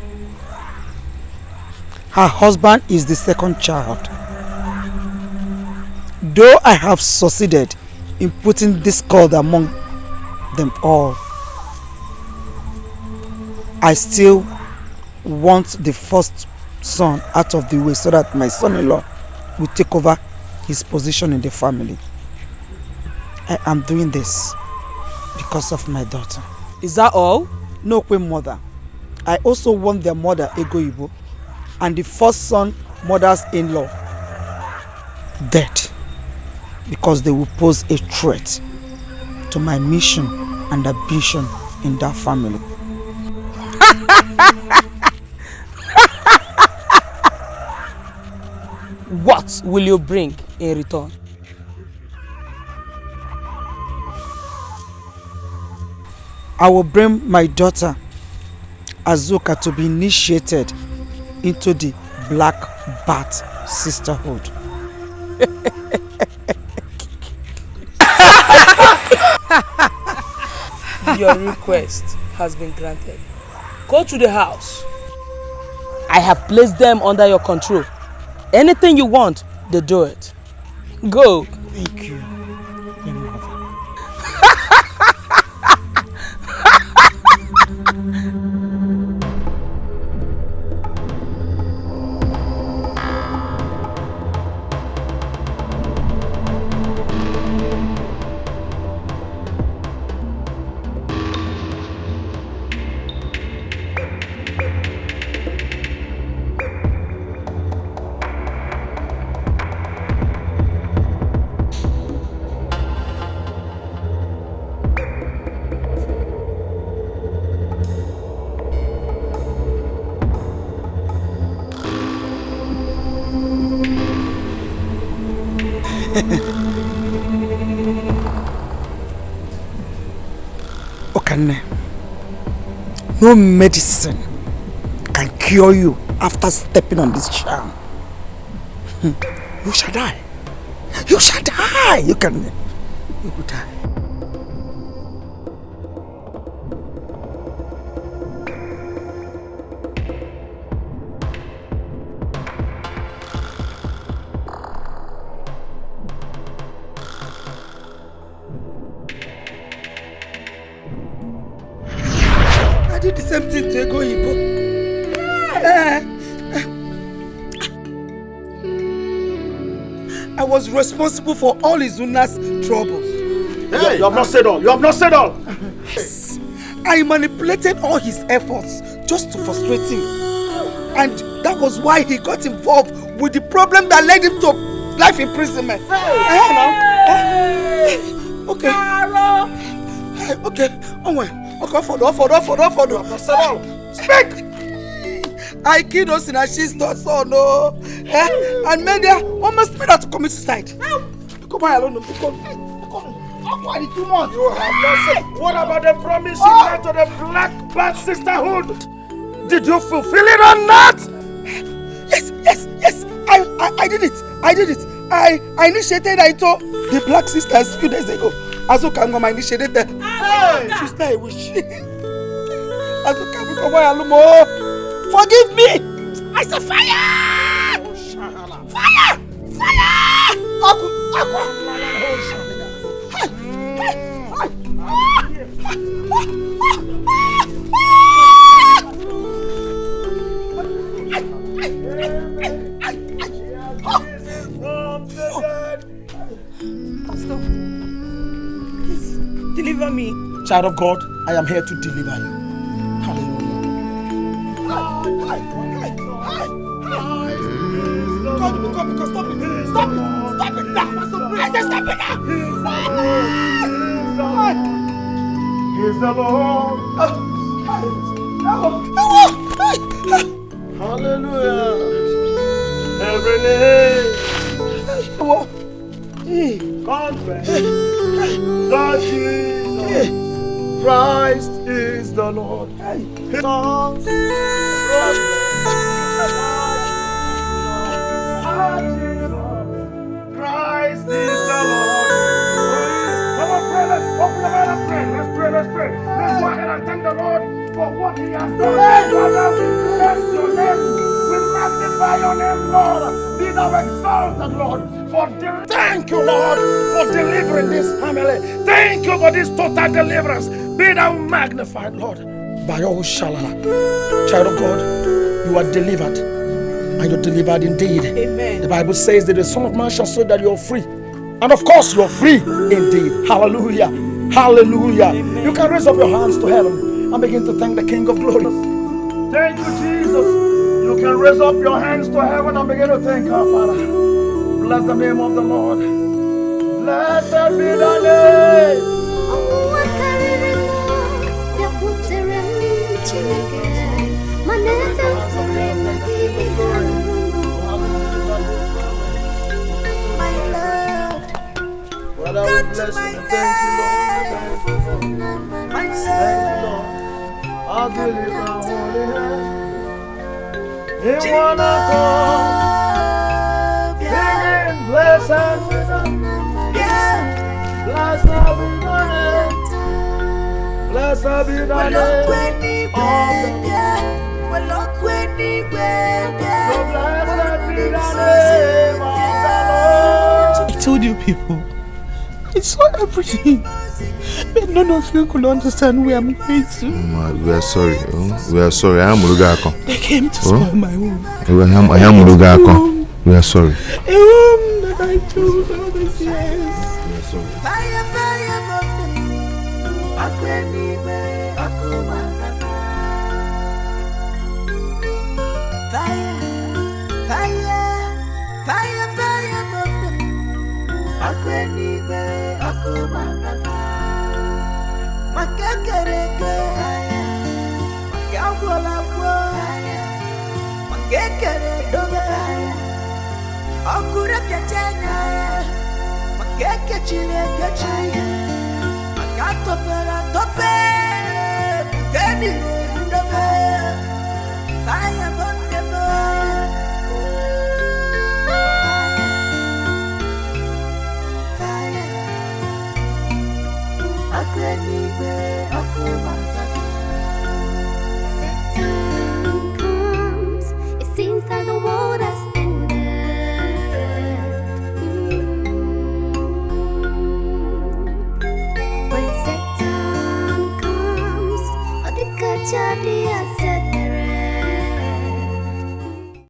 Her husband is the second child. Though I have succeeded in putting discord among them all, I still want the first son out of the way so that my son-in-law will take over his position in the family. I am doing this because of my daughter. Is that all? No, Queen Mother. I also want their mother, Ego Ibo, and the first son, mother's-in-law, dead, because they will pose a threat to my mission and ambition in that family. What will you bring in return? I will bring my daughter Azuka to be initiated into the Black Bat Sisterhood. Your request has been granted. Go to the house. I have placed them under your control. Anything you want, they do it. Go. Thank you. Okane, no medicine can cure you after stepping on this charm, you shall die. You shall die. You will die. I did the same thing to Ego Ibo. I was responsible for all Izuna's troubles. Hey, you have not said all. You have not said all. Yes. I manipulated all his efforts just to frustrate him. And that was why he got involved with the problem that led him to life imprisonment. Okay. Okay. Okay, for speak! I killed us in a she's not so no. And made her almost made her to commit suicide. Come on, alone. You have not said. What about the promise you made to the Black Bat Sisterhood? Did you fulfill it or not? Yes. I did it. I initiated Aito, the Black Sisters, a few days ago. Azukangoma initiated them. She's not a witch. Azukangoma, forgive me! I said fire! Fire! Stop. Please, deliver me. Child of God, I am here to deliver you. Stop it now! I said stop it now! He's the Lord. Hallelujah. Every name confess that Jesus Christ is the Lord. Christ is the Lord. Come on, pray. Let's open the mouth and pray. Let's pray. Let's go ahead and thank the Lord for what He has done. Father, we bless your name. We magnify your name, Lord. Be thou exalted, Lord. Thank you, Lord, for delivering this family. Thank you for this total deliverance. Be thou magnified, Lord. By all shalala. Child of God, you are delivered. And you're delivered indeed. Amen. The Bible says that the Son of Man shall show that you're free. And of course, you're free indeed. Hallelujah. Hallelujah. Amen. You can raise up your hands to heaven and begin to thank the King of Glory. Thank you, Jesus. You can raise up your hands to heaven and begin to thank our Father. Bless the name of the Lord. Blessed be the name. Father, we bless you and thank you, Lord. Thank you, Lord. I'll believe our holy hand. In one accord, singing, blessed be the name. Blessed be the name. Blessed be the name of I told you people, I saw everything, but none of you could understand where I'm going to. We are sorry. We are sorry. I am Murugako. They came to spoil my home. I am Murugako. We are sorry. A home that I told all these years. We are sorry. Fire burn the boy. Fire. Satan comes. It seems that the world has ended. When Satan comes, all the jadi